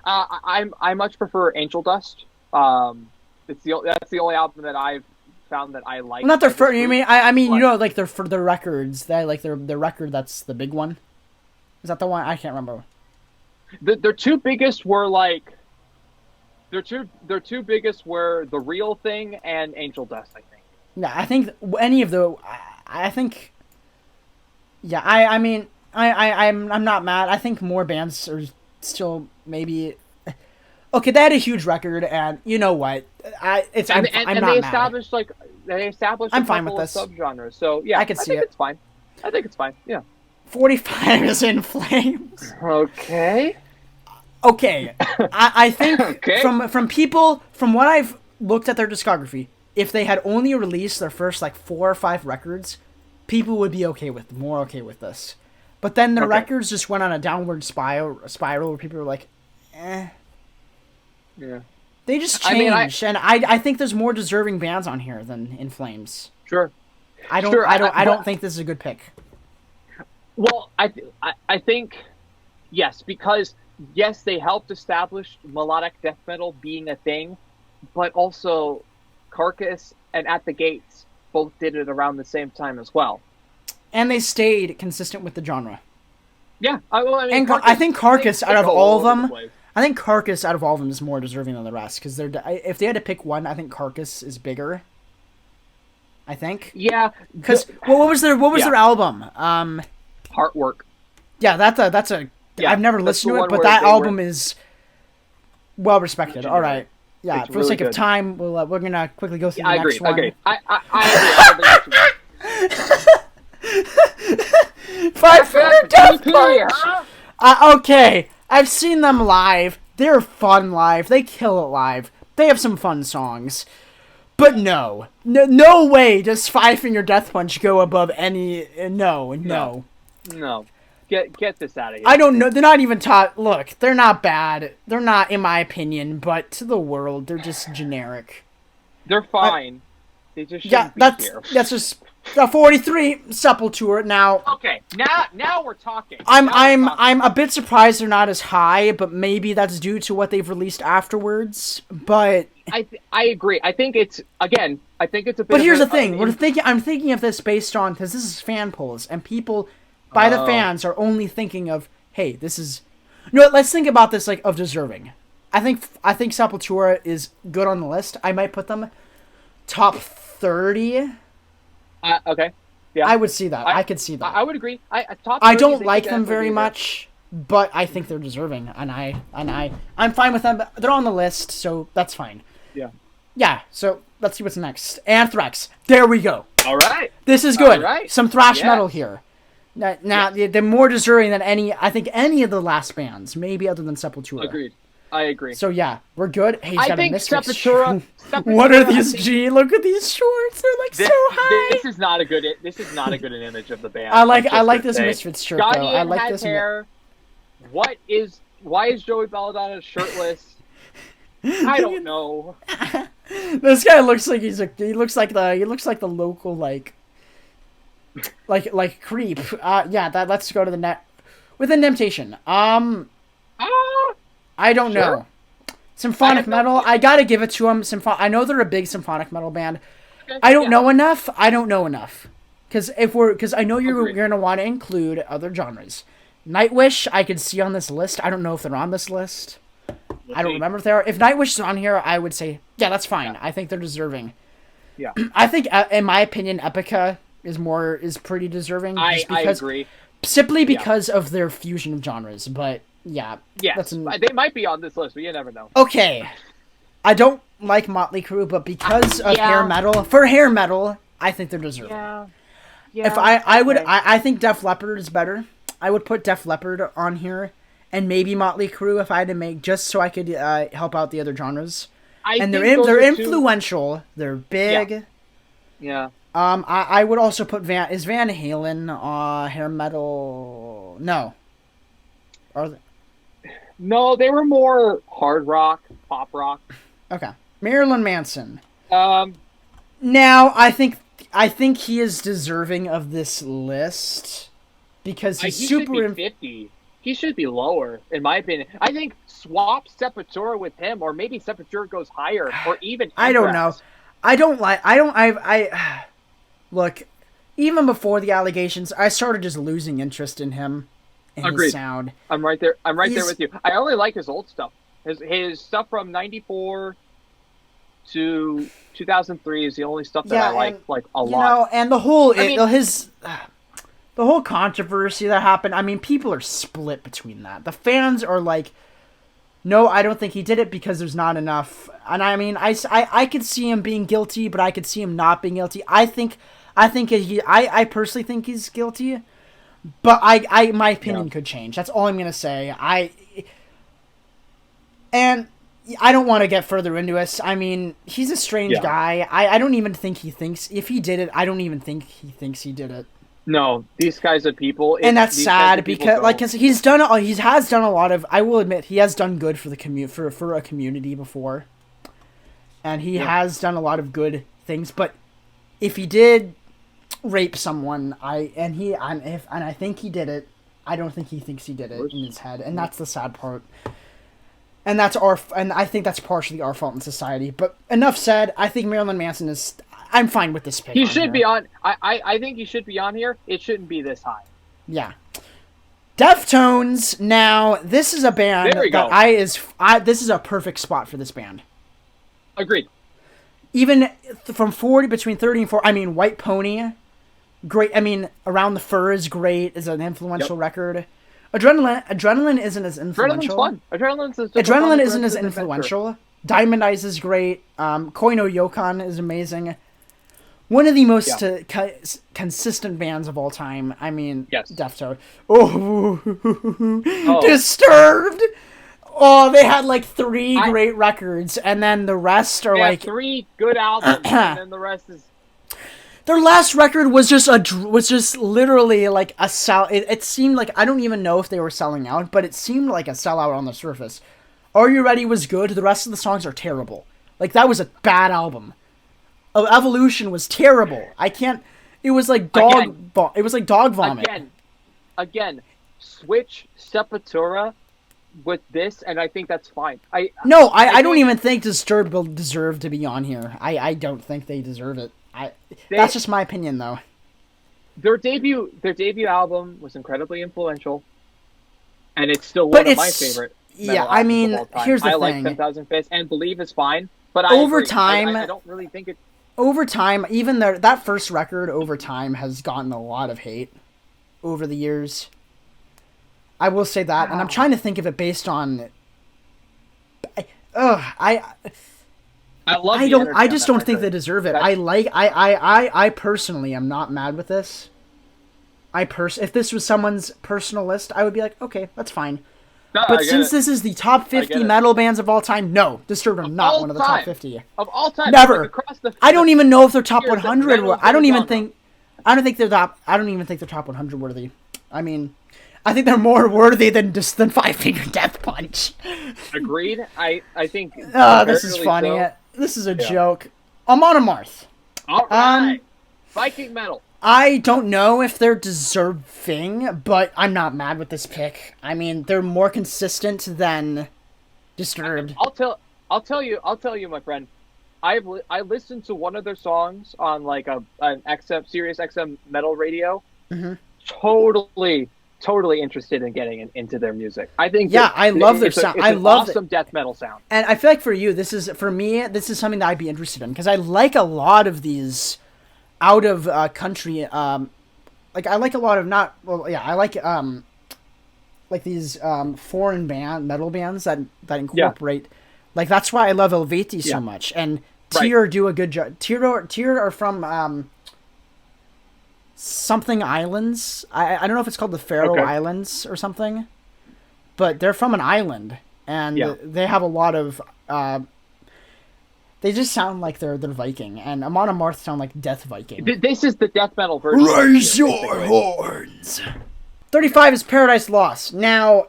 I much prefer Angel Dust. That's the only album that I've found that I like. Well, not their first. You mean I mean, you know, like their records. They like their record. That's the big one. Is that the one? I can't remember. Their two biggest were like. Their two biggest were The Real Thing and Angel Dust, I think. Yeah, I think any of the. I think. Yeah, I mean, I'm not mad. I think more bands are still maybe. Okay, they had a huge record, and you know what? I'm not mad. They established I'm a fine with couple this. of subgenres. So yeah, I can see it. It's fine. I think it's fine. Yeah. 45 is In Flames. Okay. Okay, I think okay. from what I've looked at their discography, if they had only released their first like 4 or 5 records, people would be more okay with this. But then the records just went on a downward spiral where people were like, eh. Yeah. They just changed, and I think there's more deserving bands on here than In Flames. Sure. I don't think this is a good pick. Well, I think yes, because yes, they helped establish melodic death metal being a thing, but also Carcass and At the Gates both did it around the same time as well. And they stayed consistent with the genre. Yeah, I think Carcass out of all of them, is more deserving than the rest because if they had to pick one, I think Carcass is bigger. I think. Yeah. Because what was their album? Heartwork. Yeah, that's a. Yeah, I've never listened to it, but that album is well respected. All right. Yeah, It's for the really sake of good. time, we're gonna quickly go through I the agree. next one. Okay. I agree. I don't think Five Finger Death DP, Punch! huh? Okay, I've seen them live. They're fun live. They kill it live. They have some fun songs. But no way does Five Finger Death Punch go above any. No. No. Get this out of here. I don't know. They're not even taught. Look, they're not bad. They're not, in my opinion, but to the world, they're just generic. They're fine. They just Yeah, shouldn't be here. that's just 43 Sepultura. Now, Okay, now we're talking. I'm a bit surprised they're not as high, but maybe that's due to what they've released afterwards. But I agree. I think it's a bit. But here's the thing: I'm thinking of this based on, because this is fan polls, and people by the fans are only thinking of, hey, this is. No, let's think about this like of deserving. I think Sepultura is good on the list. I might put them top 30. Okay. Yeah. I would see that. I could see that. I would agree. Top 30, I don't they like could them very definitely be much, but I think they're deserving, and I'm fine with them. They're on the list, so that's fine. there. Yeah. So let's see what's next. Anthrax. There we go. Yeah. All right. This is good. All right. Some thrash Yes. metal here. Now they're more deserving than any of the last bands, maybe other than Sepultura. Agreed. I agree. So yeah, we're good. Hey, he's I got think a Misfits Sepultura. What are I these? think G, look at these shorts. They're like so high. This is not a good. This is not a good image of the band. I like I'm just this gonna say. Misfits shirt Johnny though. I like has this. hair. Why is Joey Belladonna shirtless? I don't know. This guy looks like he looks like the local like creep. Yeah, let's go to the net with Indemptation. I don't know. Symphonic metal, I gotta give it to them. I know they're a big symphonic metal band. Okay, I don't know enough. Because I know you're Agreed. gonna want to include other genres. Nightwish, I could see on this list. I don't know if they're on this list. I don't remember if they are. If Nightwish is on here, I would say, yeah, that's fine. I think they're deserving. Yeah. I think, in my opinion, Epica is pretty deserving. I agree. Simply because of their fusion of genres. But yeah. Yes, they might be on this list, but you never know. Okay. I don't like Motley Crue, but because of Yeah. hair metal, I think they're deserving. Yeah. If I think Def Leppard is better. I would put Def Leppard on here, and maybe Motley Crue if I had to make, just so I could help out the other genres. They're influential. They're big. Yeah. I would also put Van Halen hair metal. No. No, they were more hard rock, pop rock. Okay. Marilyn Manson. Um, Now I think he is deserving of this list because he's he super. should be 50. He should be lower, in my opinion. I think swap Sepultura with him, or maybe Sepultura goes higher, or even. I don't know. I look. Even before the allegations, I started just losing interest in him and Agreed. his sound. I'm right there. I'm right there with you. I only like his old stuff. His stuff from '94 to 2003 is the only stuff that I like a lot. You know, and the whole controversy that happened. I mean, people are split between that. The fans are like, no, I don't think he did it because there's not enough. And I mean, I could see him being guilty, but I could see him not being guilty. I personally think he's guilty, but my opinion could change. That's all I'm gonna say. And I don't want to get further into this. I mean, he's a strange guy. I don't even think he thinks, if he did it, I don't even think he thinks he did it. No, these guys are people, and that's sad because, like, cause he has done a lot of. I will admit, he has done good for the for a community before, and he has done a lot of good things. But if he did rape someone, I think he did it. I don't think he thinks he did it in his head, and that's the sad part. And I think that's partially our fault in society. But enough said. I think Marilyn Manson is. I'm fine with this pick. He should be on. I think he should be on here. It shouldn't be this high. Yeah. Deftones. Now, this is a band this is a perfect spot for this band. Agreed. Even from between 30 and 40. I mean, White Pony, great. I mean, Around the Fur is great. Is an influential record. Adrenaline isn't as influential. Adrenaline's fun. Adrenaline isn't as influential, Diamond Eyes is great. Koi no Yokan is amazing. One of the most consistent bands of all time. I mean, Yes. Deftones. Oh, Disturbed. Oh, they had like 3 great records, and then the rest are like 3 good albums, and then the rest is. Their last record was just literally like a sell. It seemed like, I don't even know if they were selling out, but it seemed like a sellout on the surface. Are You Ready was good. The rest of the songs are terrible. Like, that was a bad album. Evolution was terrible. I can't. It was like dog. It was like dog vomit. Again, switch Sepultura with this, and I think that's fine. I don't even think Disturbed will deserve to be on here. I don't think they deserve it. That's just my opinion, though. Their debut album was incredibly influential, and it's still one of my favorite. Yeah, I mean, here's the thing. I like 10,000 Fists, and Believe is fine, but over time, I don't really think it. Over time, even that first record, over time, has gotten a lot of hate over the years. I will say that, and I'm trying to think of it based on. I just don't think they deserve it. I personally am not mad with this. If this was someone's personal list, I would be like, okay, that's fine. No, but since this is the top 50 metal bands of all time, no, Disturbed are not one of the top 50 of all time. Never. Like I don't even know if they're top 100. I don't even think they're top 100 worthy. I mean, I think they're more worthy than Five Finger Death Punch. Agreed. I think. This is funny. So. This is a joke. Amon Amarth. All right. Viking metal. I don't know if they're deserving, but I'm not mad with this pick. I mean, they're more consistent than Disturbed. I'll tell you, my friend. I listened to one of their songs on like an Sirius XM metal radio. Mm-hmm. Totally interested in getting into their music. I think. Yeah, I love their sound. I love awesome death metal sound. And I feel like for me, this is something that I'd be interested in because I like a lot of these out of country. Like I like a lot of I like these foreign metal bands that incorporate. Yeah. Like that's why I love Helveti so much, and Tyr do a good job. Tyr are from something islands. I don't know if it's called the Faroe Islands or something, but they're from an island, and they have a lot of. They just sound like they're Viking, and Amon Amarth sound like Death Viking. This is the death metal version. Raise your horns. 35 is Paradise Lost. Now,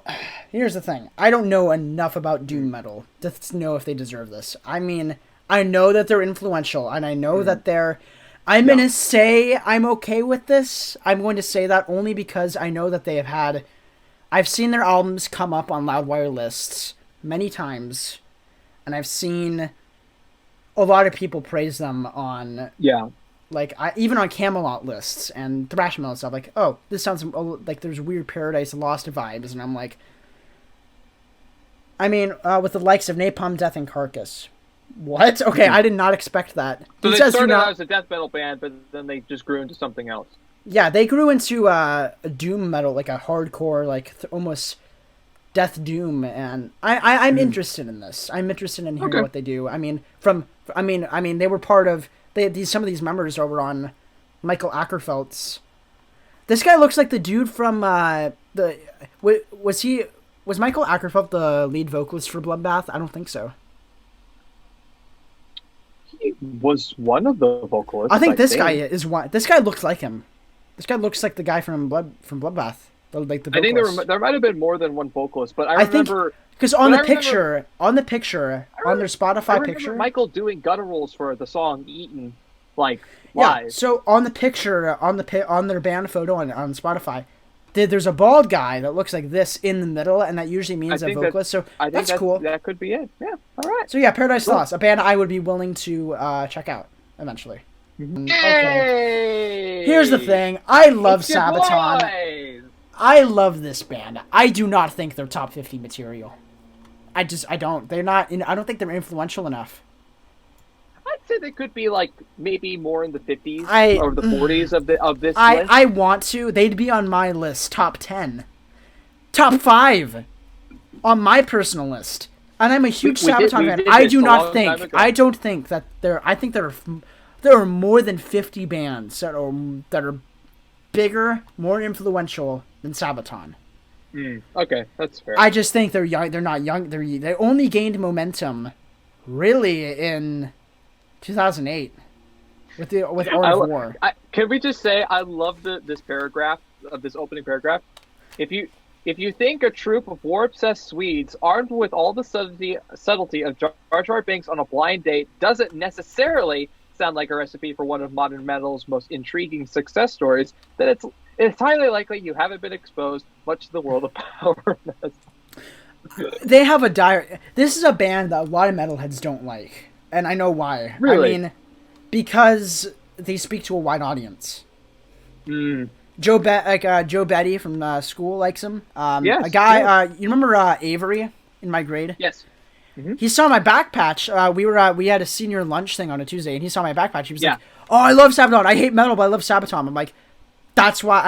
here's the thing. I don't know enough about doom metal to know if they deserve this. I mean, I know that they're influential, and I know that they're... I'm going to say I'm okay with this. I'm going to say that only because I know that they have had... I've seen their albums come up on Loudwire lists many times, and I've seen a lot of people praise them on... Like, even on Camelot lists and thrash metal stuff, like, oh, this sounds like there's weird Paradise Lost vibes, and I'm like... I mean, with the likes of Napalm Death and Carcass. What? Okay, I did not expect that. So they started out as a death metal band, but then they just grew into something else. Yeah, they grew into a doom metal, like a hardcore, like almost death doom, and I'm interested in this. I'm interested in hearing what they do. I mean, they were part of some of these members over on Michael Ackerfeld's. This guy looks like the dude from was Michael Ackerfeld the lead vocalist for Bloodbath? I don't think so. He was one of the vocalists. I think this guy is one. This guy looks like him. This guy looks like the guy from Bloodbath. Like the vocalist. I think there might have been more than one vocalist, but I remember because on the picture on their Spotify picture, Michael doing gutturals for the song "Eaten," like live. Yeah. So on the picture on their band photo on Spotify, there's a bald guy that looks like this in the middle, and that usually means a vocalist. So that's cool. That could be it. Yeah. All right. So yeah, Paradise Lost, a band I would be willing to check out eventually. Mm-hmm. Okay. Here's the thing. I love Sabaton. I love this band. I do not think they're top 50 material. I don't. They're not. I don't think they're influential enough. I'd say they could be like maybe more in the 50s or the 40s of this list. I want to. They'd be on my list, top 10, top 5, on my personal list. And I'm a huge We did- Sabaton we fan. did I this do a not long think. time ago. I don't think that I think there are more than 50 bands that are bigger, more influential than Sabaton. Okay, that's fair. I just think they're young. They're not young. They only gained momentum, really, in 2008 with Art of War. Can we just say I love this paragraph of this opening paragraph? If you think a troop of war-obsessed Swedes armed with all the subtlety of Jar Jar Binks on a blind date doesn't necessarily sound like a recipe for one of modern metal's most intriguing success stories, then it's highly likely you haven't been exposed much to the world of power metal. They have This is a band that a lot of metalheads don't like, and I know why. Really? I mean, because they speak to a wide audience. Joe Betty from school likes him. Yes, a guy. yes. You remember Avery in my grade? Yes. He saw my back patch. We had a senior lunch thing on a Tuesday, and he saw my back patch. He was Yeah. like, "Oh, I love Sabaton. I hate metal, but I love Sabaton." I'm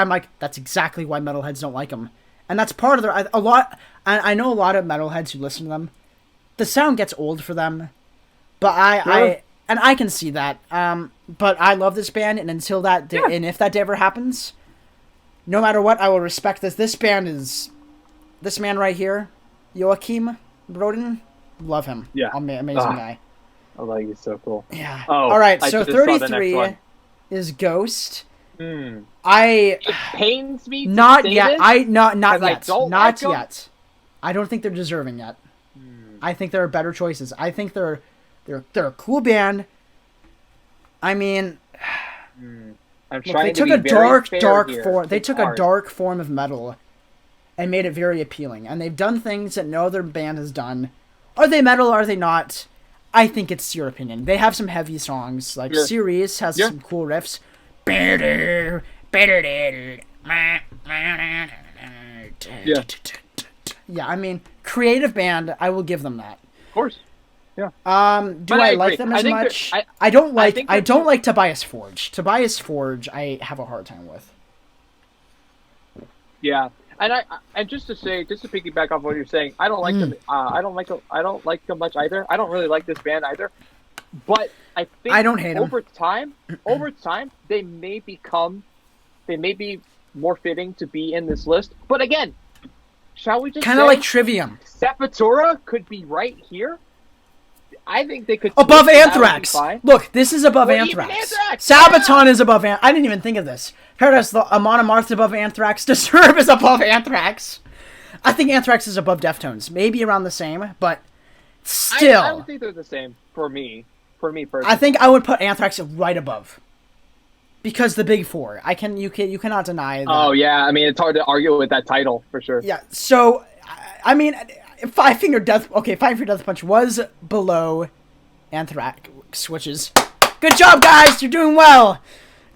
like, that's exactly why metalheads don't like them, and that's part of a lot. I know a lot of metalheads who listen to them. The sound gets old for them, but I can see that. But I love this band, and until that day, and if that day ever happens, no matter what, I will respect this. This band is this man right here, Joachim Broden. Love him. Yeah. Amazing guy. I like he's so cool. Yeah. Oh, all right, I so just saw the next 33 one. is Ghost. It I pains me. not to say yet. this, not 'cause I yet. don't Not like 'em. yet. I don't think they're deserving yet. I think there are better choices. I think they're a cool band. I mean, I'm look, trying they to took be a very fair dark here. form. They It's took a hard. dark form of metal and made it very appealing. And they've done things that no other band has done. Are they metal? Are they not? I think it's your opinion. They have some heavy songs. Like Yeah. Series has Yeah. some cool riffs. Yeah. Yeah, I mean, creative band. I will give them that. Of course. Yeah. Do But I I like agree. them I as think much? they're- I don't like. think I they're don't too- like Tobias Forge. Tobias Forge, I have a hard time with. Yeah. And just to piggyback off what you're saying, I don't like them. I don't like them much either. I don't really like this band either. But I think I don't hate 'em. over time, they may be more fitting to be in this list. But again, shall we just Kind of say like Trivium. Sepultura could be right here? I think they could Above switch, and that would be Anthrax. fine. Look, this is above Or even Anthrax. Anthrax, Sabaton is above I didn't even think of this. Paradise Amon Amarth above Anthrax. Disturb is above Anthrax. I think Anthrax is above Deftones. Maybe around the same, but still. I don't think they're the same for me. For me personally. I think I would put Anthrax right above. Because the big four. You cannot deny that. Oh yeah, I mean it's hard to argue with that title for sure. Yeah, so I mean, Five Finger Death Punch was below Anthrax, which is good job, guys. You're doing well.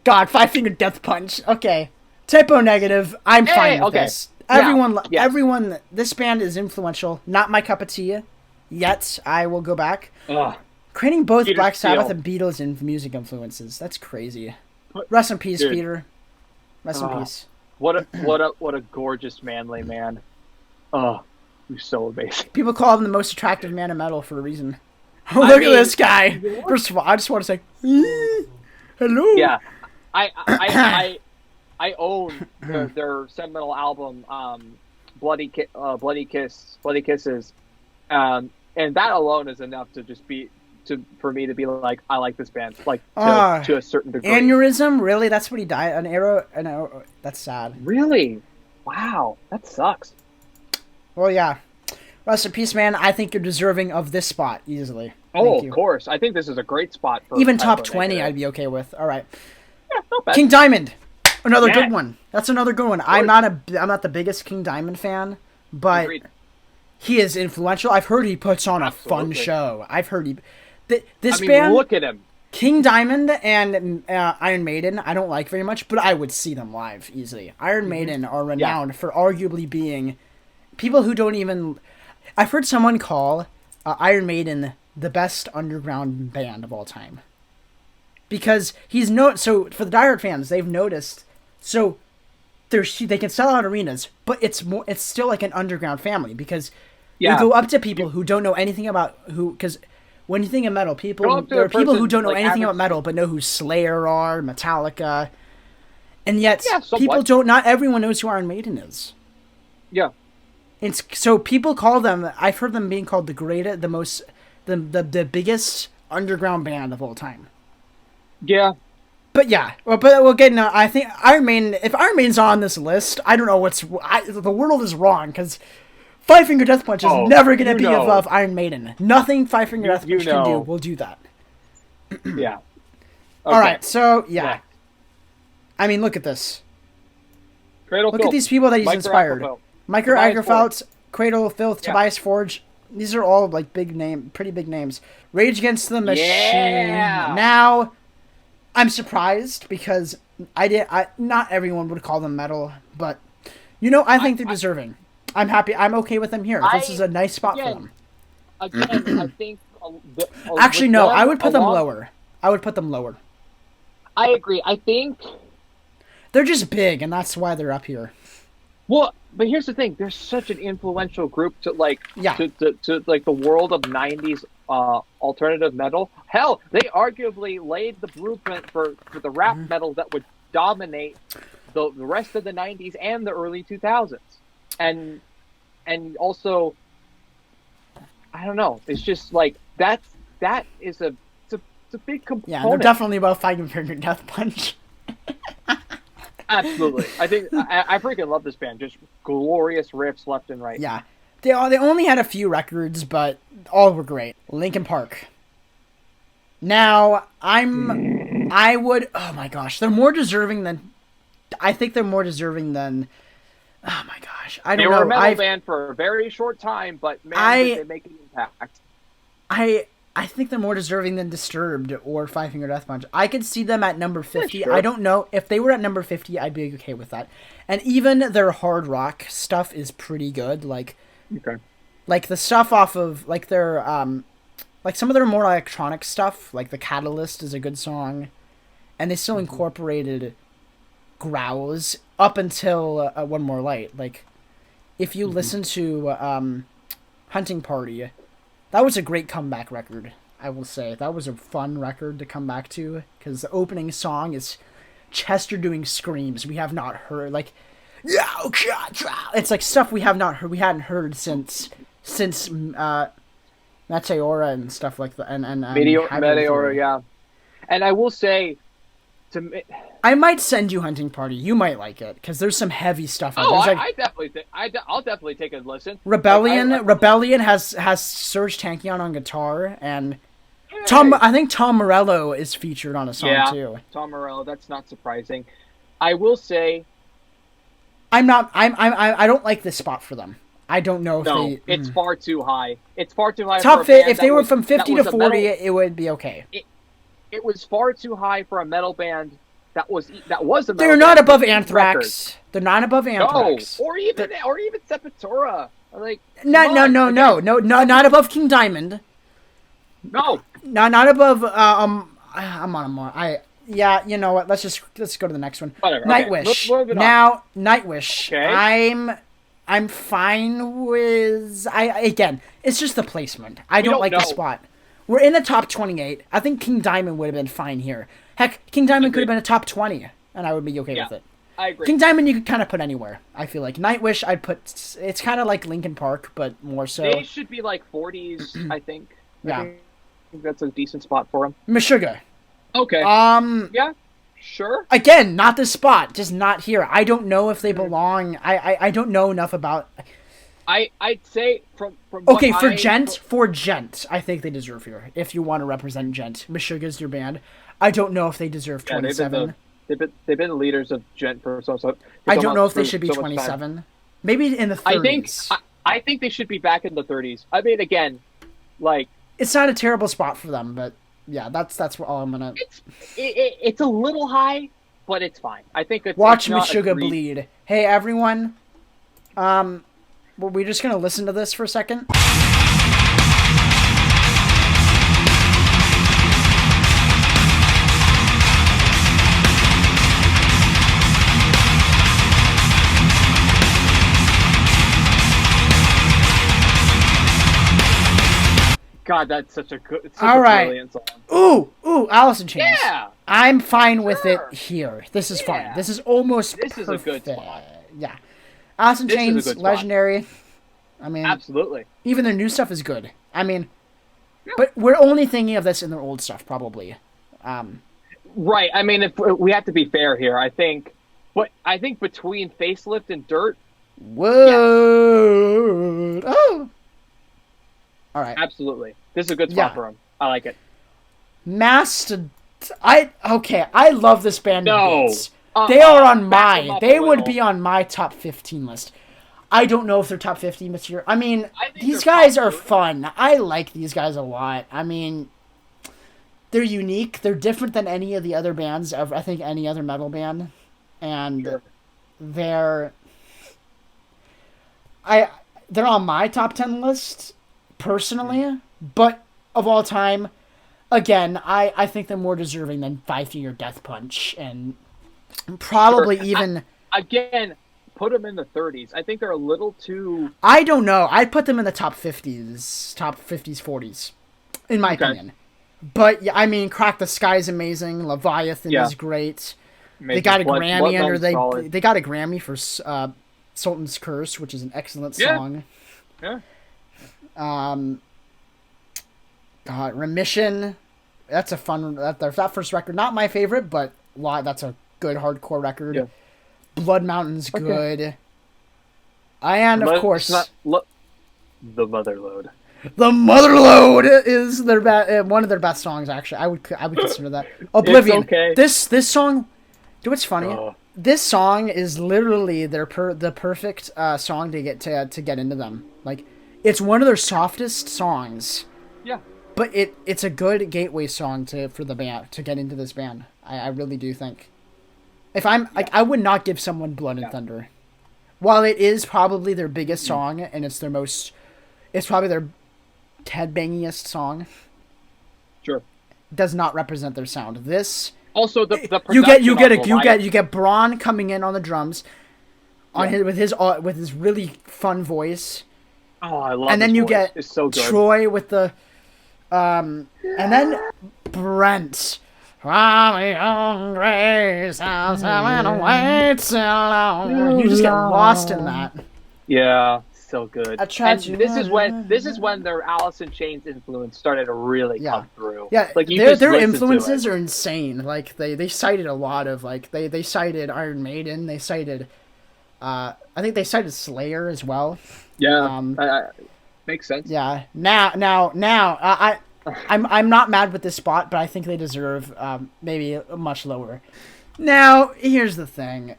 God, Five Finger Death Punch. Okay, typo negative. I'm fine with okay. this. Yeah, yes. Everyone. This band is influential. Not my cup of tea. Yet I will go back. Ugh. Creating both Peter Black Sabbath Steele. and Beatles in music influences. That's crazy. Rest in peace, Dude. Peter. Rest in peace. What a gorgeous manly man. Oh, he's so amazing. People call him the most attractive man in metal for a reason. Oh, I look mean, at this guy. First of all, I just want to say, hello. Yeah, I own their seminal album, Bloody Kisses, and that alone is enough to just for me to be like, I like this band, like to a certain degree. Aneurysm, really? That's what he died. An arrow. That's sad. Really? Wow, that sucks. Well, yeah. Rest in peace, man. I think you're deserving of this spot easily. Oh, Thank you. of course. I think this is a great spot for Even Typo top 20, Negative. I'd be okay with. All right. Yeah, not bad. King Diamond, another Yeah. good one. That's another good one. I'm not the biggest King Diamond fan, but Agreed. he is influential. I've heard he puts on a fun Absolutely. show. I've heard this I mean, band. look at him. King Diamond and Iron Maiden, I don't like very much, but I would see them live easily. Iron Maiden are renowned for arguably being people who don't even. I've heard someone call Iron Maiden the best underground band of all time. Because so for the diehard fans, they've noticed. So they can sell out arenas, but it's still like an underground family because Yeah. You go up to people who don't know anything about because when you think of metal, there are people who don't know anything about metal but know who Slayer are, Metallica, and yet not everyone knows who Iron Maiden is. Yeah. So people call them. I've heard them being called the biggest underground band of all time. Yeah. But yeah, but we'll get into. I think Iron Maiden. If Iron Maiden's on this list, I don't know the world is wrong because Five Finger Death Punch is never going to be above Iron Maiden. Nothing Five Finger Death Punch can do will do that. Yeah. Okay. All right. So yeah. I mean, look at this. Look at these people that he's inspired. Micro Agrafelt, Cradle of Filth, Tobias Forge. These are all like pretty big names. Rage Against the Machine. Yeah. Now, I'm surprised because not everyone would call them metal, but I think they're deserving. I'm happy. I'm okay with them here. This is a nice spot for them. Again, I think. Actually, no. I would put them lower. I agree. I think they're just big, and that's why they're up here. Well, but here's the thing: they're such an influential group to to like the world of '90s alternative metal. Hell, they arguably laid the blueprint for the rap metal that would dominate the rest of the '90s and the early 2000s. And also, I don't know. It's just like that is a big component. Yeah, they're definitely above Five Finger Death Punch. Absolutely. I think I freaking love this band. Just glorious riffs left and right. Yeah. They only had a few records, but all were great. Linkin Park. Now, oh my gosh, they're more deserving than, I think they're more deserving than, oh my gosh, I don't know. They were a metal band for a very short time, but man, did they make an impact. I think they're more deserving than Disturbed or Five Finger Death Punch. I could see them at number 50. Yeah, sure. I don't know. If they were at number 50, I'd be okay with that. And even their hard rock stuff is pretty good. Like the stuff off of, like, their, like, some of their more electronic stuff, like The Catalyst is a good song. And they still incorporated growls up until One More Light. Like, if you listen to Hunting Party, that was a great comeback record, I will say. That was a fun record to come back to, because the opening song is Chester doing screams we have not heard. Like, it's like stuff we hadn't heard since Meteora and stuff like that. And Meteora, yeah. And I will say, I might send you Hunting Party. You might like it because there's some heavy stuff. I definitely think I'll definitely take a listen. Rebellion has Serge Tankian on guitar, and I think Tom Morello is featured on a song too. Tom Morello. That's not surprising. I will say, I don't like this spot for them. I don't know if it's far too high. It's far too high. Top fit. If they were from 50 to 40, it would be okay. It was far too high for a metal band that was a metal They're not above Anthrax. They're not above Anthrax. No, or even Sepultura. Like no, not above King Diamond. No. Not above I'm on a more. You know what? Let's go to the next one. Whatever. Nightwish. Okay. Now, Nightwish. Okay. I'm fine with again, it's just the placement. I don't like the spot. We're in the top 28. I think King Diamond would have been fine here. Heck, King Diamond could have been a top 20, and I would be okay with it. I agree. King Diamond you could kind of put anywhere, I feel like. Nightwish, I'd put... It's kind of like Linkin Park, but more so. They should be like 40s, I think. Yeah. I think that's a decent spot for them. Meshuggah. Okay. Yeah, sure. Again, not this spot. Just not here. I don't know if they belong. I don't know enough about... I'd say from okay, for Gent, I think they deserve here. If you want to represent Gent, Meshuggah's your band. I don't know if they deserve 27. They've been the leaders of Gent for so. I don't know if they should be 27. Maybe in the 30s. I think they should be back in the 30s. I mean, again, like it's not a terrible spot for them, but yeah, that's all I'm gonna. It's a little high, but it's fine. I think watch Meshuggah bleed. Hey everyone, we're just gonna listen to this for a second. God, that's such a good, it's such All a right. brilliant song. Ooh, Alice in Chains. Yeah. I'm fine with Sure. it here. This is fine. Yeah. This is almost This is a good perfect. spot. Yeah. Alice in This is a Chains, good spot. legendary. I mean, Absolutely. even their new stuff is good. I mean, but we're only thinking of this in their old stuff, probably. Right. I mean, if we have to be fair here, I think between Facelift and Dirt, Whoa! Oh! All right. absolutely. This is a good spot Yeah. for him. I like it. I love this band. No. Beats. They are on Back them my. up They a would little. be on my top 15 list. I don't know if they're top 15 this year. I mean, I think these they're guys top are 30. fun. I like these guys a lot. I mean, they're unique. They're different than any of the other bands of, I think, any other metal band. And Sure. they're on my top 10 list personally, but of all time, again, I think they're more deserving than Five Finger Death Punch and probably Sure. even Again, put them in the 30s. I think they're a little too. I don't know. I'd put them in the top 50s, 40s, in my Okay. opinion. But yeah, I mean, Crack the Sky is amazing. Leviathan Yeah. is great. Amazing. They got a Blood- Grammy under Bloodhound's they got a Grammy for Sultan's Curse, which is an excellent Yeah. song. Yeah. Remission. That's a fun. That first record, not my favorite, but that's a good hardcore record. Yeah. Blood Mountain's good. And of course, the Motherload. the Motherload is one of their best songs. Actually, I would consider that. Oblivion. okay. This song. Do what's funny? Oh. This song is literally the perfect song to get into them. Like, it's one of their softest songs. Yeah. But it's a good gateway song for the band to get into this band. I really do think. If I'm I would not give someone Blood and Thunder, while it is probably their biggest song and it's probably their headbangiest song. Sure. Does not represent their sound. This Also, the you production on you get Braun coming in on the drums, with his really fun voice. Oh, I love. And then his you voice. get It's so good. Troy with the, and then Brent. You just get lost in that. Yeah, so good. A tragedy. And this is when their Alice in Chains influence started to really come through. Yeah, like you their just listen to influences it. are insane. Like they cited a lot of they cited Iron Maiden. They cited, I think they cited Slayer as well. Yeah, makes sense. Yeah. Now, I'm not mad with this spot, but I think they deserve maybe much lower. Now, here's the thing.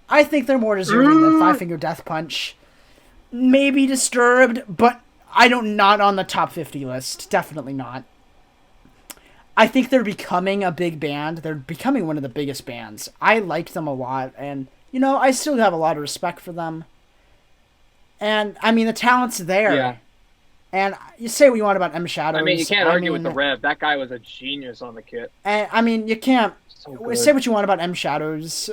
I think they're more deserving than Five Finger Death Punch. Maybe Disturbed, but not on the top 50 list. Definitely not. I think they're becoming a big band. They're becoming one of the biggest bands. I liked them a lot, and I still have a lot of respect for them. And I mean, the talent's there. Yeah. And you say what you want about M Shadows. I mean, you can't argue with the Rev. That guy was a genius on the kit. And, I mean, you can't So say what you want about M Shadows.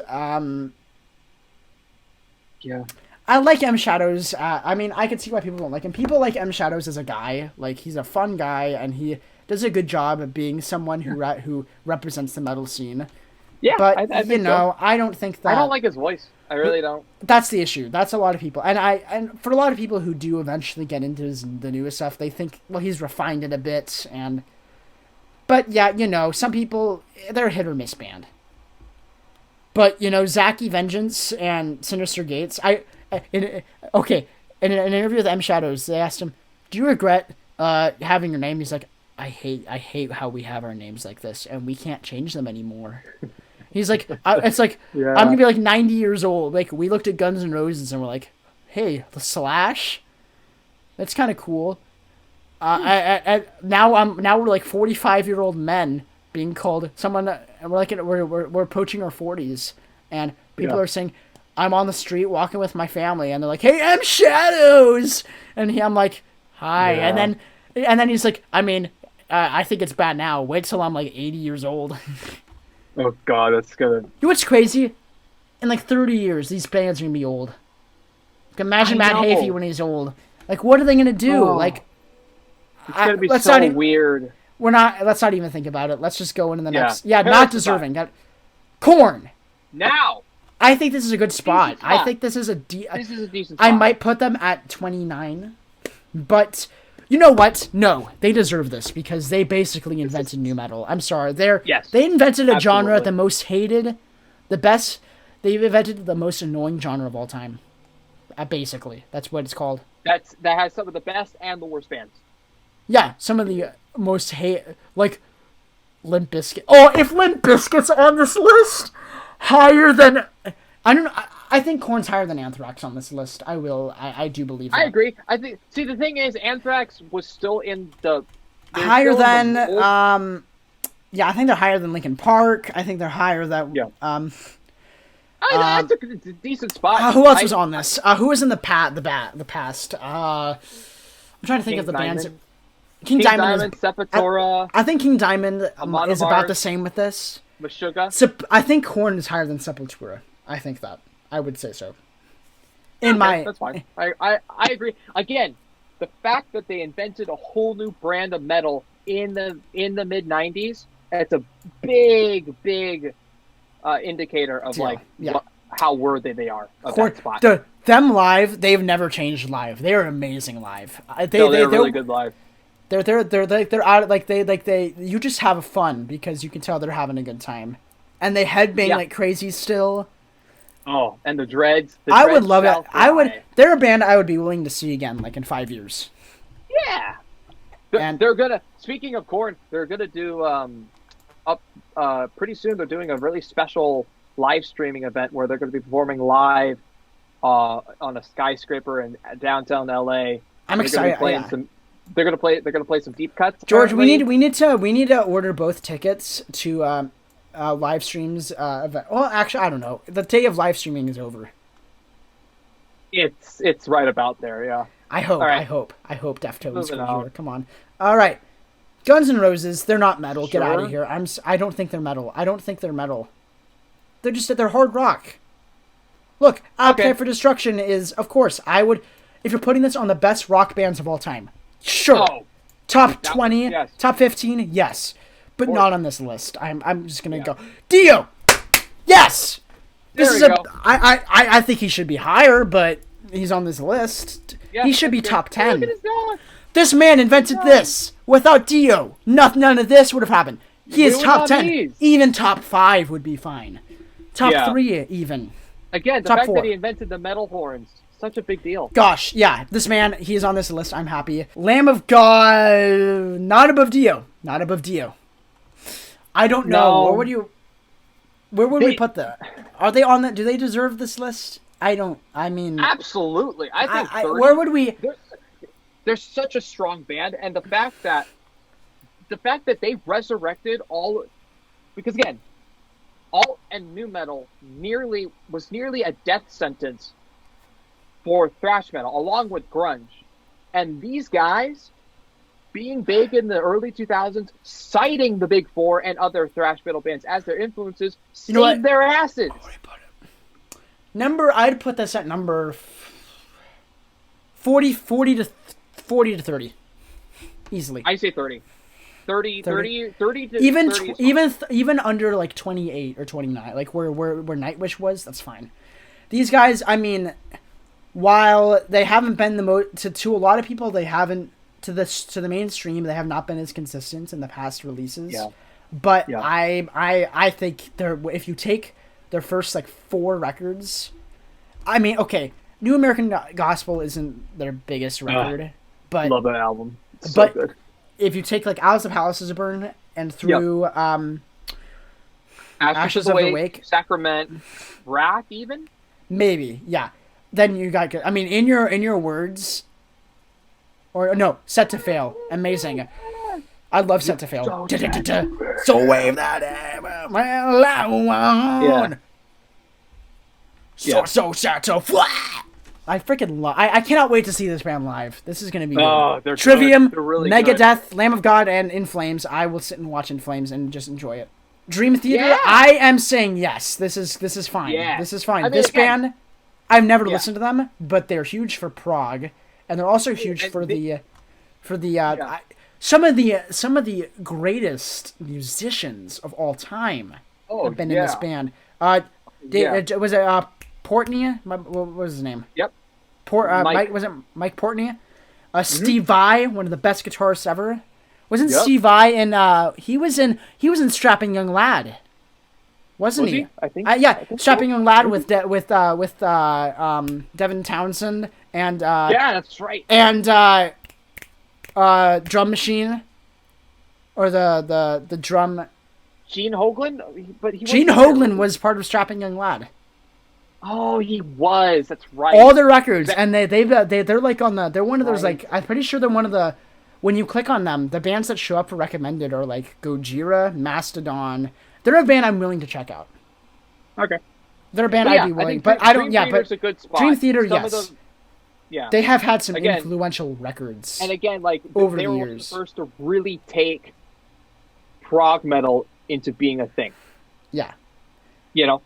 Yeah. I like M Shadows. I mean, I can see why people don't like him. People like M Shadows as a guy. Like, he's a fun guy, and he does a good job of being someone who represents the metal scene. Yeah, But I think so. I don't think that. I don't like his voice. I really don't. That's the issue. That's a lot of people, and for a lot of people who do eventually get into the newest stuff, they think, well, he's refined it a bit, but yeah, some people, they're a hit or miss band. But Zaki Vengeance and Sinister Gates, in an interview with M Shadows, they asked him, "Do you regret having your name?" He's like, I hate how we have our names like this, and we can't change them anymore." He's like, it's like, Yeah. I'm gonna be like 90 years old. Like, we looked at Guns N' Roses and we're like, hey, the Slash? That's kind of cool. Now we're like 45-year-old men being called someone, and we're approaching our 40s, and people are saying, I'm on the street walking with my family, and they're like, hey, M Shadows! And I'm like, hi. Yeah. And then he's like, I mean, I think it's bad now. Wait till I'm like 80 years old. Oh God, that's gonna. You know what's crazy? In like 30 years, these bands are gonna be old. Like, imagine I Matt know. Heafy when he's old. Like, what are they gonna do? Oh. Like, It's gonna be let's so not even, weird. let's not even think about it. Let's just go into the next. Yeah, Here's not the deserving. Korn. Now. I think this is a good spot. Decent spot. I think this is a decent spot. I might put them at 29, but you know what? No, they deserve this because they basically invented new metal. I'm sorry. They invented a genre, the most hated, the best. They've invented the most annoying genre of all time. Basically, that's what it's called. That has some of the best and the worst bands. Yeah, some of the most like Limp Bizkit. Oh, if Limp Bizkit's on this list, higher than I don't know. I think Korn's higher than Anthrax on this list. I do believe that. I agree. I think. See, the thing is, Anthrax was still in the higher than yeah. I think they're higher than Linkin Park. I think they're higher than that's a decent spot. Who else was on this? Who was in the past? I'm trying to think of the bands. King Diamond, Sepultura. I think King Diamond is about the same with this. Meshuggah. I think Korn is higher than Sepultura. I think that. I would say so. That's fine. I agree. Again, the fact that they invented a whole new brand of metal in the mid '90s, it's a big indicator of how worthy they are of that spot. Them live, they've never changed live. They are amazing live. They're really good live. They're out they you just have fun because you can tell they're having a good time, and they headbang like crazy still. Oh, and the dreads. I would love it. They're a band I would be willing to see again, like in 5 years. Yeah. They're gonna. Speaking of Korn, they're gonna do pretty soon. They're doing a really special live streaming event where they're gonna be performing live on a skyscraper in downtown LA. I'm excited. They're gonna play some deep cuts. George, currently. we need to order both tickets to live streams event. Well, actually, I don't know. The day of live streaming is over. It's right about there. Yeah. I hope. Right. I hope Deftones Gojira. Come on. All right. Guns N' Roses. They're not metal. Get out of here. I don't think they're metal. They're hard rock. Look, Appetite for Destruction is, of course, if you're putting this on the best rock bands of all time, sure. Oh, top 20, top 15, yes. But not on this list. I'm just going to go. Dio! Yes! I think he should be higher, but he's on this list. Yeah, he should be top 10. This man invented this. Without Dio, none of this would have happened. He is top 10. Even top 5 would be fine. Top 3 even. Again, the fact that he invented the metal horns, such a big deal. Gosh, yeah. This man, he's on this list. I'm happy. Lamb of God, not above Dio. I don't know. Where would we put them? Are they on that? Do they deserve this list? Absolutely. I think 30. Where would we? They're such a strong band, and the fact that they resurrected because again, alt and new metal was nearly a death sentence for thrash metal, along with grunge. And these guys, being big in the early 2000s, citing the Big Four and other thrash metal bands as their influences, saved their asses. I'd put this at number 40 to 30. Easily. I say 30. 30 to even 30 even under like 28 or 29, like where Nightwish was, that's fine. These guys, while they haven't been to a lot of people, they haven't to the mainstream, they have not been as consistent in the past releases. Yeah. But yeah. I think if you take their first like 4 records, okay, New American Gospel isn't their biggest record, but love that album. It's so good. If you take like Alice of Palaces to Burn and through Ashes of the Wake, Sacrament, Wrath, even maybe, yeah. Then you got good. In your words, or no, Set to Fail, amazing. I love Set to Fail. So wave that loud. Yeah. So flat. I freaking love. I cannot wait to see this band live. This is gonna be good. Trivium, really Megadeth, good. Lamb of God, and In Flames. I will sit and watch In Flames and just enjoy it. Dream Theater. Yeah. I am saying yes. This is fine. Yeah. This is fine. This band, I've never listened to them, but they're huge for prog, and they're also huge for the for the some of the greatest musicians of all time have been in this band. Was it Portney? What was his name? Yep. Mike, was it Mike Portney? Steve Vai, one of the best guitarists ever. Wasn't Steve Vai in? He was in Strapping Young Lad, wasn't he? I think. Strapping Young Lad with Devin Townsend and. That's right. And Drum Machine, or the drum. Gene Hoglan, Gene Hoglan was part of Strapping Young Lad. Oh, he was. That's right. All their records, and they're like on the. They're one of those like I'm pretty sure they're one of the. When you click on them, the bands that show up for recommended are like Gojira, Mastodon. They're a band I'm willing to check out. Okay. They're a band I'd be willing, but I don't. Dream Theater's a good spot. Dream Theater, yes. Yeah. They have had some influential records. And again, like over they the were years. the first to really take prog metal into being a thing. Yeah. You know?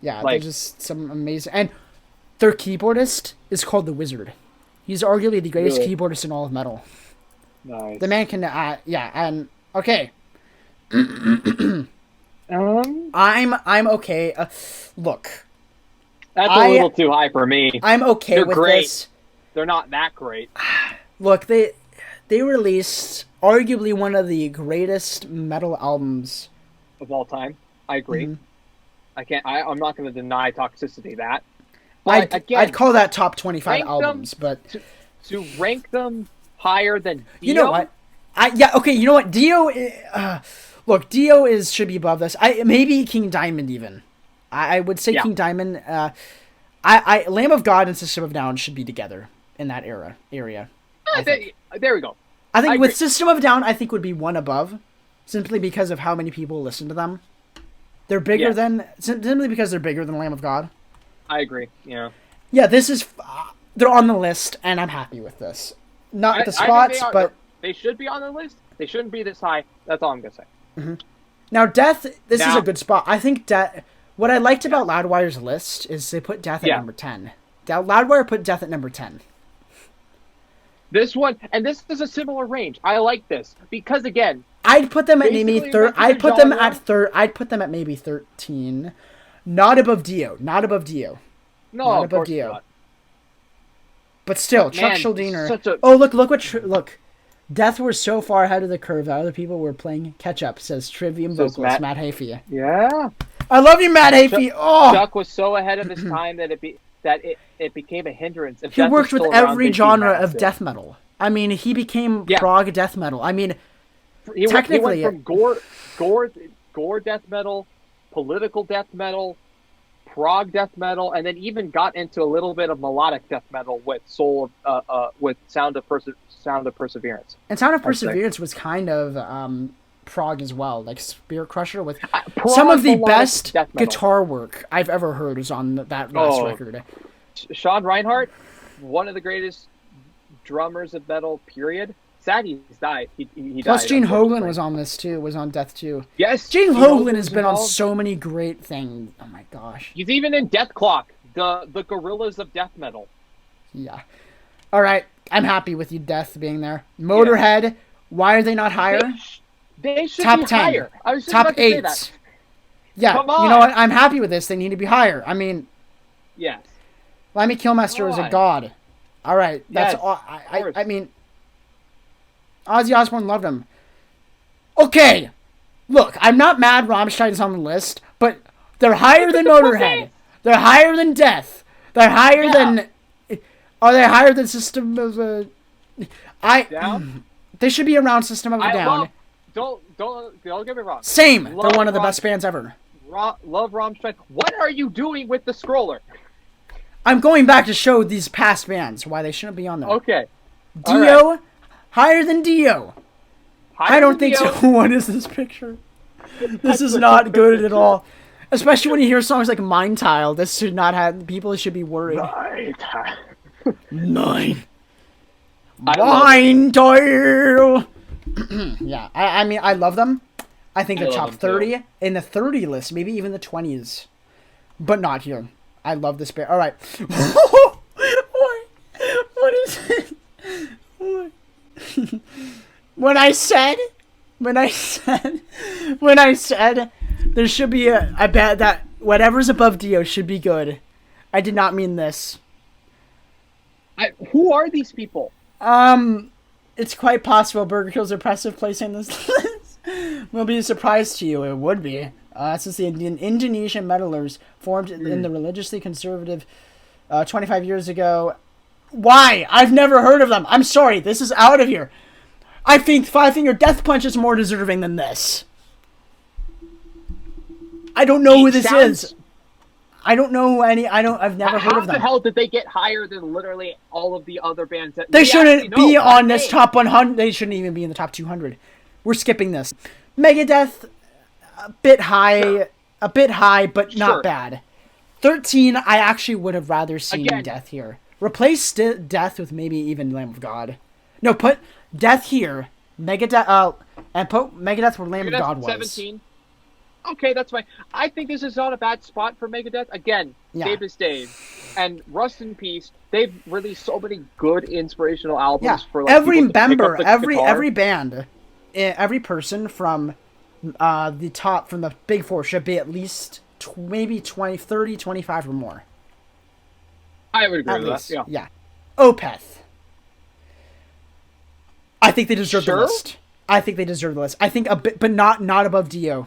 Yeah, like, they're just some amazing... And their keyboardist is called The Wizard. He's arguably the greatest keyboardist in all of metal. Nice. The man can... and... Okay. I'm okay. Look. That's a little too high for me. I'm okay with great. this. They're not that great. Look, they released arguably one of the greatest metal albums of all time. I agree. Mm-hmm. I'm not going to deny Toxicity that. But I'd call that top 25 albums, but to rank them higher than Dio? You know what? You know what? Dio look, Dio should be above this. Maybe King Diamond even. I would say King Diamond Lamb of God and System of a Down should be together in that area. There we go. I think with System of a Down, I think would be one above, simply because of how many people listen to them. They're bigger simply because they're bigger than Lamb of God. I agree. Yeah. Yeah, this is they're on the list, and I'm happy with this. Not the spots, but they should be on the list. They shouldn't be this high. That's all I'm gonna say. Mm-hmm. Now, Death. This is a good spot. I think Death. What I liked about Loudwire's list is they put Death at number 10. Loudwire put Death at number 10. This one, and this is a similar range. I like this because again, I'd put them at maybe third. I'd put them at third. I'd put them at maybe 13. Not above Dio. Not above Dio. No, not of above course Dio. Not. But still, Chuck Schuldiner. Oh, look! Death were so far ahead of the curve that other people were playing catch up. Says Trivium vocalist Matt Hafey. Yeah. I love you, Matt Hafey. Chuck was so ahead of his time that it became a hindrance. He worked with every genre of death metal. I mean, he became prog death metal. I mean, technically, he went from gore death metal, political death metal, prog death metal, and then even got into a little bit of melodic death metal with with Sound of Perseverance. And Sound of Perseverance was kind of prog as well, like Spirit Crusher with some of the best guitar work I've ever heard is on that last record. Sean Reinhart, one of the greatest drummers of metal, period. Sadly, he's died. He Plus, died, Gene Hoglan was on this too. Was on Death too. Yes, Gene Hoglan has been on so many great things. Oh my gosh. He's even in Death Clock, the gorillas of death metal. Yeah. All right, I'm happy with you, Death, being there. Motorhead. Why are they not higher? They should top be 10. Higher. I was just top about to 8. say that. Yeah, Come on. You know what? I'm happy with this. They need to be higher. I mean, yes. Lemmy Kilmister is a god. All right, that's all. I mean, Ozzy Osbourne loved him. Okay, look, I'm not mad Rammstein is on the list, but they're higher than Motorhead. They're higher than Death. They're higher than. Are they higher than System of a? They should be around System of a Down. Don't get me wrong. Same. They're one of the best bands ever. Love Rammstein. What are you doing with the scroller? I'm going back to show these past bands why they shouldn't be on there. Okay. Dio, higher than Dio. I don't think so. What is this picture? This is not good at all. Especially when you hear songs like Mind Tile. This should not have... People should be worried. Mind Tile. Yeah, I mean, I love them. I think they're top 30. In the 30 list, maybe even the 20s. But not here. I love this band. All right. What is it? When I said there should be I bet that whatever's above Dio should be good. I did not mean this. Who are these people? It's quite possible Burger Kill's impressive placing this list will be a surprise to you. It would be. Since the Indonesian metalers formed in the religiously conservative 25 years ago. Why? I've never heard of them. I'm sorry. This is out of here. I think Five Finger Death Punch is more deserving than this. I don't know who this is. I don't know any. I've never heard of them. How the hell did they get higher than literally all of the other bands that they shouldn't be on this top 100? They shouldn't even be in the top 200. We're skipping this. Megadeth, a bit high, but not bad. 13, I actually would have rather seen Death here. Replace Death with maybe even Lamb of God. No, put Death here, Megadeth, and put Megadeth where Lamb of God was. 17. Okay, that's fine. I think this is not a bad spot for Megadeth. Again, Dave is Dave. And Rust in Peace, they've released so many good inspirational albums for like, every member, every band, every person from the top, from the big four should be at least maybe 20, 30, 25 or more. I would agree with that. Yeah. Opeth. I think they deserve the list. I think a bit, but not above Dio.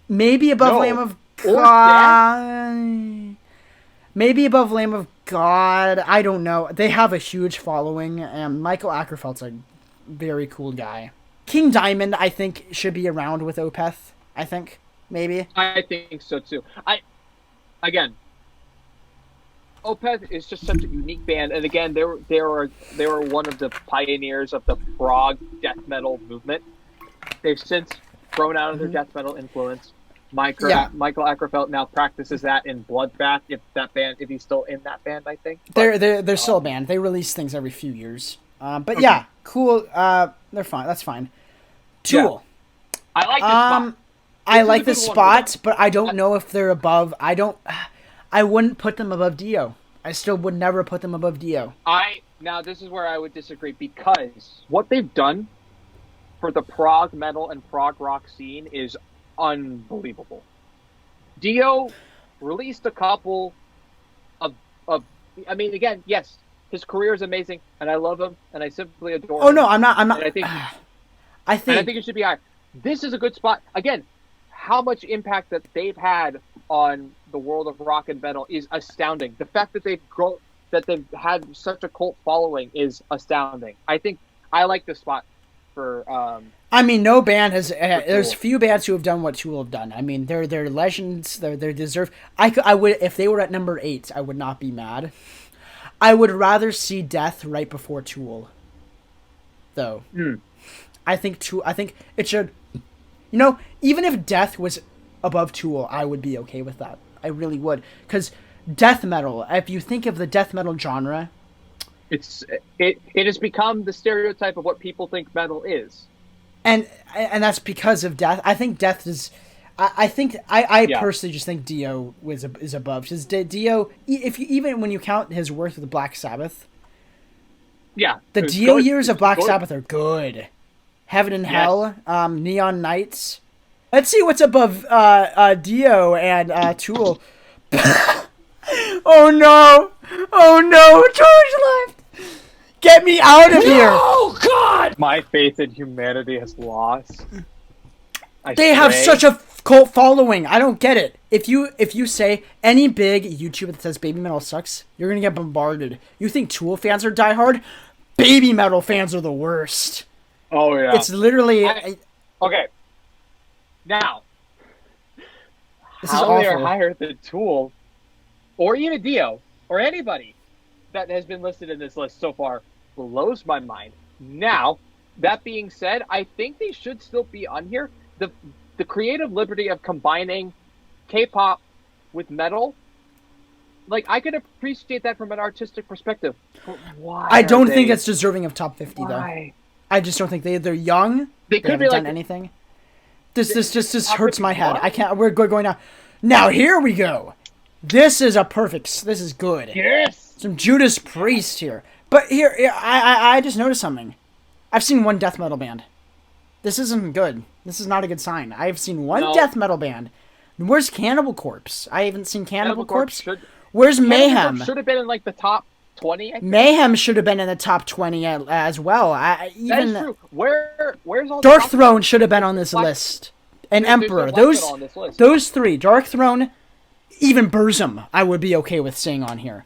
Maybe above Lamb of God. Maybe above Lamb of God. I don't know. They have a huge following, and Michael Ackerfeld's a very cool guy. King Diamond, I think, should be around with Opeth. I think. Maybe. I think so, too. Opeth is just such a unique band, and again, they were one of the pioneers of the prog death metal movement. They've since grown out of their death metal influence. Michael Ackerfeld now practices that in Bloodbath. If he's still in that band, I think. They're still a band. They release things every few years. But cool. They're fine. That's fine. Tool. Yeah. I like this spot. I like the spot, but I don't know if they're above. I wouldn't put them above Dio. I still would never put them above Dio. Now this is where I would disagree, because what they've done for the prog metal and prog rock scene is unbelievable. Dio released a couple of I mean, again, yes, his career is amazing, and I love him, and I simply adore him. Oh no, I'm not. And I think it should be higher. This is a good spot. Again, how much impact that they've had on the world of rock and metal is astounding. The fact that they've had such a cult following is astounding. I think I like this spot for. I mean, no band has. There's few bands who have done what Tool have done. I mean, they're legends. They deserve. I would, if they were at number 8, I would not be mad. I would rather see Death right before Tool, though. I think it should. You know, even if Death was above Tool, I would be okay with that. I really would, because death metal. If you think of the death metal genre, it has become the stereotype of what people think metal is. And that's because of Death. I think Death is. I personally just think Dio is above, because Dio, even when you count his work with Black Sabbath, the Dio years of Black Sabbath are good. Heaven and Hell, Neon Nights. Let's see what's above Dio and Tool. Oh no! George left. Get me out of here! Oh God! My faith in humanity has lost. They have such a cult following. I don't get it. If you say any big YouTuber that says baby metal sucks, you're gonna get bombarded. You think Tool fans are diehard? Baby metal fans are the worst. Oh yeah. It's literally okay. Now, this how is awful. they are higher than Tool, or even Dio, or anybody that has been listed in this list so far blows my mind. Now, that being said, I think they should still be on here. The creative liberty of combining K-pop with metal, like, I could appreciate that from an artistic perspective. But why? I don't think it's deserving of top 50 why? though. I just don't think they're young. They could haven't be done like anything. This just hurts my head. I can't. We're going now. Now here we go. This is this is good. Yes. Some Judas Priest here. But here I just noticed something. I've seen one death metal band. This isn't good. This is not a good sign. I've seen one death metal band. Where's Cannibal Corpse? I haven't seen Cannibal Corpse. Where's Mayhem? Should have been in like the top 20. I think. Mayhem should have been in the top 20 as well. That is true. Where's all Dark Throne should have been on this list. And Emperor. Those three. Dark Throne, even Burzum, I would be okay with seeing on here.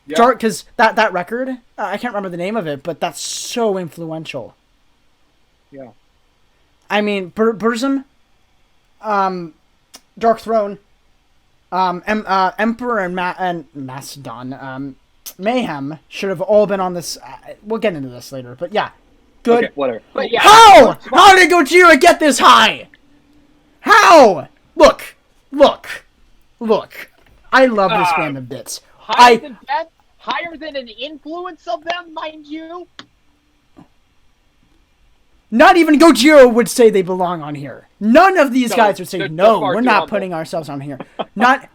Yeah. Dark, because that record, I can't remember the name of it, but that's so influential. Yeah. I mean, Burzum, Dark Throne, Emperor and Macedon, Mayhem should have all been on this. We'll get into this later, but yeah, good. Okay, whatever. But yeah, How did Gojira get this high? How? Look. I love this band of bits. Higher than an influence of them, mind you. Not even Gojira would say they belong on here. None of these guys would say, no, we're not putting ourselves on here. Not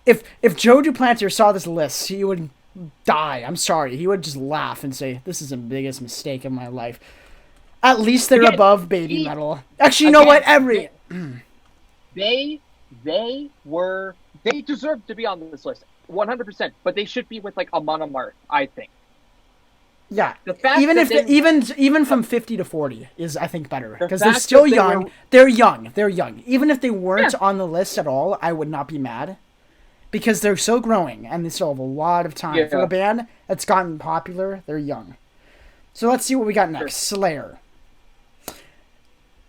if Joe Duplantier saw this list, he would die. I'm sorry. He would just laugh and say, this is the biggest mistake of my life. At least they're above baby metal. Actually, you know what? They deserve to be on this list. 100%. But they should be with like a Monomarth, I think. Yeah, even from 50 to 40 is, I think, better because they're still young. They're young. Even if they weren't on the list at all, I would not be mad because they're still growing and they still have a lot of time for a band that's gotten popular. They're young. So let's see what we got next. Slayer.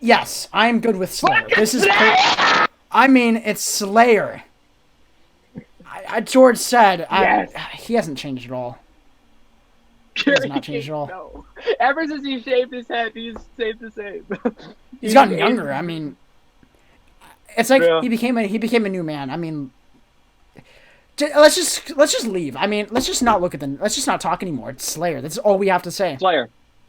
Yes, I'm good with Slayer. This is. It's Slayer. George said he hasn't changed at all. He has not changed at all. No. Ever since he shaved his head, he's stayed the same. He's gotten younger. I mean, it's like he became a new man. I mean, let's just leave. I mean, let's just not look at them. Let's just not talk anymore. It's Slayer. That's all we have to say. Slayer,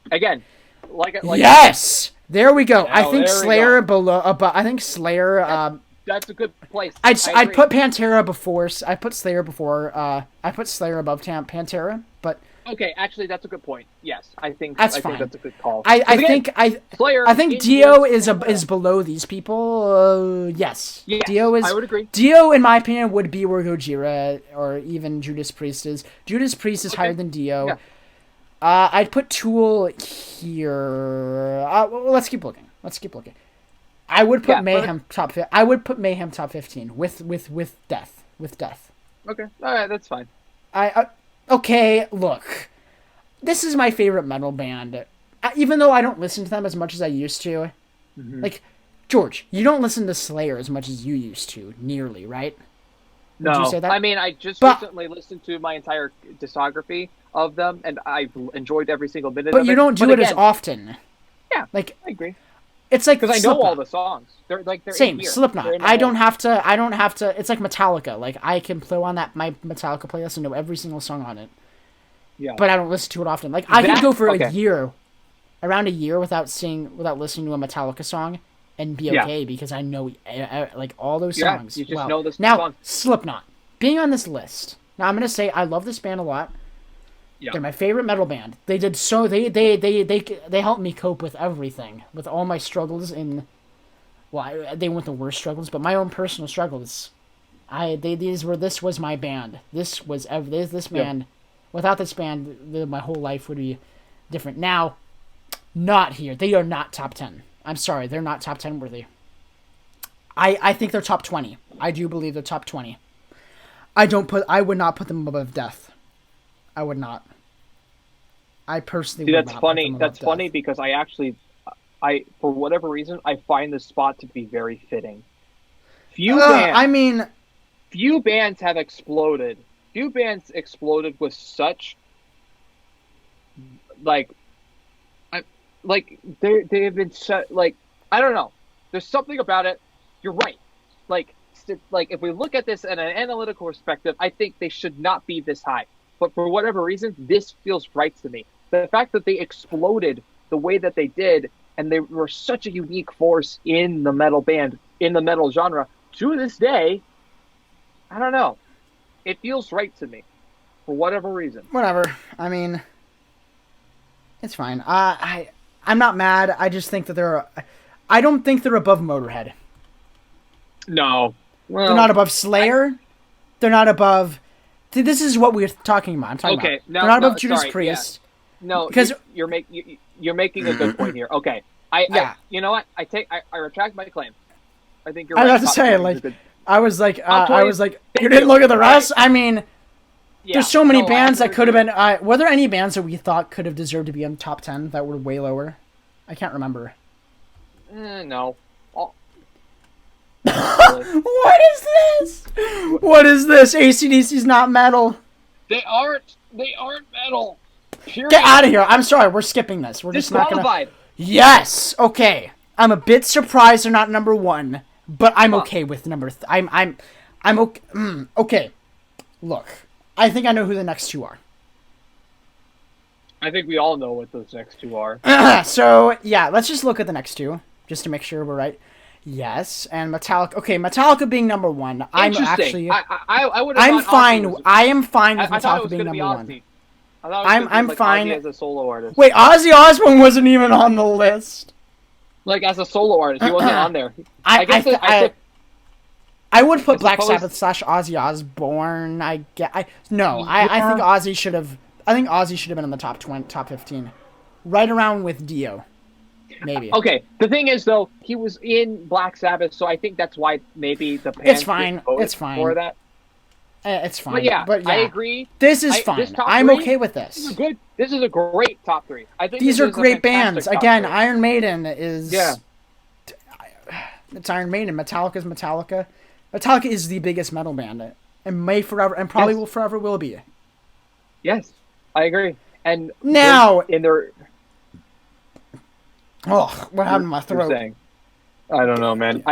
again, like yes, there we go. I think Slayer below. I think Slayer. That's a good place. I'd put Pantera before. I put Slayer before. I put Slayer above Pantera, but. Okay, actually, that's a good point. Yes, I think that's a good call. I think Dio is below these people. Yes, Dio is. I would agree. Dio, in my opinion, would be where Gojira or even Judas Priest is. Judas Priest is higher than Dio. Yeah. I'd put Tool here. Let's keep looking. I would put Mayhem top. I would put Mayhem top 15 with Death. Okay, all right, that's fine. Okay, look. This is my favorite metal band. Even though I don't listen to them as much as I used to. Mm-hmm. Like, George, you don't listen to Slayer as much as you used to, nearly, right? No. Would you say that? I mean, I recently listened to my entire discography of them, and I've enjoyed every single minute of it. But you don't do it as often. Yeah, like I agree. It's like because I know all the songs. They're same Slipknot. I don't have to. It's like Metallica. Like I can throw on my Metallica playlist and know every single song on it. Yeah. But I don't listen to it often. Like I can go for around a year without listening to a Metallica song and be okay because I know like all those songs. You just know this now, song. Slipknot being on this list. Now I'm gonna say I love this band a lot. Yeah. They're my favorite metal band. They did so they helped me cope with everything, with all my struggles they weren't the worst struggles, but my own personal struggles. This was my band. This band. Without this band, my whole life would be different. Now, not here. They are not top 10. I'm sorry, they're not top 10 worthy. I think they're top 20. I do believe they're top 20. I would not put them above Death. I would not. I personally would not. That's funny because I for whatever reason I find this spot to be very fitting. Few bands have exploded. Few bands exploded with such they have been set I don't know. There's something about it. You're right. Like if we look at this in an analytical perspective, I think they should not be this high. But for whatever reason, this feels right to me. The fact that they exploded the way that they did, and they were such a unique force in the metal band, in the metal genre, to this day, I don't know. It feels right to me. For whatever reason. Whatever. I mean, It's fine. I'm not mad. I just think that I don't think they're above Motorhead. No. Well, They're not above Slayer. They're not above. See, this is what we're talking about. I'm talking Okay, about. no, they're not no, above Judas sorry, Priest. No, because you're making a good point here. Okay, you know what? I retract my claim. I think you're I right. have to Top say, 20 is like, a good- I was like, Thank you didn't look at the rest. Right. I mean, Yeah, there's so many no, bands I that could have agree. been. Were there any bands that we thought could have deserved to be in top 10 that were way lower? I can't remember. No. What is this? What is this? AC/DC's not metal. They aren't metal. Period. Get out of here. I'm sorry. We're skipping this. We're just not gonna. Disqualified. Yes. Okay. I'm a bit surprised they're not number 1, but I'm okay with number. I'm okay. Okay. Look, I think I know who the next 2 are. I think we all know what those next 2 are. So yeah, let's just look at the next 2 just to make sure we're right. Yes, and Metallica. Okay, Metallica being number 1. I'm Interesting. actually. I would. I'm fine. I am fine with I thought it Metallica was being going to be number 1. Ozzy. I thought it was I'm like fine. Ozzy as a solo artist. Wait, Ozzy Osbourne wasn't even on the list. Like as a solo artist, he wasn't on there. I would put I Black suppose- Sabbath / Ozzy Osbourne. I think Ozzy should have. I think Ozzy should have been in the top 20, top 15, right around with Dio, maybe. Okay, the thing is though, he was in Black Sabbath, so I think that's why maybe the It's fine. It's fine. for that. It's fine. But yeah, yeah. I agree. This is This fine. top I'm 3, okay with This is this. good. This is a great top 3. I think These this are is a great fantastic bands. top Again, 3. Iron Maiden is. Yeah. It's Iron Maiden. Metallica's Metallica. Metallica is the biggest metal band, and may forever, and probably Yes. will forever will be. Yes, I agree. And Now- in their Oh, what happened to my you're throat? saying, I don't know, man.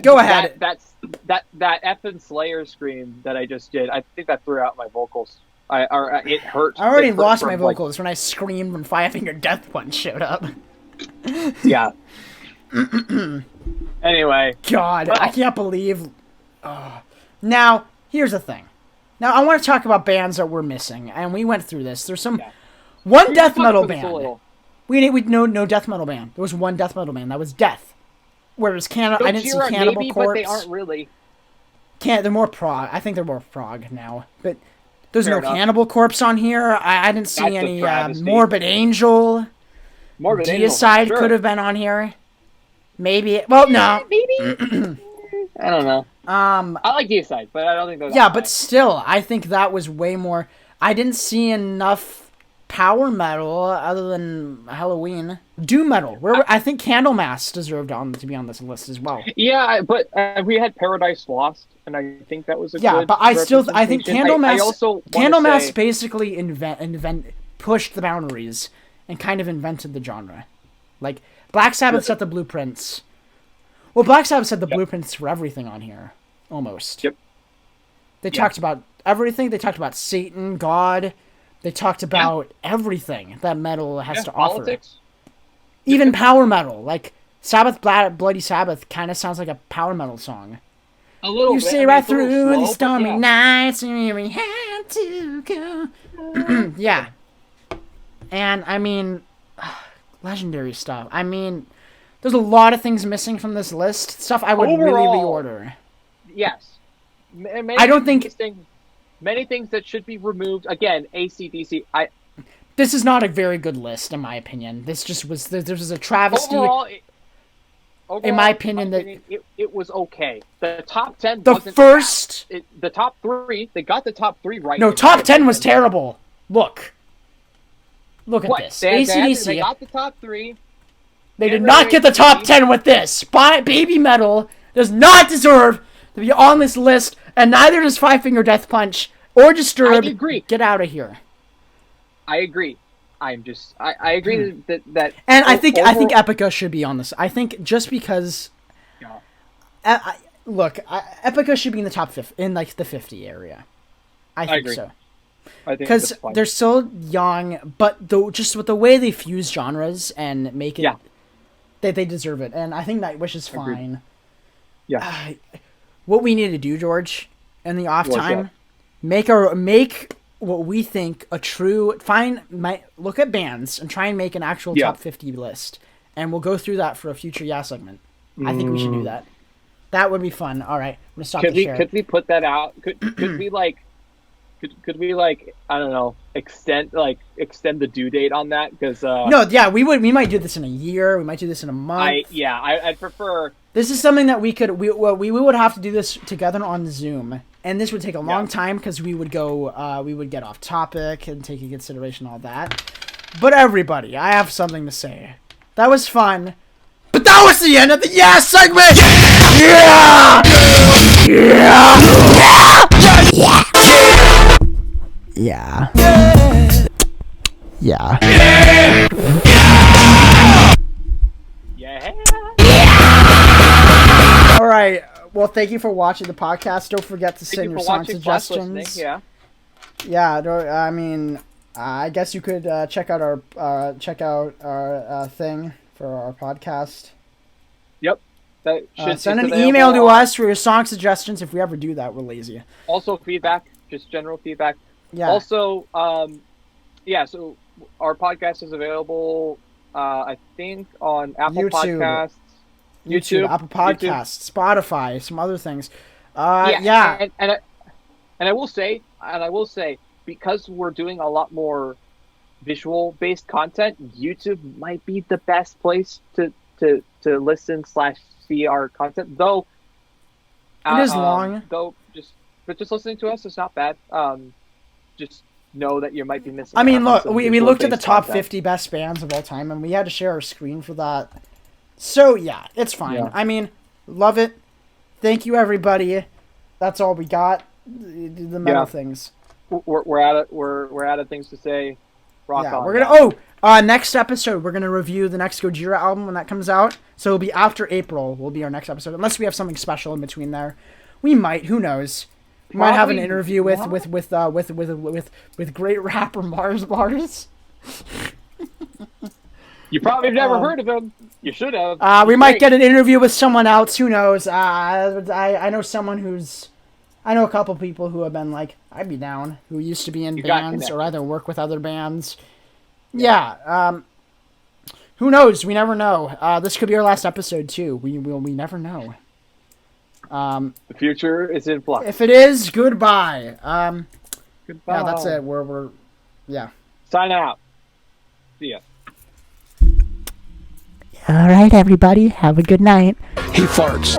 Go ahead. That effing Slayer scream that I just did. I think that threw out my vocals. It hurt. I already It hurt lost from, my like- vocals when I screamed when Five Finger Death Punch showed up. Yeah. Anyway, God, Well- I can't believe. Now, here's the thing. Now, I want to talk about bands that we're missing, and we went through this. There's some Yeah. one we death talked metal about this a band. little. We no death metal band. There was one death metal band. That was Death. Whereas I didn't see Gojira, Cannibal maybe, Corpse. but they aren't really. They're more prog. I think they're more prog now. But there's Fair no enough. Cannibal Corpse on here. I didn't see That's a any travesty. Morbid Angel. Morbid Angel, Deicide sure. could have been on here. Maybe. Well, no. Maybe. I don't know. I like Deicide, but I don't think they're that Yeah, high. but still, I think that was way more. I didn't see enough power metal other than Halloween. Doom metal. I think Candlemass deserved to be on this list as well. Yeah, but we had Paradise Lost, and I think that was a Yeah, good but I think representation. Candlemass. I also wanna Candlemass say- basically pushed the boundaries and kind of invented the genre. Like Black Sabbath set the blueprints. Well, Black Sabbath set the blueprints for everything on here, almost. Yep. They talked about everything. They talked about Satan, God. They talked about everything that metal has to offer. politics. Even power metal, like Sabbath, Bloody Sabbath, kind of sounds like a power metal song. A little You bit. see I mean, right it's a little through slow, the but stormy yeah. nights, and we had to go. Yeah. And I mean, legendary stuff. I mean, there's a lot of things missing from this list. Stuff I would really Overall, reorder. Yes. I don't think- Many things that should be removed. Again, AC/DC. This is not a very good list, in my opinion. This just was. This was a travesty. Overall, in my opinion, it was okay. The top 10 the wasn't first. bad. The top 3, they got the top 3 right. No, in top my 10 was opinion. terrible. Look at What? this. They AC/DC. got the top 3. They did not get the top 10 with this. Baby Metal does not deserve to be on this list, and neither does Five Finger Death Punch or Disturbed. I agree. Get out of here. I agree. I agree that. And I think overall- Epica should be on this. I think just because. Yeah. Look, Epica should be in the top 50, in like the 50 area. I think agree. so. I think Because that's fine. they're so young, but just with the way they fuse genres and make it, Yeah. they deserve it. And I think Nightwish is Agreed. fine. Yeah. What we need to do, George, in the off What's time, that? make what we think a true look at bands and try and make an actual top 50 list, and we'll go through that for a future segment. I think we should do that. That would be fun. All right, I'm gonna stop the share. Could we put that out? Could we could we I don't know, extend the due date on that? Because we might do this in a year. We might do this in a month. I'd prefer. This is something that we would have to do this together on Zoom, and this would take a long time because we would get off topic and take into consideration all that. But everybody, I have something to say. That was fun, but that was the end of the segment. Yeah. All right. Well, thank you for watching the podcast. Don't forget to send your song suggestions. I mean, I guess you could check out our thing for our podcast. Yep. Send an email to us for your song suggestions. If we ever do that, we're lazy. Also, feedback, just general feedback. Yeah. Also, so our podcast is available, I think, on Apple Podcasts, YouTube, Apple Podcasts, Spotify, some other things. And I will say, because we're doing a lot more visual-based content, YouTube might be the best place to listen / see our content. Though it is long. But just listening to us is not bad. Just know that you might be missing. I mean, look, we looked at the top 50 best bands of all time, and we had to share our screen for that. So yeah, it's fine. Yeah. I mean, love it. Thank you, everybody. That's all we got. The metal things. We're out of things to say. Rock on. We're gonna. Next episode, we're gonna review the next Gojira album when that comes out. So it'll be after April. Will be our next episode, unless we have something special in between there. We might. Who knows? We might have an interview with great rapper Mars. You probably have never heard of him. You should have. We might get an interview with someone else. Who knows? I know someone I know a couple people who have been like, I'd be down, who used to be in bands or either work with other bands. Yeah. Who knows? We never know. This could be our last episode too. We never know. The future is in flux. If it is, goodbye. Goodbye. Yeah, that's it. We're Sign out. See ya. All right, everybody. Have a good night. He farts.